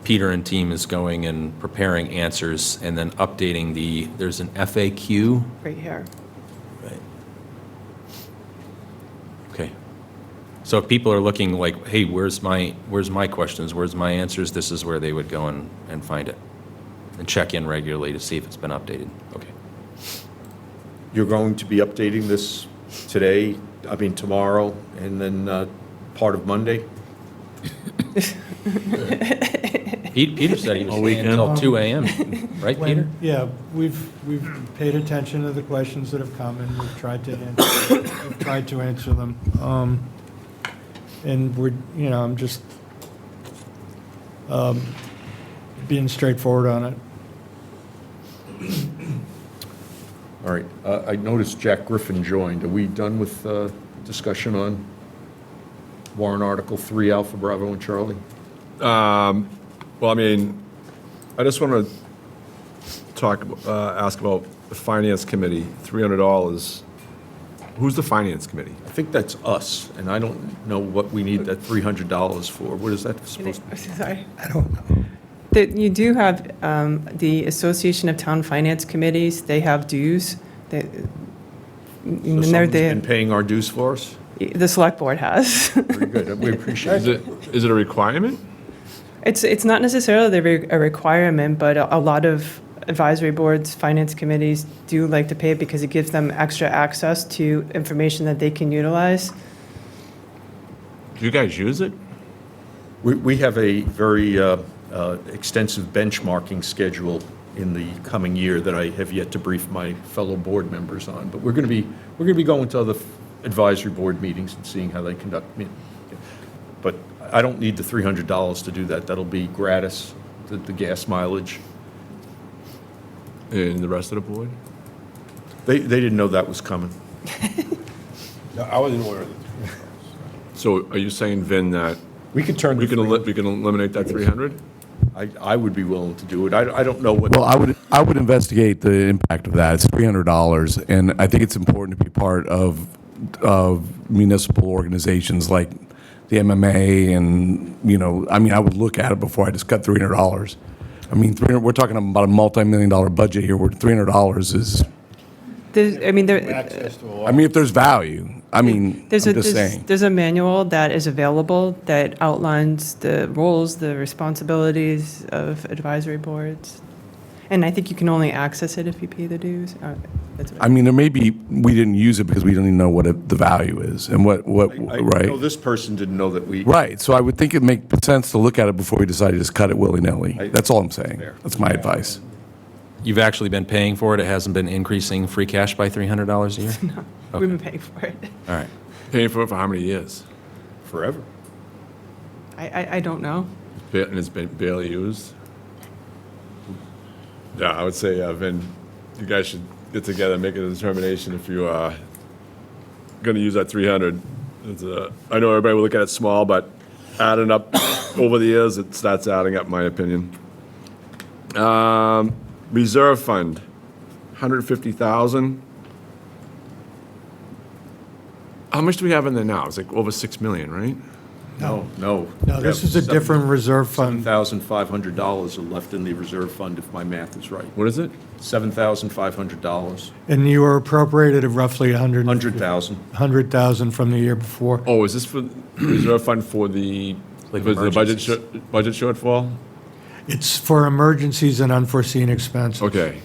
Peter and team is going and preparing answers and then updating there's an FAQ. Right here. Right. Okay. So if people are looking like, hey, where's my questions, where's my answers, this is where they would go and find it. And check in regularly to see if it's been updated. Okay. you're going to be updating this today, tomorrow, and then part of Monday? Peter said he was staying until 2 a.m., right, Peter? Yeah, we've paid attention to the questions that have come, and we've tried to answer them. And we're, I'm just being straightforward on it. All right, I noticed Jack Griffin joined. Are we done with discussion on warrant Article 3, Alpha, Bravo, and Charlie? Well, I just want to ask about the Finance Committee, $300. Who's the Finance Committee? I think that's us, and I don't know what we need that $300 for. What is that supposed to be? Sorry. I don't know. You do have the Association of Town Finance Committees, they have dues. So someone's been paying our dues for us? The Select Board has. Very good, we appreciate it. Is it a requirement? It's not necessarily a requirement, but a lot of advisory boards, finance committees do like to pay it because it gives them extra access to information that they can utilize. Do you guys use it? We have a very extensive benchmarking schedule in the coming year that I have yet to brief my fellow board members on. But we're going to be going to other advisory board meetings and seeing how they conduct. But I don't need the $300 to do that. That'll be gratis, the gas mileage. And the rest of the board? They didn't know that was coming. No, I wasn't aware of it. So are you saying, Vin, that We could turn. we can eliminate that 300? I would be willing to do it. I don't know what. Well, I would investigate the impact of that. It's $300, and I think it's important to be part of of municipal organizations like the MMA and, I mean, I would look at it before I just cut $300. I mean, we're talking about a multi-million-dollar budget here, where $300 is, Access to a lot. I mean, if there's value, I mean, I'm just saying. There's a manual that is available that outlines the roles, the responsibilities of advisory boards. And I think you can only access it if you pay the dues. That's what I mean, there may be, we didn't use it because we don't even know what the value is and what, I right? know this person didn't know that we. Right, so I would think it'd make sense to look at it before we decide to just cut it willy-nilly. That's all I'm saying. That's my advice. You've actually been paying for it? It hasn't been increasing free cash by $300 a year? We've been paying for it. All right. Paying for it for how many years? Forever. I don't know. And it's been barely used? Yeah, I would say, Vin, you guys should get together and make a determination if you are going to use that 300. I know everybody will look at it small, but adding up over the years, it starts adding up, in my opinion. Reserve fund, 150,000. How much do we have in there now? It's like over 6 million, right? No. No, this is a different reserve fund. $7,500 are left in the reserve fund, if my math is right. What is it? $7,500. And you were appropriated roughly 100,000. 100,000 from the year before. Oh, is this for reserve fund for the, Like for the budget emergencies. budget shortfall? It's for emergencies and unforeseen expenses. Okay,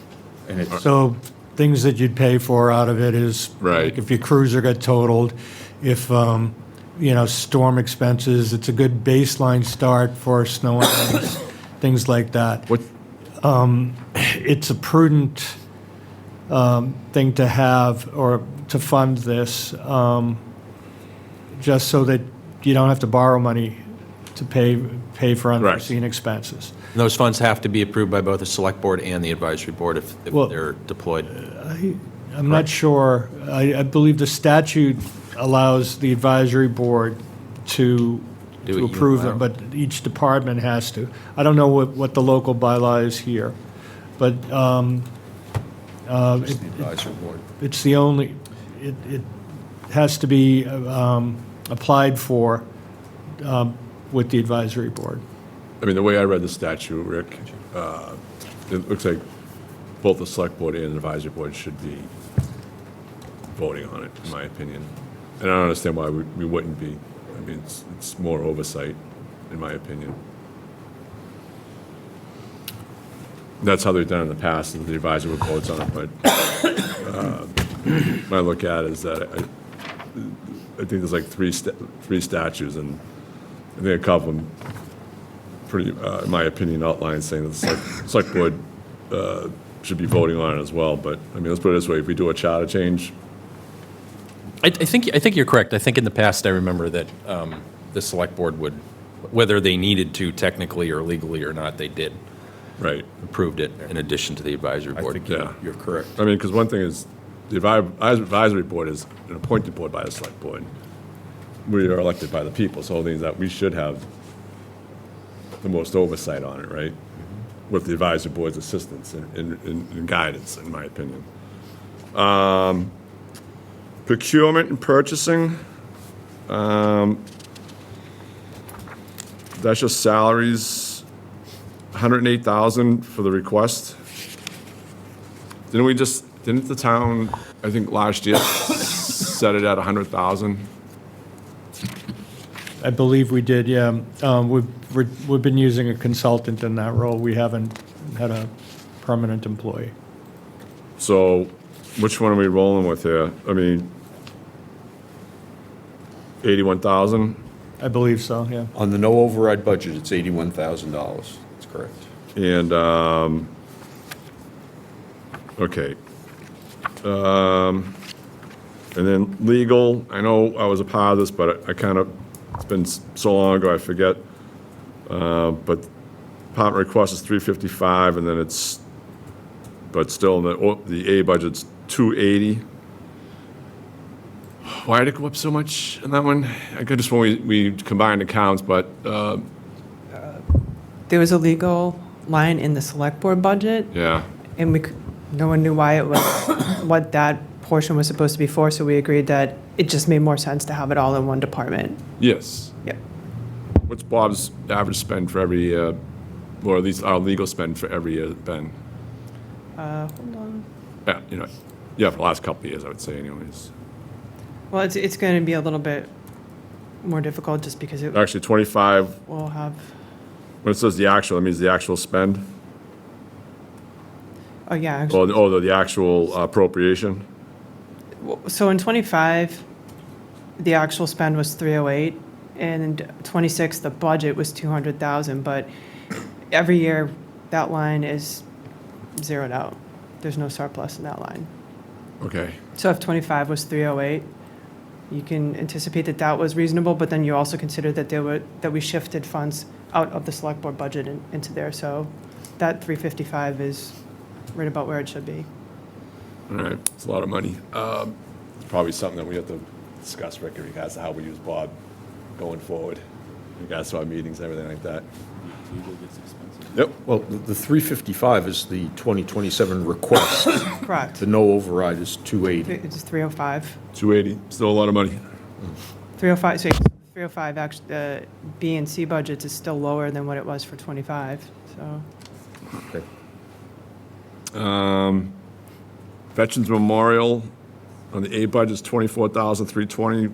And it's, So things that you'd pay for out of it is, Right. like if your cruiser got totaled, if, storm expenses, it's a good baseline start for snow and ice, things like that. what, It's a prudent thing to have or to fund this, just so that you don't have to borrow money to pay for unforeseen expenses. And those funds have to be approved by both the select board and the advisory board if Well, they're deployed. I'm not sure. I believe the statute allows the advisory board to Do it approve them, unilateral. but each department has to. I don't know what the local bylaw is here, but the advisory board. it's the only, it has to be applied for with the advisory board. I mean, the way I read the statute, Rick, it looks like both the select board and the advisory board should be voting on it, in my opinion. And I don't understand why we wouldn't be. I mean, it's more oversight, in my opinion. That's how they've done it in the past, and the advisory board votes on it, but my look at it is that I think there's like three statutes, and I think a couple of them pretty, in my opinion, outline saying that the select board should be voting on it as well. But, I mean, let's put it this way, if we do a charter change, I think you're correct. I think in the past, I remember that the select board would, whether they needed to technically or legally or not, they did, right, approved it in addition to the advisory I board. think Yeah. you're correct. I mean, because one thing is, the advisory board is an appointed board by the select board. We are elected by the people, so it means that we should have the most oversight on it, right? With the advisory board's assistance and guidance, in my opinion. Procurement and purchasing. That's just salaries, 108,000 for the request. Didn't the town, I think last year, set it at 100,000? I believe we did, yeah. We've been using a consultant in that role. We haven't had a permanent employee. So which one are we rolling with here? I mean, 81,000? I believe so, yeah. On the no override budget, it's $81,000. That's correct. And, okay. And then legal, I know I was a part of this, but I kind of, it's been so long ago, I forget. But department request is 355, and then it's, but still, the A budget's 280. Why did it go up so much in that one? I could just when we combined accounts, but, There was a legal line in the select board budget, yeah. and no one knew why it was, what that portion was supposed to be for, so we agreed that it just made more sense to have it all in one department. Yes. Yep. What's Bob's average spend for every year, or at least our legal spend for every year been? Hold on. Yeah, yeah, for the last couple of years, I would say anyways. Well, it's going to be a little bit more difficult just because it Actually, 25, will have, when it says the actual, it means the actual spend, oh, yeah. Actually, the actual appropriation. so in '25, the actual spend was 308, and in '26, the budget was 200,000, but every year, that line is zeroed out. There's no surplus in that line. Okay. So if '25 was 308, you can anticipate that that was reasonable, but then you also consider that we shifted funds out of the select board budget into there. So that 355 is right about where it should be. All right, it's a lot of money. It's probably something that we have to discuss, Rick, in regards to how we use Bob going forward, in regards to our meetings and everything like that. Yep. Well, the 355 is the 2027 request. Correct. The no override is 280. It's 305. 280, still a lot of money. 305, so 305, actually, the B and C budgets is still lower than what it was for '25, so. Okay. Veterans Memorial on the A budget is 24,320.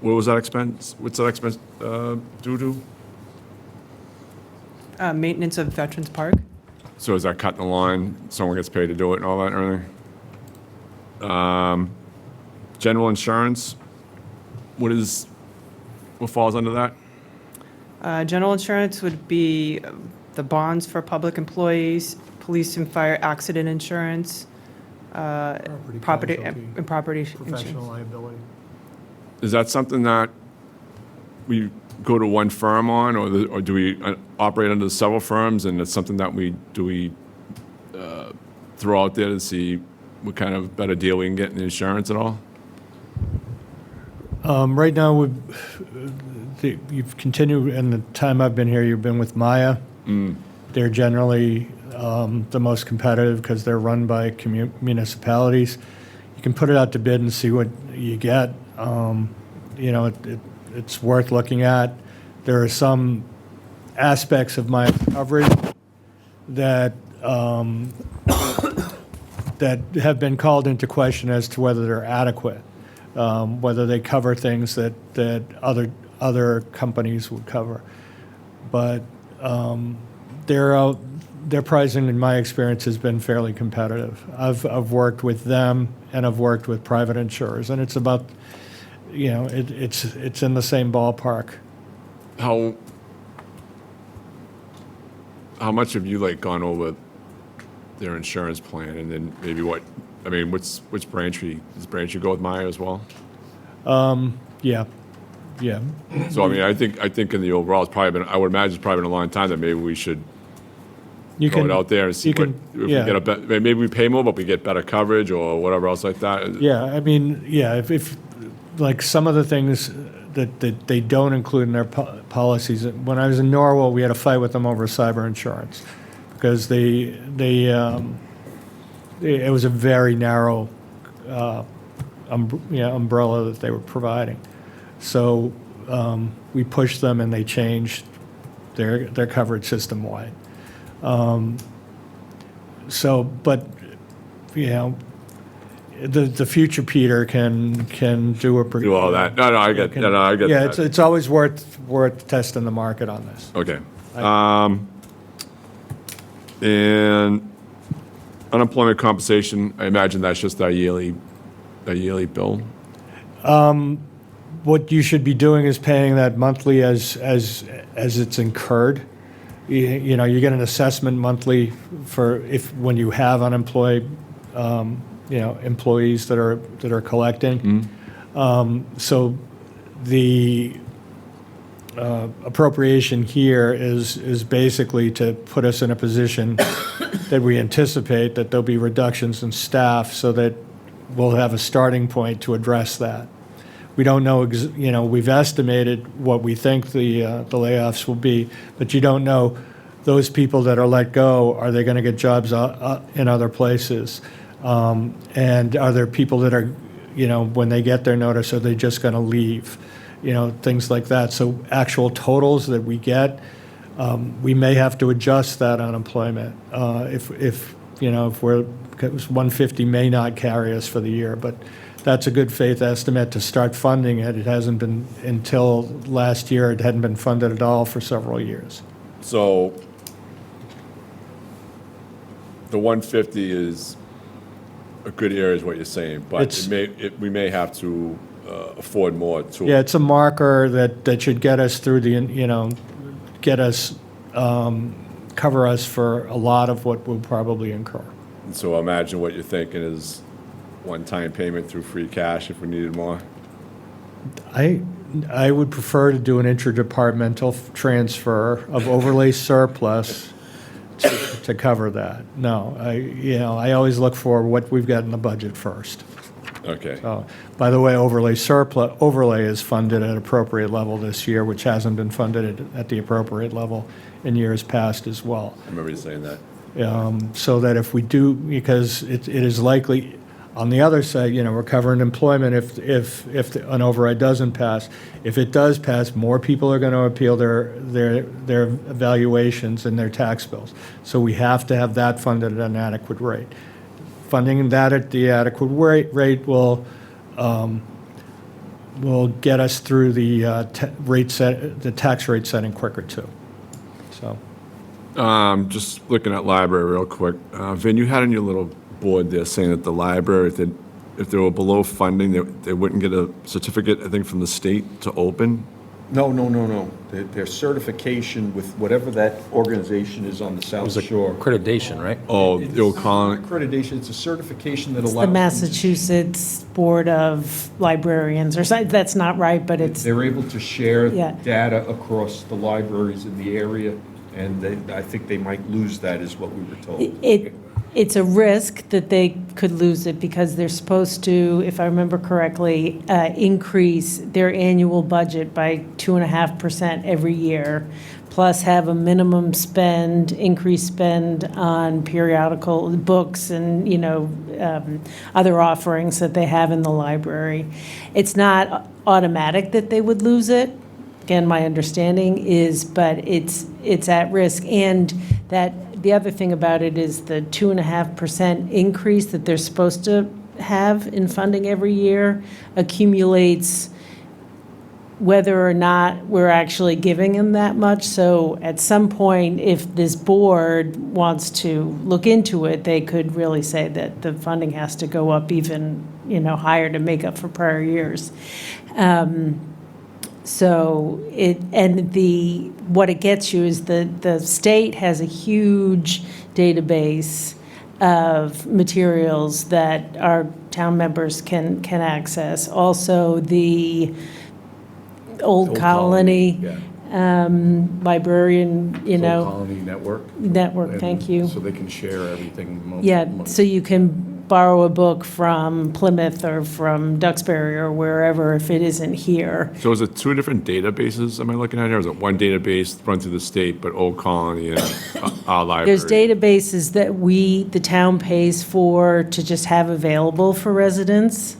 What was that expense? What's that expense due to? Maintenance of Veterans Park. So is that cutting the line? Someone gets paid to do it and all that and everything? General insurance, what falls under that? General insurance would be the bonds for public employees, police and fire accident insurance, property casualty, and property Professional insurance. liability. Is that something that we go to one firm on, or do we operate under several firms, and it's something that we throw out there to see what kind of better deal we can get in the insurance at all? Right now, you've continued, in the time I've been here, you've been with Maya. They're generally the most competitive because they're run by municipalities. You can put it out to bid and see what you get. It's worth looking at. There are some aspects of my coverage that that have been called into question as to whether they're adequate, whether they cover things that other companies would cover. But their pricing, in my experience, has been fairly competitive. I've worked with them, and I've worked with private insurers, and it's about, it's in the same ballpark. How much have you gone over their insurance plan, and then maybe which Braintree, does Braintree go with Maya as well? Yeah. So I think in the overall, it's probably been, I would imagine it's probably been a long time that maybe we should You throw can it out there and see you what, can- if yeah. we get maybe we pay more, but we get better coverage or whatever else like that. Yeah, I mean, yeah, if like some of the things that they don't include in their policies. When I was in Norwell, we had a fight with them over cyber insurance because it was a very narrow umbrella that they were providing. So we pushed them, and they changed their coverage system-wide. But the future Peter can do a Do all that. No, I get yeah, that. it's always worth testing the market on this. Okay. And unemployment compensation, I imagine that's just a yearly bill? What you should be doing is paying that monthly as it's incurred. You get an assessment monthly when you have unemployed employees that are collecting. So the appropriation here is basically to put us in a position that we anticipate that there'll be reductions in staff, so that we'll have a starting point to address that. We don't know, we've estimated what we think the layoffs will be, but you don't know those people that are let go, are they going to get jobs in other places? And are there people that are when they get their notice, are they just going to leave? Things like that. So actual totals that we get, we may have to adjust that unemployment. If 150 may not carry us for the year, but that's a good faith estimate to start funding it. It hasn't been, until last year, it hadn't been funded at all for several years. So the 150 is a good area is what you're saying, but we may have to afford more to. Yeah, it's a marker that should get us through get us, cover us for a lot of what we'll probably incur. And so imagine what you're thinking is one-time payment through free cash if we needed more. I would prefer to do an interdepartmental transfer of overlay surplus to cover that. No, I always look for what we've got in the budget first. Okay. By the way, overlay is funded at appropriate level this year, which hasn't been funded at the appropriate level in years past as well. I remember you saying that. So that if we do, because it is likely, on the other side, we're covering employment if an override doesn't pass. If it does pass, more people are going to appeal their evaluations and their tax bills. So we have to have that funded at an adequate rate. Funding that at the adequate rate will get us through the tax rate setting quicker too. So. Just looking at library real quick. Vin, you had on your little board there saying that the library, if they were below funding, they wouldn't get a certificate, I think, from the state to open. No. Their certification with whatever that organization is on the South Shore. Accreditation, right? Oh, the old colony. Accreditation, it's a certification that It's allows. the Massachusetts Board of Librarians, or something, that's not right, but it's, They're able to share Yeah. data across the libraries in the area, and I think they might lose that, is what we were told. it's a risk that they could lose it because they're supposed to, if I remember correctly, increase their annual budget by 2.5% every year, plus have a minimum spend, increased spend on periodical books and, other offerings that they have in the library. It's not automatic that they would lose it. Again, my understanding is, but it's at risk. And that the other thing about it is the 2.5% increase that they're supposed to have in funding every year accumulates whether or not we're actually giving them that much. So at some point, if this board wants to look into it, they could really say that the funding has to go up even, higher to make up for prior years. So what it gets you is the state has a huge database of materials that our town members can access. Also, the Old Colony librarian, Old Colony Network. network, thank you. So they can share everything. Yeah, so you can borrow a book from Plymouth or from Duxbury or wherever if it isn't here. So is it two different databases am I looking at here? Or is it one database run through the state, but Old Colony and our library? There's databases that the town pays for to just have available for residents.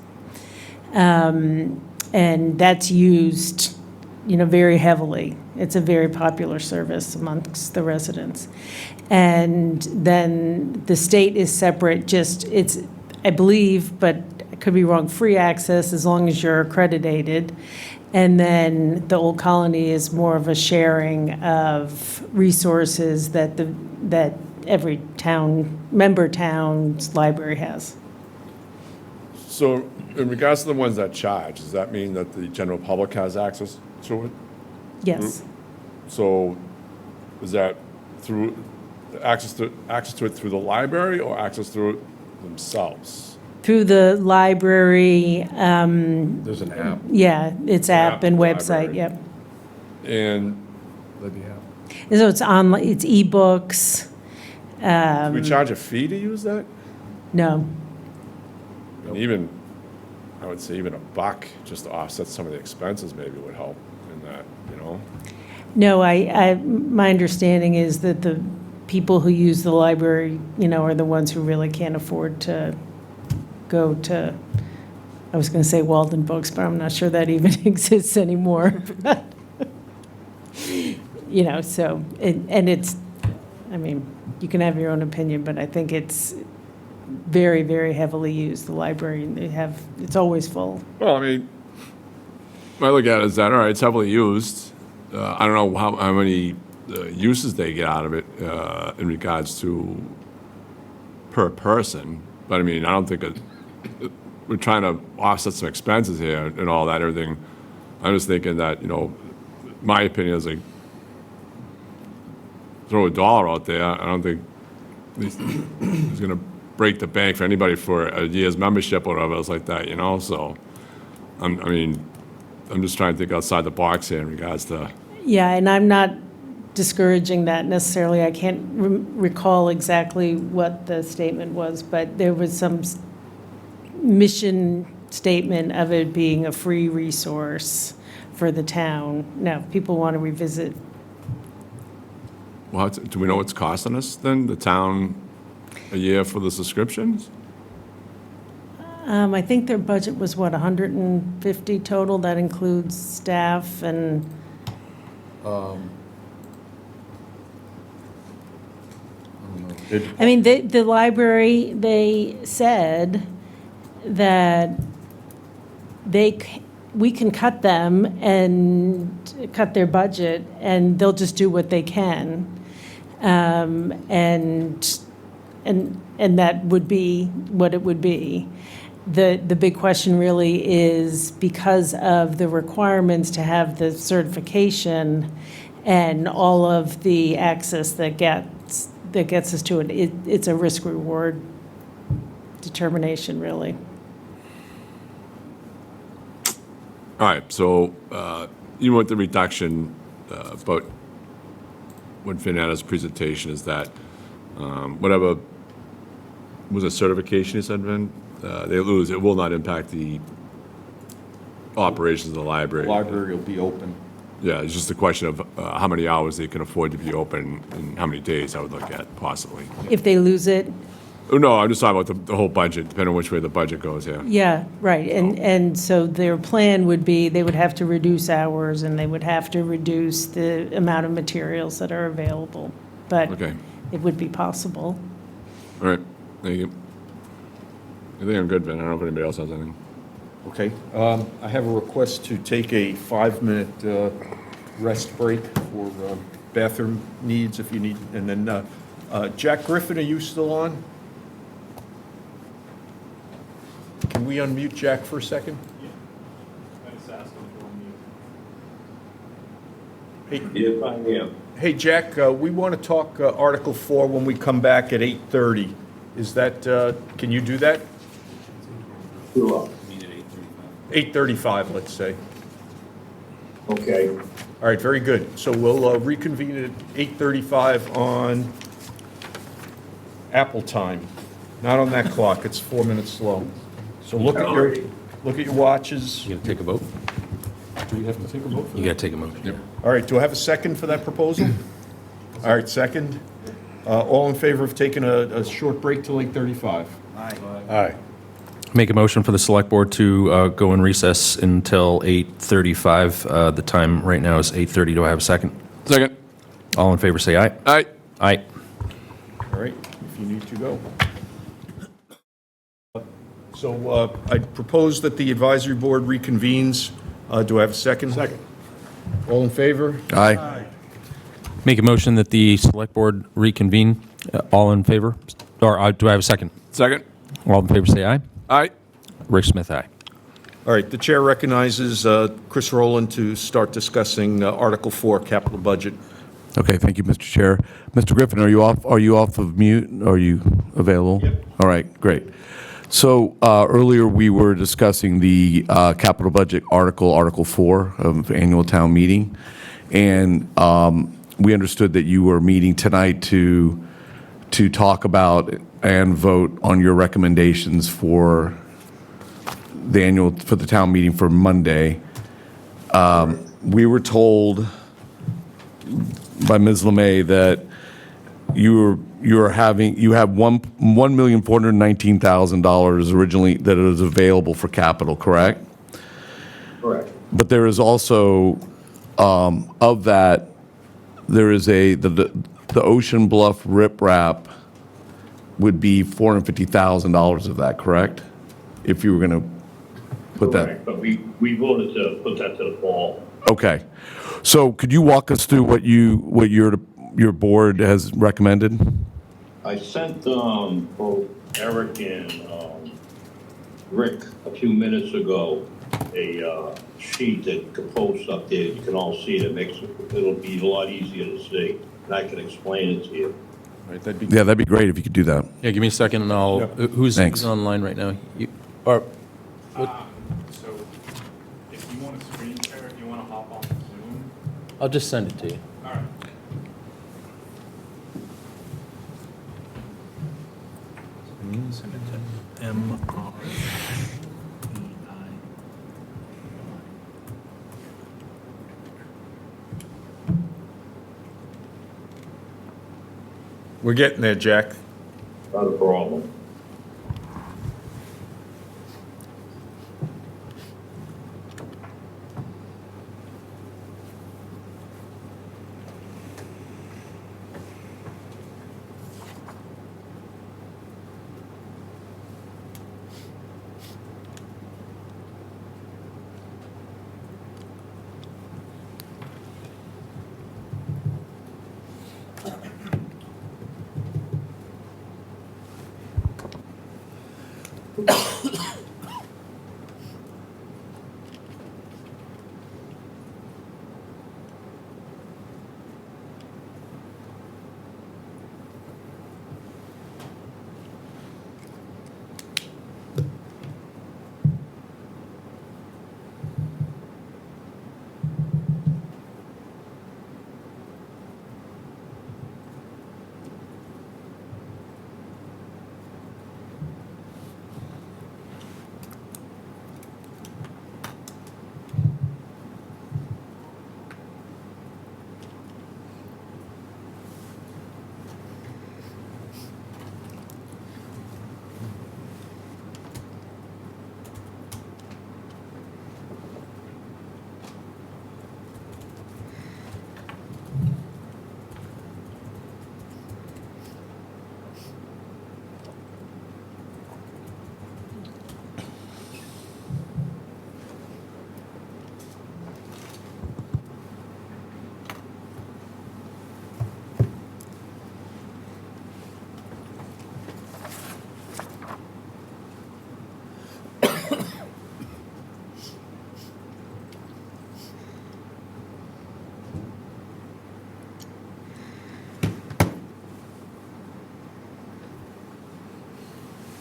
And that's used, very heavily. It's a very popular service amongst the residents. And then the state is separate, it's, I believe, but I could be wrong, free access as long as you're accredited. And then the Old Colony is more of a sharing of resources that every member town's library has. So in regards to the ones that charge, does that mean that the general public has access to it? Yes. So is that through access to it through the library or access through it themselves? Through the library, There's an app. yeah, it's app and website, library. yep. And And so it's online, it's ebooks. do we charge a fee to use that? No, And even, I would say even $1 just to offset some of the expenses maybe would help in that, no, my understanding is that the people who use the library, are the ones who really can't afford to go to I was going to say Walden Books, but I'm not sure that even exists anymore. You know, so, and it's, I mean, you can have your own opinion, but I think it's very, very heavily used, the library. They have, it's always full. Well, I mean, what I look at it is that, all right, it's heavily used. I don't know how many uses they get out of it in regards to per person, but I mean, I don't think we're trying to offset some expenses here and all that, everything. I'm just thinking that, you know, my opinion is like, throw $1 out there, I don't think it's going to break the bank for anybody for a year's membership or whatever else like that, you know, so, I'm just trying to think outside the box here in regards to. Yeah, and I'm not discouraging that necessarily. I can't recall exactly what the statement was, but there was some mission statement of it being a free resource for the town. Now, if people want to revisit. Well, do we know what's costing us then, the town, a year for the subscriptions? I think their budget was, what, 150 total? That includes staff and, I mean, the library, they said that we can cut them and cut their budget, and they'll just do what they can. And that would be what it would be. The big question really is, because of the requirements to have the certification and all of the access that gets us to it, it's a risk-reward determination, really. All right, so even with the reduction, but what Finn had as a presentation is that whatever was a certification you said, Vin, they lose, it will not impact the operations of the library. The library will be open. Yeah, it's just a question of how many hours they can afford to be open and how many days I would look at possibly. If they lose it, Oh, no, I'm just talking about the whole budget, depending on which way the budget goes here. yeah, right. And so their plan would be, they would have to reduce hours, and they would have to reduce the amount of materials that are available. But Okay. it would be possible. All right, thank you. I think I'm good, Vin. I don't know if anybody else has anything. Okay, I have a request to take a 5-minute rest break for bathroom needs if you need, and then, Jack Griffin, are you still on? Can we unmute Jack for a second? Hey, Yes, I am. hey, Jack, we want to talk Article 4 when we come back at 8:30. Is that, can you do that? Sure. 8:35, let's say. Okay. All right, very good. So we'll reconvene at 8:35 on Apple time, not on that clock. It's 4 minutes slow. So look at your watches. You gonna take a vote? Do we have to take a vote? You gotta take a vote. Yep. All right, do I have a second for that proposal? All right, second. All in favor of taking a short break till 8:35? Aye. Make a motion for the select board to go in recess until 8:35. The time right now is 8:30. Do I have a second? Second. All in favor, say aye. Aye. Aye. All right, if you need to go. So I propose that the advisory board reconvenes. Do I have a second? Second. All in favor? Aye. Make a motion that the select board reconvene. All in favor? Or do I have a second? Second. All in favor, say aye. Aye. Rick Smith, aye. All right, the chair recognizes Chris Rowland to start discussing Article 4, capital budget. Okay, thank you, Mr. Chair. Mr. Griffin, are you off of mute? Are you available? Yep. All right, great. So earlier we were discussing the capital budget Article 4 of annual town meeting, and we understood that you were meeting tonight to talk about and vote on your recommendations for the town meeting for Monday. We were told by Ms. LeMay that you have $1,419,000 originally that is available for capital, correct? Correct. But there is also, of that, there is the Ocean Bluff riprap would be $450,000 of that, correct? If you were going to put that. Correct, but we voted to put that to the fall. Okay. So could you walk us through what your board has recommended? I sent both Eric and Rick a few minutes ago a sheet that could post up there. You can all see it. It'll be a lot easier to see, and I can explain it to you. Right, That'd be great if you could do that. Yeah, give me a second and I'll, who's Thanks. online right now? So if you want to screen share, if you want to hop on Zoom. I'll just send it to you. All right. Send it to MR. We're getting there, Jack. Not a problem.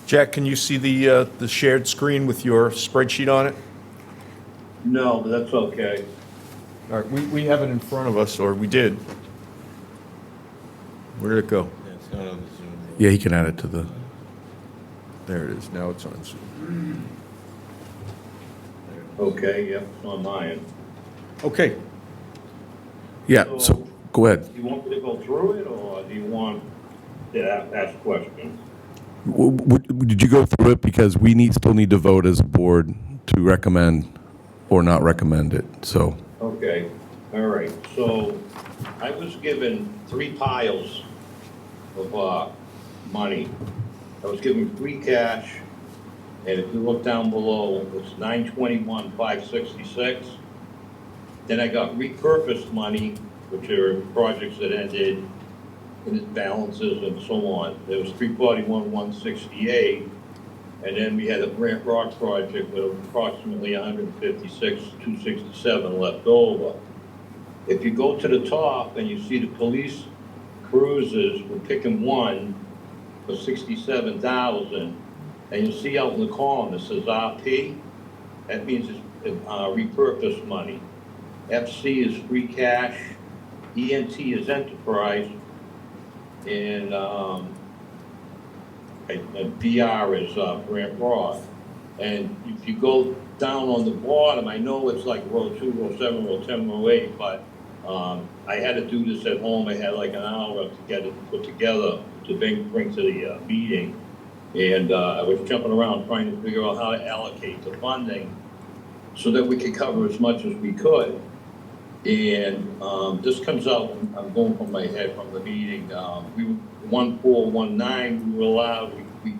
Jack, can you see the shared screen with your spreadsheet on it? No, but that's okay. All right, we have it in front of us, or we did. Where did it go? Yeah, it's not on the Zoom. Yeah, he can add it to the. There it is, now it's on Zoom. Okay, yep, it's on mine. Okay, Yeah, so go ahead. Do you want me to go through it, or do you want to ask questions? Did you go through it? Because we still need to vote as a board to recommend or not recommend it, so. Okay, all right. So I was given 3 piles of money. I was given free cash, and if you look down below, it's $921,566. Then I got repurposed money, which are projects that ended, and its balances and so on. There was $341,168, and then we had a Grant Rock project with approximately $156,267 left over. If you go to the top and you see the police cruisers, we're picking one for $67,000, and you'll see out in the column it says RP. That means it's repurposed money. FC is free cash, ENT is enterprise, and BR is Grant Roth. And if you go down on the bottom, I know it's like row 2, row 7, row 10, row 8, but I had to do this at home. I had like an hour to get it put together to bring to the meeting. And I was jumping around trying to figure out how to allocate the funding so that we could cover as much as we could. And this comes out, I'm going from my head from the meeting, we were 1419, we were allowed,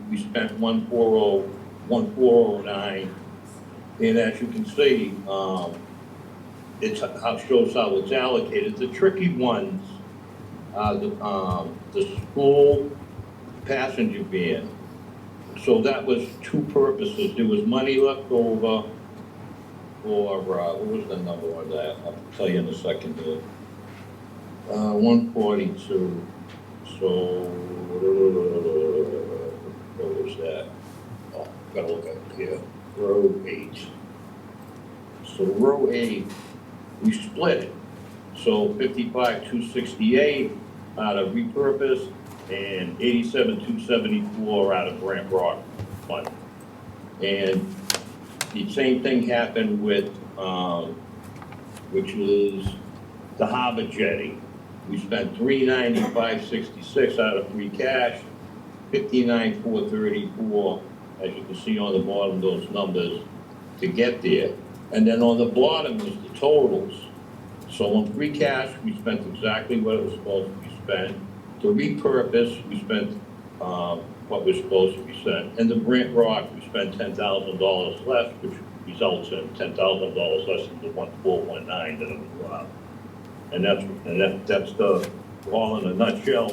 we spent 1409. And as you can see, it shows how it's allocated. The tricky ones are the school passenger van. So that was two purposes. There was money left over for, what was the number on that? I'll tell you in a second here. 142. So, what was that? Oh, gotta look up here. Row 8. So row 8, we split it. So 55,268 out of repurpose and 87,274 out of Grant Rock fund. And the same thing happened with, which was the Harbor Jetty. We spent $395.66 out of free cash, $59,434, as you can see on the bottom, those numbers to get there. And then on the bottom is the totals. So on free cash, we spent exactly what it was supposed to be spent. To repurpose, we spent what was supposed to be spent. And the Grant Rock, we spent $10,000 less, which results in $10,000 less than the 1419 that it was allowed. And that's the all in a nutshell.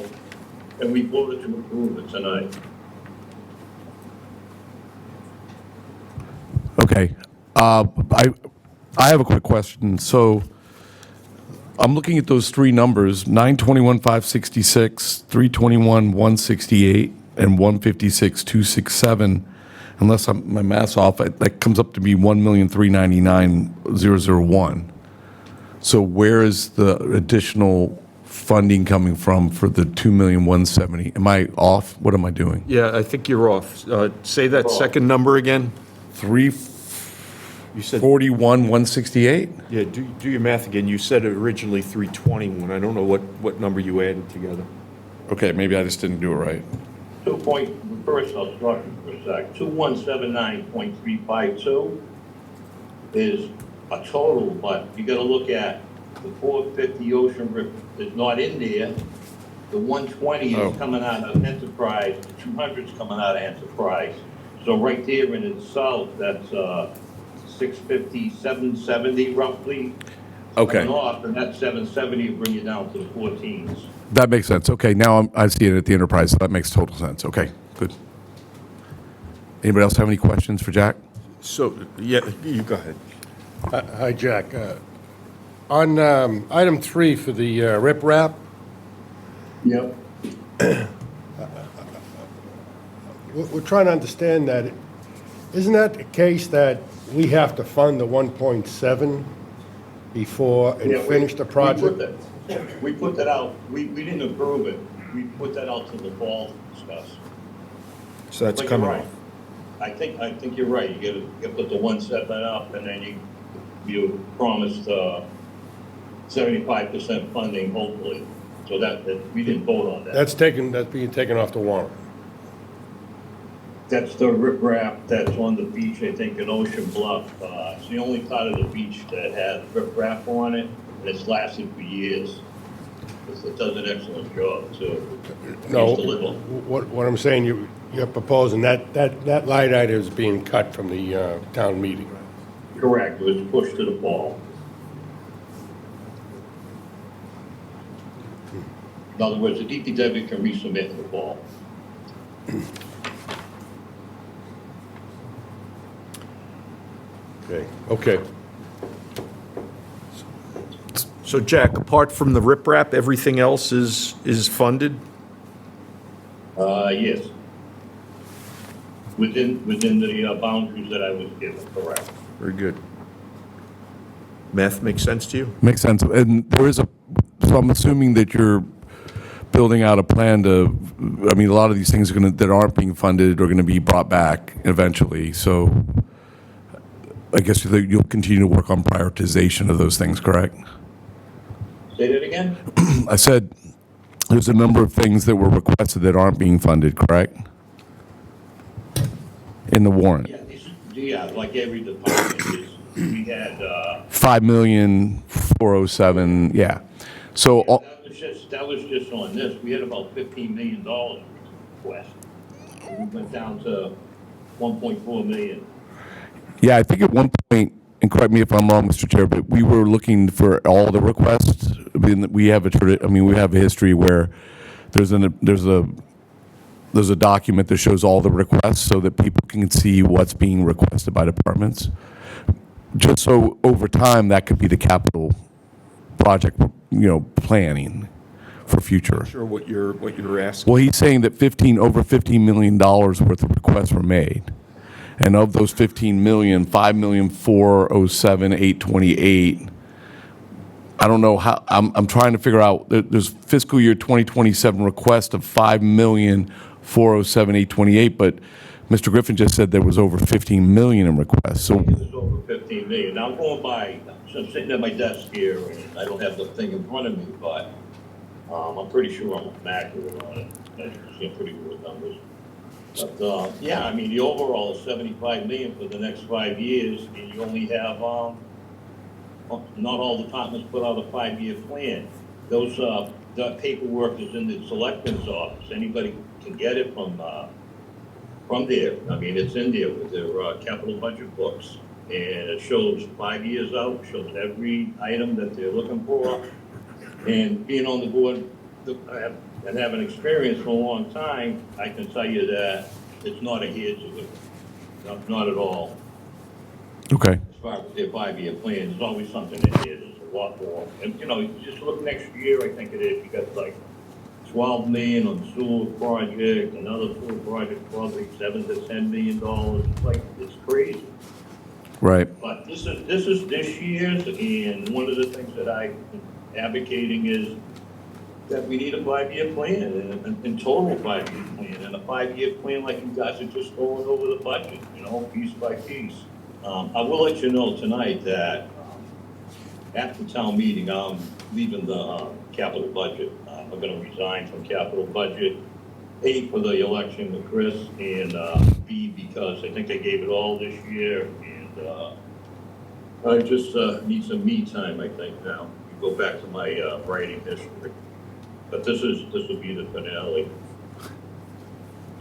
And we voted to approve it tonight. Okay. I have a quick question. So I'm looking at those three numbers, 921,566, 321,168, and 156,267. Unless my math's off, that comes up to be 1,399,001. So where is the additional funding coming from for the 2,170,000? Am I off? What am I doing? Yeah, I think you're off. Say that second number again. You said 41,168? Yeah, do your math again. You said originally 321. I don't know what number you added together. Okay, maybe I just didn't do it right. 2 point, first I'll start for a sec. 2179.352 is a total, but you gotta look at the 450 Ocean River is not in there. The 120 is coming out of Enterprise, the 200 is coming out of Enterprise. So right there in itself, that's 650, 770 roughly. Okay. Coming off, and that 770 will bring you down to the 14s. That makes sense. Okay, now I see it at the Enterprise. So that makes total sense. Okay, good. Anybody else have any questions for Jack? So, yeah, you go ahead. Hi, Jack. On item 3 for the riprap, Yep. we're trying to understand that. Isn't that the case that we have to fund the 1.7 before and Yeah, finish the project? We put that out, we didn't approve it, we put that out to the fall to discuss. So that's But coming you're right. off. I think you're right, you gotta put the 1.7 up, and then you promised 75% funding, hopefully, so that we didn't vote on that. That's being taken off the warrant. That's the riprap that's on the beach, I think, in Ocean Bluff. It's the only part of the beach that has riprap on it, and it's lasted for years. It does an excellent job, too. No, Used to live on. what I'm saying, you're proposing, that line item is being cut from the town meeting. Correct, it was pushed to the fall. In other words, the DPW can resubmit in the fall. Okay. So Jack, apart from the riprap, everything else is funded? Yes. Within the boundaries that I was given, correct. Very good. Math makes sense to you? Makes sense. And there is so I'm assuming that you're building out a plan to, I mean, a lot of these things that aren't being funded are going to be brought back eventually. So I guess you'll continue to work on prioritization of those things, correct? Say that again? I said, there's a number of things that were requested that aren't being funded, correct? In the warrant. Yeah, like every department is, we had, 5,407,000, yeah. So, that was just on this. We had about $15 million request. We went down to 1.4 million. yeah, I think at one point, and correct me if I'm wrong, Mr. Chair, but we were looking for all the requests. I mean, we have a history where there's a document that shows all the requests so that people can see what's being requested by departments. Just so over time, that could be the capital project, planning for future. Sure, what you're asking. Well, he's saying that over $15 million worth of requests were made. And of those 15 million, 5,407,828, I don't know how, I'm trying to figure out, there's fiscal year 2027 request of 5,407,828, but Mr. Griffin just said there was over 15 million in requests, so. It was over 15 million. Now, I'm going by, so I'm sitting at my desk here, and I don't have the thing in front of me, but I'm pretty sure I'm accurate on it. As you can see, I'm pretty good with numbers. But, yeah, I mean, the overall is 75 million for the next 5 years, and you only have, not all departments put out a 5-year plan. Those, the paperwork is in the selectman's office. Anybody can get it from there. I mean, it's in there with their capital budget books, and it shows 5 years out, shows every item that they're looking for. And being on the board and having experience for a long time, I can tell you that it's not a here to it. Not at all. Okay. As far as their 5-year plan, there's always something in there. There's a lot more. And, just look next year, I think it is, you got like 12 million on the sewer project, another sewer project probably $7 to $10 million. It's like, it's crazy. Right. But this is this year's, and one of the things that I'm advocating is that we need a 5-year plan, and total 5-year plan, and a 5-year plan like you guys are just going over the budget, piece by piece. I will let you know tonight that after town meeting, I'm leaving the capital budget. I'm going to resign from capital budget, A, for the election with Chris, and B, because I think I gave it all this year, and I just need some me time, I think, now. Go back to my writing history. But this will be the finale.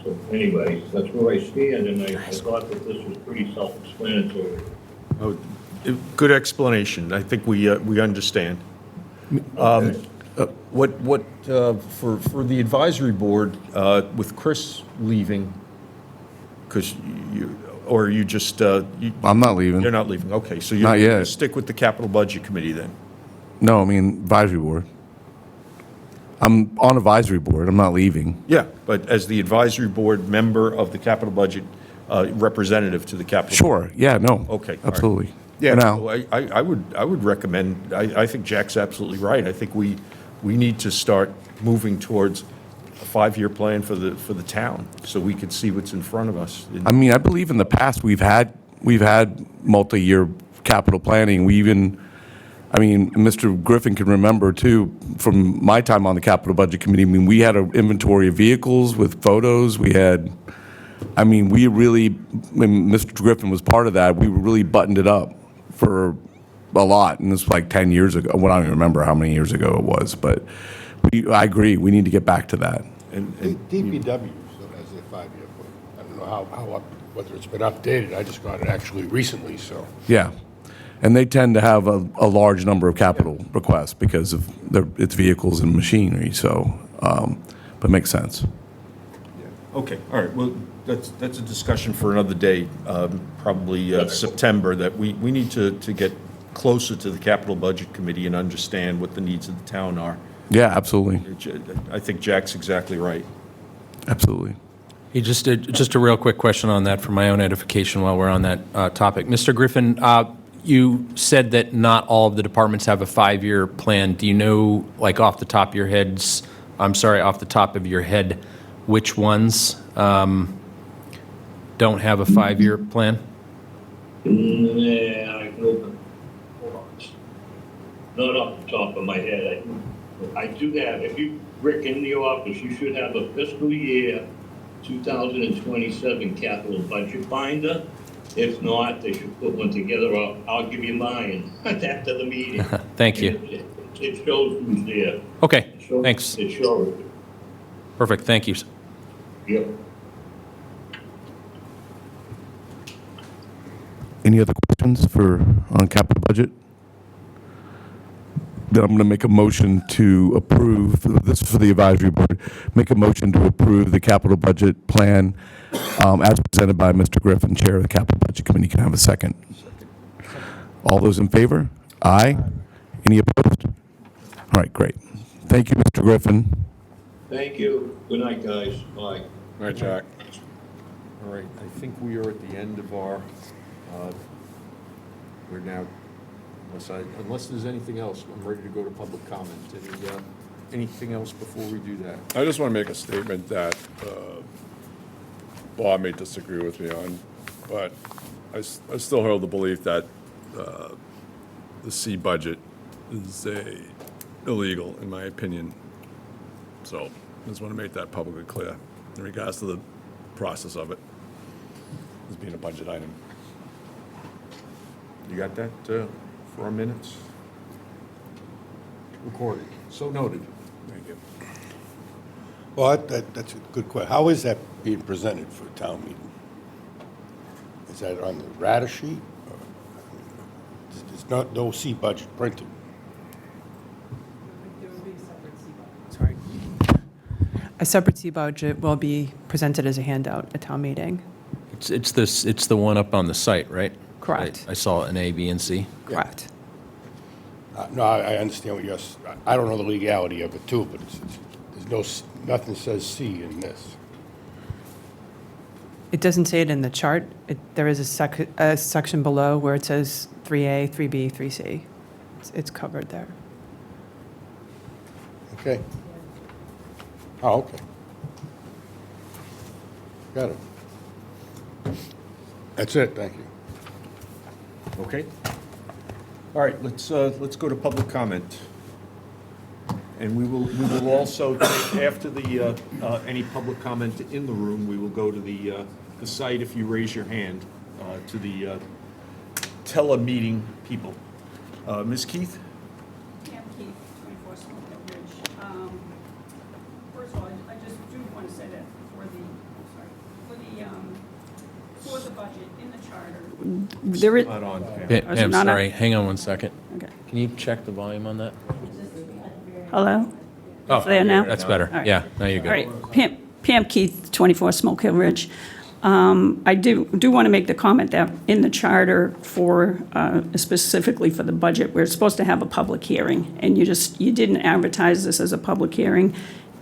So anyway, that's where I stand, and I thought that this was pretty self-explanatory. Oh, good explanation. I think we understand. For the advisory board, with Chris leaving, because you just... I'm not leaving. You're not leaving, okay. So Not you're yet. going to stick with the capital budget committee then? No, I mean advisory board. I'm on advisory board, I'm not leaving. Yeah, but as the advisory board member of the capital budget, representative to the capital. Sure, yeah, no. Okay, all right. Absolutely. Yeah, For now. so I would recommend, I think Jack's absolutely right. I think we need to start moving towards a 5-year plan for the town, so we could see what's in front of us. I mean, I believe in the past, we've had multi-year capital planning. Mr. Griffin can remember too, from my time on the capital budget committee, we had an inventory of vehicles with photos. We really, when Mr. Griffin was part of that, we really buttoned it up for a lot. And this was like 10 years ago. Well, I don't even remember how many years ago it was, but I agree, we need to get back to that. DPW still has their 5-year plan. I don't know whether it's been updated. I just got it actually recently, so. Yeah. And they tend to have a large number of capital requests because of its vehicles and machinery, so, but it makes sense. Okay, all right, well, that's a discussion for another day, probably September, that we need to get closer to the capital budget committee and understand what the needs of the town are. Yeah, absolutely. I think Jack's exactly right. Absolutely. Hey, just a real quick question on that for my own edification while we're on that topic. Mr. Griffin, you said that not all of the departments have a 5-year plan. Do you know, like off the top of your head, which ones don't have a 5-year plan? Yeah, I can open. Hold on. not off the top of my head. I do have, if you, Rick, in the office, you should have a fiscal year 2027 capital budget binder. If not, they should put one together. I'll give you mine after the meeting. Thank you. It shows who's there. Okay, It shows- thanks. It shows. Perfect, thank you. Yep. Any other questions on capital budget? Then I'm going to make a motion to approve, this is for the advisory board, make a motion to approve the capital budget plan as presented by Mr. Griffin, Chair of the Capital Budget Committee. Can I have a second? All those in favor? Aye. Any opposed? All right, great. Thank you, Mr. Griffin. Thank you. Good night, guys. Bye. All right, Jack. All right, I think we are at the end of our, we're now, unless there's anything else, I'm ready to go to public comment. Anything else before we do that? I just want to make a statement that Bob may disagree with me on, but I still hold the belief that the C budget is illegal, in my opinion. So I just want to make that publicly clear in regards to the process of it as being a budget item. You got that for our minutes? Recorded. So noted. Thank you. Well, that's a good question. How is that being presented for a town meeting? Is that on the rata sheet? Or, there's no C budget printed. Sorry. A separate C budget will be presented as a handout at town meeting. It's the one up on the site, right? Correct. I saw an A, B, and C. Correct. No, I understand what you're, I don't know the legality of it too, but there's nothing says C in this. It doesn't say it in the chart. There is a section below where it says 3A, 3B, 3C. It's covered there. Okay. Oh, okay. Got it. That's it, thank you. Okay. All right, let's go to public comment. And we will also, after the, any public comment in the room, we will go to the site if you raise your hand, to the telemeeting people. Ms. Keith? Pam Keith, 24 Smokehill Ridge. First of all, I just do want to say that for the budget in the charter, there is. Not on, Pam. Pam, not sorry, hang on one second. Okay. Can you check the volume on that? Hello? Oh, It's there now? that's better. All right. Yeah, now you're All right, good. Pam Keith, 24 Smokehill Ridge. I do want to make the comment that in the charter for, specifically for the budget, we're supposed to have a public hearing, and you didn't advertise this as a public hearing.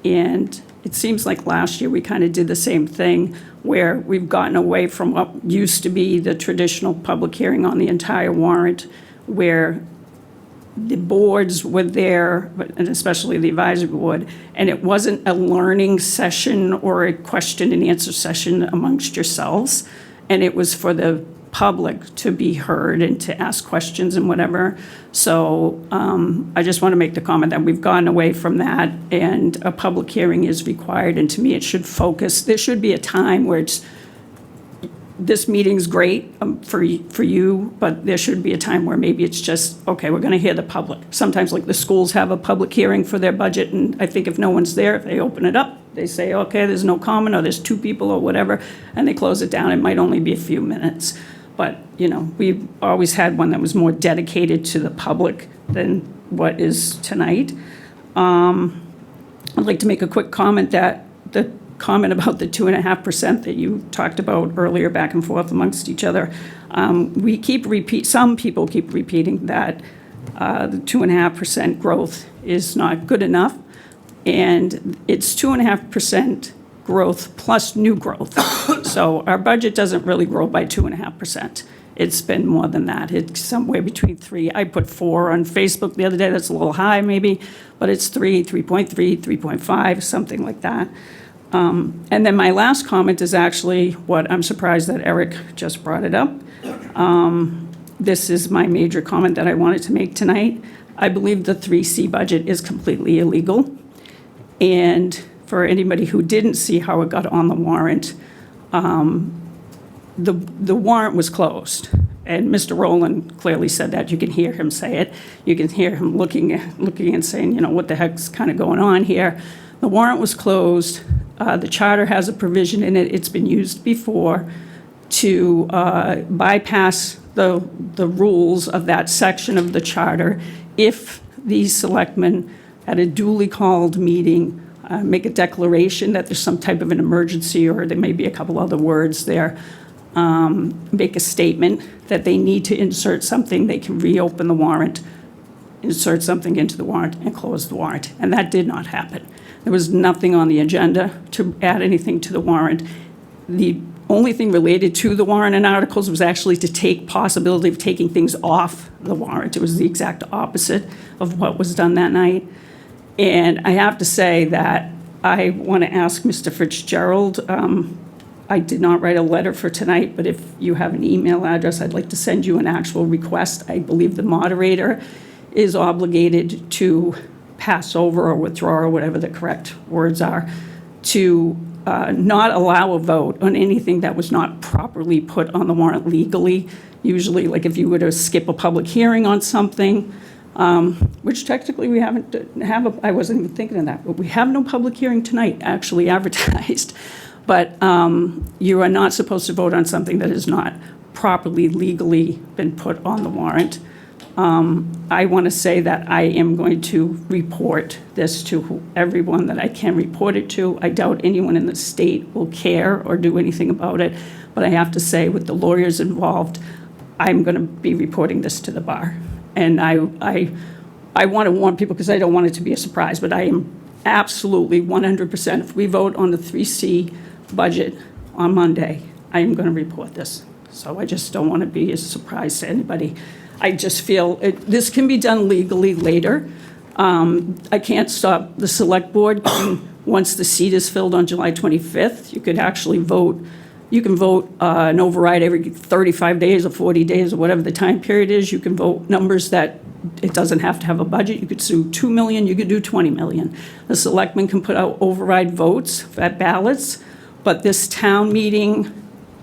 And it seems like last year we kind of did the same thing, where we've gotten away from what used to be the traditional public hearing on the entire warrant, where the boards were there, and especially the advisory board, and it wasn't a learning session or a question and answer session amongst yourselves, and it was for the public to be heard and to ask questions and whatever. So I just want to make the comment that we've gone away from that, and a public hearing is required, and to me, it should focus, there should be a time where it's, this meeting's great for you, but there should be a time where maybe it's just, okay, we're going to hear the public. Sometimes, like, the schools have a public hearing for their budget, and I think if no one's there, if they open it up, they say, okay, there's no comment, or there's 2 people or whatever, and they close it down. It might only be a few minutes. But, we've always had one that was more dedicated to the public than what is tonight. I'd like to make a quick comment that the comment about the 2.5% that you talked about earlier, back and forth amongst each other. Some people keep repeating that the 2.5% growth is not good enough, and it's 2.5% growth plus new growth. So our budget doesn't really grow by 2.5%. It's been more than that. It's somewhere between 3. I put 4 on Facebook the other day. That's a little high maybe, but it's 3, 3.3, 3.5, something like that. And then my last comment is actually what I'm surprised that Eric just brought it up. This is my major comment that I wanted to make tonight. I believe the 3C budget is completely illegal. And for anybody who didn't see how it got on the warrant, the warrant was closed. And Mr. Rowland clearly said that. You can hear him say it. You can hear him looking and saying, you know, what the heck's kind of going on here? The warrant was closed. The charter has a provision in it. It's been used before to bypass the rules of that section of the charter if these selectmen at a duly called meeting make a declaration that there's some type of an emergency, or there may be a couple other words there, make a statement that they need to insert something, they can reopen the warrant, insert something into the warrant, and close the warrant. And that did not happen. There was nothing on the agenda to add anything to the warrant. The only thing related to the warrant and articles was actually to take possibility of taking things off the warrant. It was the exact opposite of what was done that night. And I have to say that I want to ask Mr. Fitzgerald, I did not write a letter for tonight, but if you have an email address, I'd like to send you an actual request. I believe the moderator is obligated to pass over or withdraw, or whatever the correct words are, to not allow a vote on anything that was not properly put on the warrant legally. Usually, like if you were to skip a public hearing on something, which technically we haven't I wasn't even thinking of that, but we have no public hearing tonight actually advertised. But you are not supposed to vote on something that has not properly legally been put on the warrant. I want to say that I am going to report this to everyone that I can report it to. I doubt anyone in the state will care or do anything about it. But I have to say, with the lawyers involved, I'm going to be reporting this to the bar. And I want to warn people because I don't want it to be a surprise, but I am absolutely 100%. If we vote on the 3C budget on Monday, I am going to report this. So I just don't want to be a surprise to anybody. I just feel this can be done legally later. I can't stop the select board. Once the seat is filled on July 25th, you could actually vote. You can vote an override every 35 days or 40 days or whatever the time period is. You can vote numbers that it doesn't have to have a budget. You could do 2 million, you could do 20 million. The selectmen can put out override votes at ballots, but this town meeting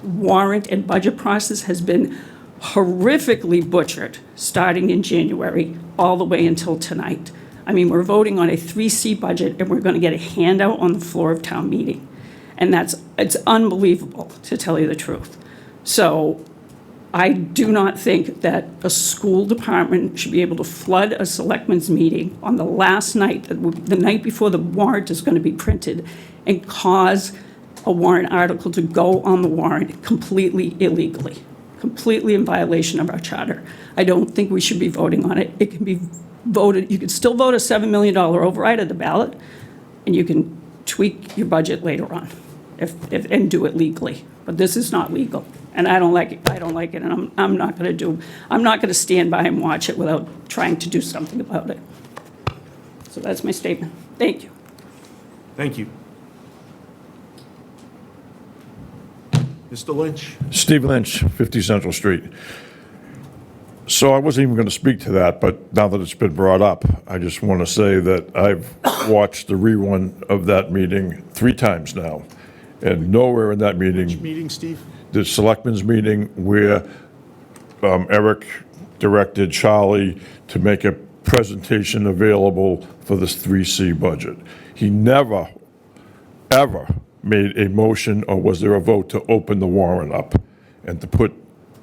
warrant and budget process has been horrifically butchered starting in January all the way until tonight. I mean, we're voting on a 3C budget and we're going to get a handout on the floor of town meeting. And it's unbelievable, to tell you the truth. So I do not think that a school department should be able to flood a selectmen's meeting on the last night, the night before the warrant is going to be printed, and cause a warrant article to go on the warrant completely illegally, completely in violation of our charter. I don't think we should be voting on it. It can be voted, you can still vote a $7 million override at the ballot, and you can tweak your budget later on and do it legally. But this is not legal, and I don't like it. I don't like it, and I'm not going to stand by and watch it without trying to do something about it. So that's my statement. Thank you. Thank you. Mr. Lynch? Steve Lynch, 50 Central Street. So I wasn't even going to speak to that, but now that it's been brought up, I just want to say that I've watched the rerun of that meeting 3 times now, and nowhere in that meeting... Which meeting, Steve? The Selectmen's meeting where Eric directed Charlie to make a presentation available for this 3C budget. He never, ever made a motion, or was there a vote to open the warrant up and to put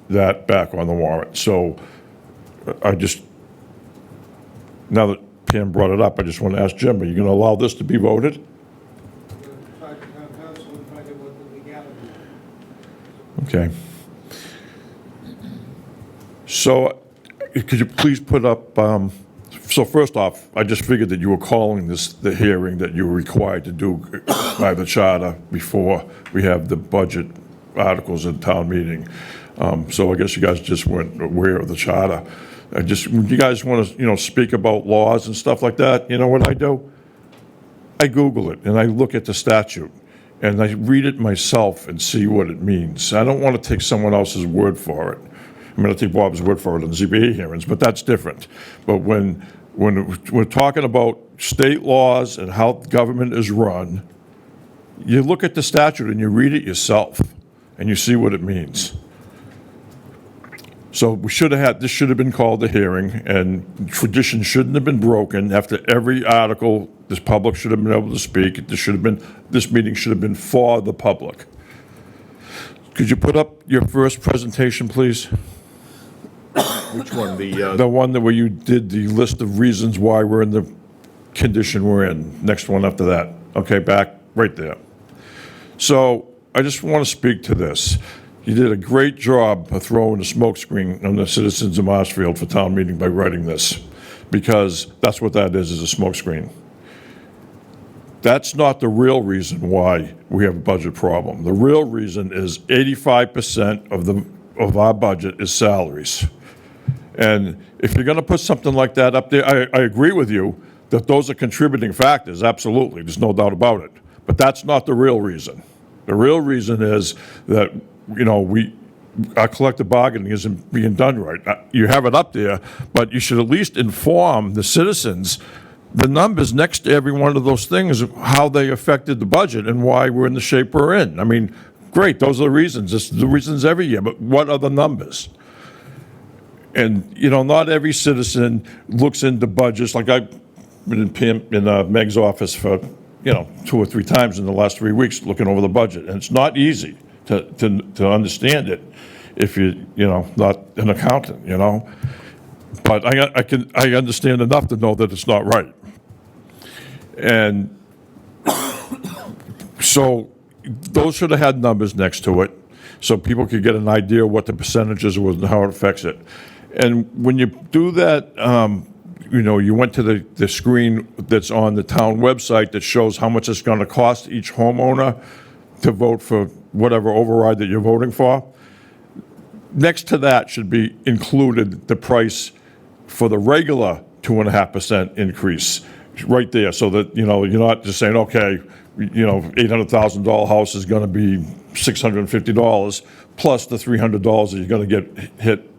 that back on the warrant. So I just, now that Pam brought it up, I just want to ask Jim, are you going to allow this to be voted? Talk to town council and find out what the legality is. Okay. So could you please put up, so first off, I just figured that you were calling this the hearing that you were required to do by the charter before we have the budget articles at town meeting. So I guess you guys just weren't aware of the charter. When you guys want to, speak about laws and stuff like that, you know what I do? I Google it and I look at the statute and I read it myself and see what it means. I don't want to take someone else's word for it. I'm going to take Bob's word for it on ZBA hearings, but that's different. But when when we're talking about state laws and how government is run, you look at the statute and you read it yourself, and you see what it means. So we should have had, this should have been called a hearing, and tradition shouldn't have been broken. After every article, this public should have been able to speak. This meeting should have been for the public. Could you put up your first presentation, please? Which one? The one that where you did the list of reasons why we're in the condition we're in. Next one after that. Okay, back, right there. So I just want to speak to this. You did a great job of throwing a smokescreen on the citizens of Marshfield for town meeting by writing this, because that's what that is a smokescreen. That's not the real reason why we have a budget problem. The real reason is 85% of our budget is salaries. And if you're going to put something like that up there, I agree with you that those are contributing factors, absolutely, there's no doubt about it. But that's not the real reason. The real reason is that, you know, our collective bargaining isn't being done right. You have it up there, but you should at least inform the citizens the numbers next to every one of those things, how they affected the budget and why we're in the shape we're in. I mean, great, those are the reasons. It's the reasons every year, but what are the numbers? And, you know, not every citizen looks into budgets. Like I've been in Meg's office for, you know, 2 or 3 times in the last 3 weeks looking over the budget. And it's not easy to understand it if you know, not an accountant, you know. But I understand enough to know that it's not right. And so those should have had numbers next to it so people could get an idea what the percentages were and how it affects it. And when you do that, you know, you went to the screen that's on the town website that shows how much it's going to cost each homeowner to vote for whatever override that you're voting for. Next to that should be included the price for the regular 2.5% increase right there, so that, you know, you're not just saying, okay, you know, $800,000 house is going to be $650 plus the $300 that you're going to get hit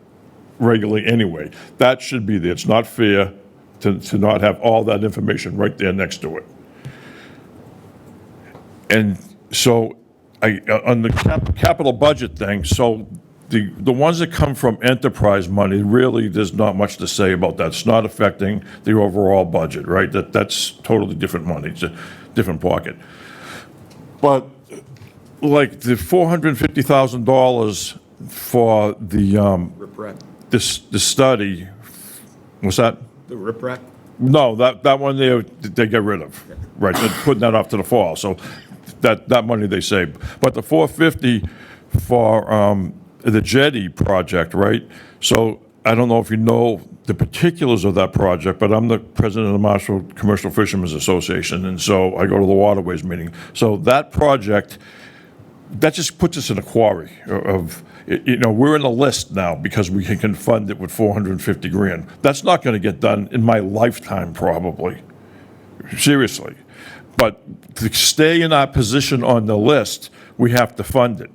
regularly anyway. That should be there. It's not fair to not have all that information right there next to it. And so on the capital budget thing, so the ones that come from enterprise money, really, there's not much to say about that. It's not affecting the overall budget, right? That's totally different money. It's a different pocket. But like the $450,000 for the the study, what's that? The RIPRAC? No, that one they get rid of. Right, they're putting that off to the fall. So that money they save. But the $450 for the jetty project, right? So I don't know if you know the particulars of that project, but I'm the president of the Marshfield Commercial Fishermen's Association, and so I go to the waterways meeting. So that project, that just puts us in a quarry of, you know, we're in a list now because we can fund it with 450 grand. That's not going to get done in my lifetime, probably. Seriously. But to stay in our position on the list, we have to fund it.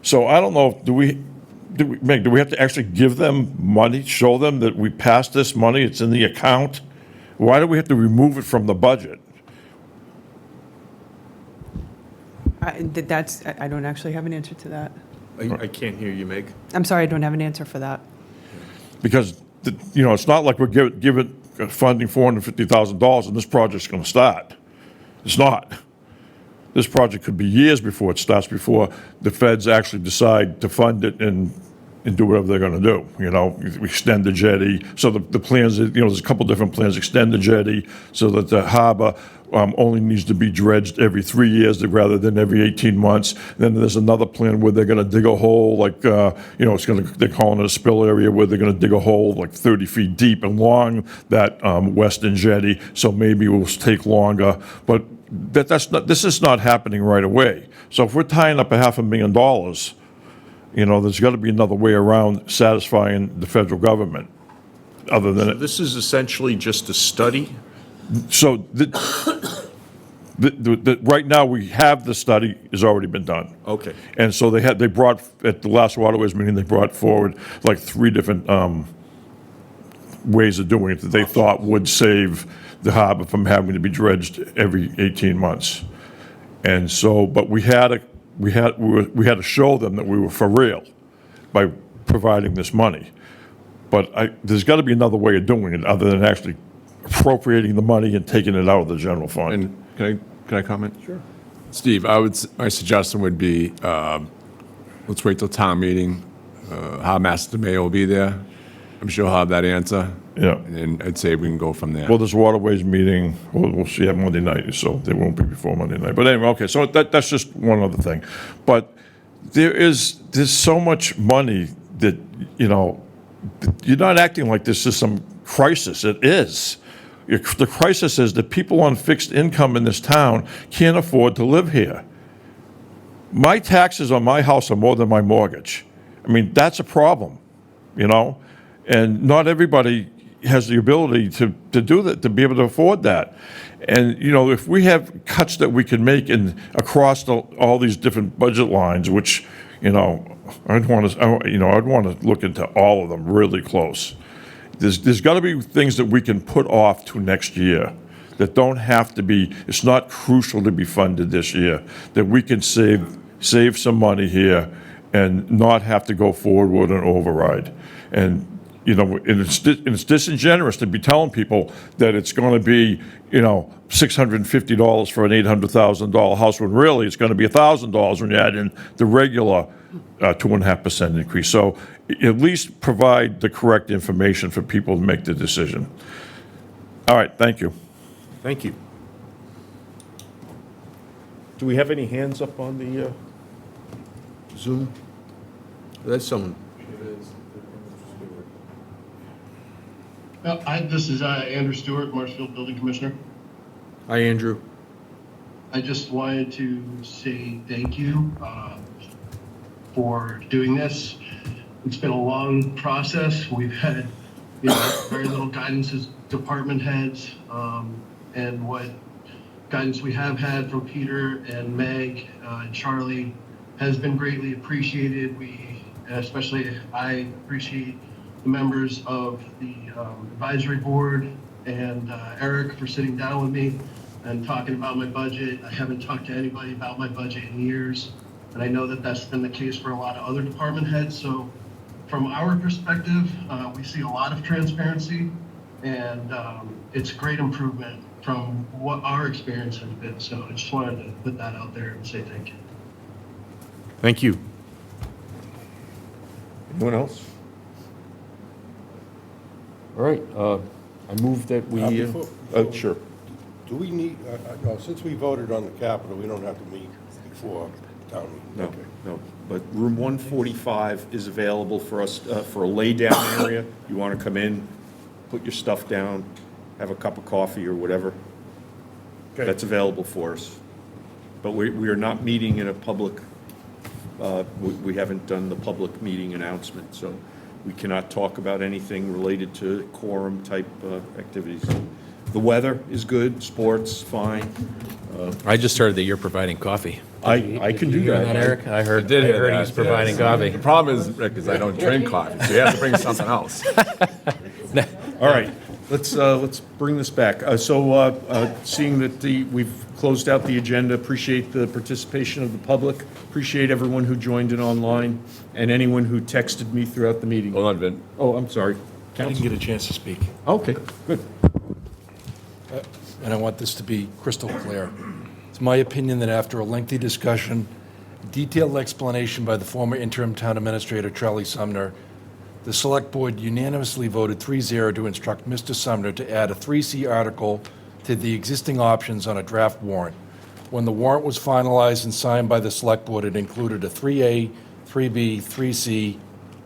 So I don't know, do we have to actually give them money, show them that we passed this money, it's in the account? Why do we have to remove it from the budget? I don't actually have an answer to that. I can't hear you, Meg. I'm sorry, I don't have an answer for that. Because, you know, it's not like we're giving funding $450,000 and this project's going to start. It's not. This project could be years before it starts, before the feds actually decide to fund it and do whatever they're going to do. You know, extend the jetty. So the plans, you know, there's a couple different plans. Extend the jetty so that the harbor only needs to be dredged every 3 years rather than every 18 months. Then there's another plan where they're going to dig a hole, like, you know, they're calling it a spill area, where they're going to dig a hole like 30 feet deep and long, that western jetty. So maybe it will take longer. But this is not happening right away. So if we're tying up $500,000, you know, there's got to be another way around satisfying the federal government, other than it. This is essentially just a study? So right now, we have the study has already been done. Okay. And so they brought, at the last waterways meeting, they brought forward like 3 different ways of doing it that they thought would save the harbor from having to be dredged every 18 months. And so, but we had to show them that we were for real by providing this money. But there's got to be another way of doing it other than actually appropriating the money and taking it out of the general fund. And can I comment? Sure. Steve, my suggestion would be, let's wait till town meeting. Master Mayor will be there. I'm sure he'll have that answer. Yeah. And I'd say we can go from there. Well, there's waterways meeting, we'll see on Monday night, so they won't be before Monday night. But anyway, okay, so that's just one other thing. But there's so much money that, you're not acting like this is some crisis. It is. The crisis is that people on fixed income in this town can't afford to live here. My taxes on my house are more than my mortgage. I mean, that's a problem, and not everybody has the ability to do that, to be able to afford that. And, if we have cuts that we can make across all these different budget lines, which, I'd want to look into all of them really close. There's got to be things that we can put off to next year that don't have to be, it's not crucial to be funded this year, that we can save some money here and not have to go forward with an override. And, it's disingenuous to be telling people that it's going to be, $650 for an $800,000 house, when really it's going to be $1,000 when you add in the regular 2.5% increase. So at least provide the correct information for people to make the decision. All right, thank you. Thank you. Do we have any hands up on the Zoom? There's someone. This is Andrew Stewart, Marshfield Building Commissioner. Hi, Andrew. I just wanted to say thank you for doing this. It's been a long process. We've had very little guidance as department heads, and what guidance we have had from Peter and Meg and Charlie has been greatly appreciated. Especially I appreciate the members of the advisory board and Eric for sitting down with me and talking about my budget. I haven't talked to anybody about my budget in years, and I know that that's been the case for a lot of other department heads. So from our perspective, we see a lot of transparency, and it's a great improvement from what our experience has been. So I just wanted to put that out there and say thank you. Thank you. Anyone else? All right, I move that we, sure. Do we need, no, since we voted on the capital, we don't have to meet before town meeting? No, Okay. no, but room 145 is available for us, for a lay-down area. You want to come in, put your stuff down, have a cup of coffee or whatever. Okay. That's available for us. But we are not meeting in a public, we haven't done the public meeting announcement, so we cannot talk about anything related to quorum-type activities. The weather is good, sports, fine. I just heard that you're providing coffee. I can do You hear that. Eric? I heard he's providing coffee. The problem is, Rick, is I don't drink coffee, so you have to bring something else. All right, let's bring this back. Seeing that we've closed out the agenda, appreciate the participation of the public, appreciate everyone who joined in online, and anyone who texted me throughout the meeting. Hold on, Vin. Oh, I'm sorry. I didn't get a chance to speak, Okay, good. and I want this to be crystal clear. It's my opinion that after a lengthy discussion, detailed explanation by the former interim town administrator, Charlie Sumner, the Select Board unanimously voted 3-0 to instruct Mr. Sumner to add a 3C article to the existing options on a draft warrant. When the warrant was finalized and signed by the Select Board, it included a 3A, 3B, 3C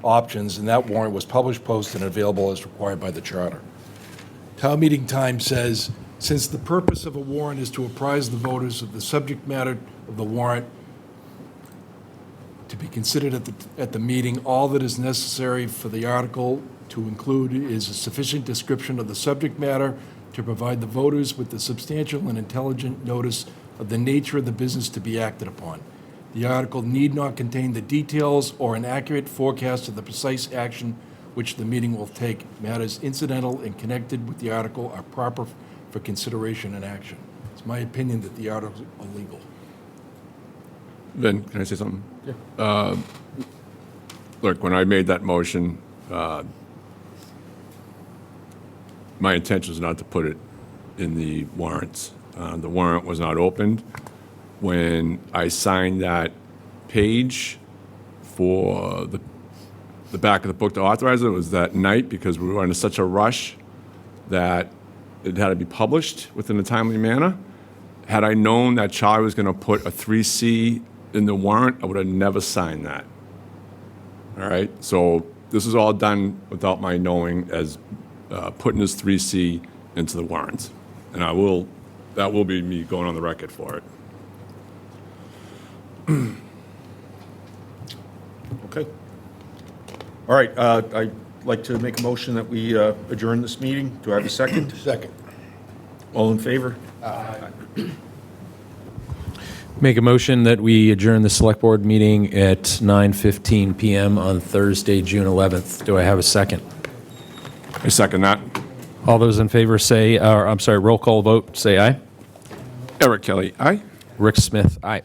options, and that warrant was published, posted, and available as required by the Charter. Town meeting time says, since the purpose of a warrant is to apprise the voters of the subject matter of the warrant to be considered at the meeting, all that is necessary for the article to include is a sufficient description of the subject matter to provide the voters with the substantial and intelligent notice of the nature of the business to be acted upon. The article need not contain the details or an accurate forecast of the precise action which the meeting will take, matters incidental and connected with the article are proper for consideration and action. It's my opinion that the articles are legal. Vin, can I say something? Yeah. Look, when I made that motion, my intention was not to put it in the warrants. The warrant was not opened. When I signed that page for the back of the book to authorize it, was that night because we were in such a rush that it had to be published within a timely manner. Had I known that Charlie was going to put a 3C in the warrant, I would have never signed that. All right, so this is all done without my knowing, as putting this 3C into the warrants. And that will be me going on the record for it. Okay. All right, I'd like to make a motion that we adjourn this meeting. Do I have a second? Second. All in favor? Make a motion that we adjourn the Select Board meeting at 9:15 PM on Thursday, June 11th. Do I have a second? I second that. All those in favor say, roll call vote, say aye. Eric Kelly, aye? Rick Smith, aye.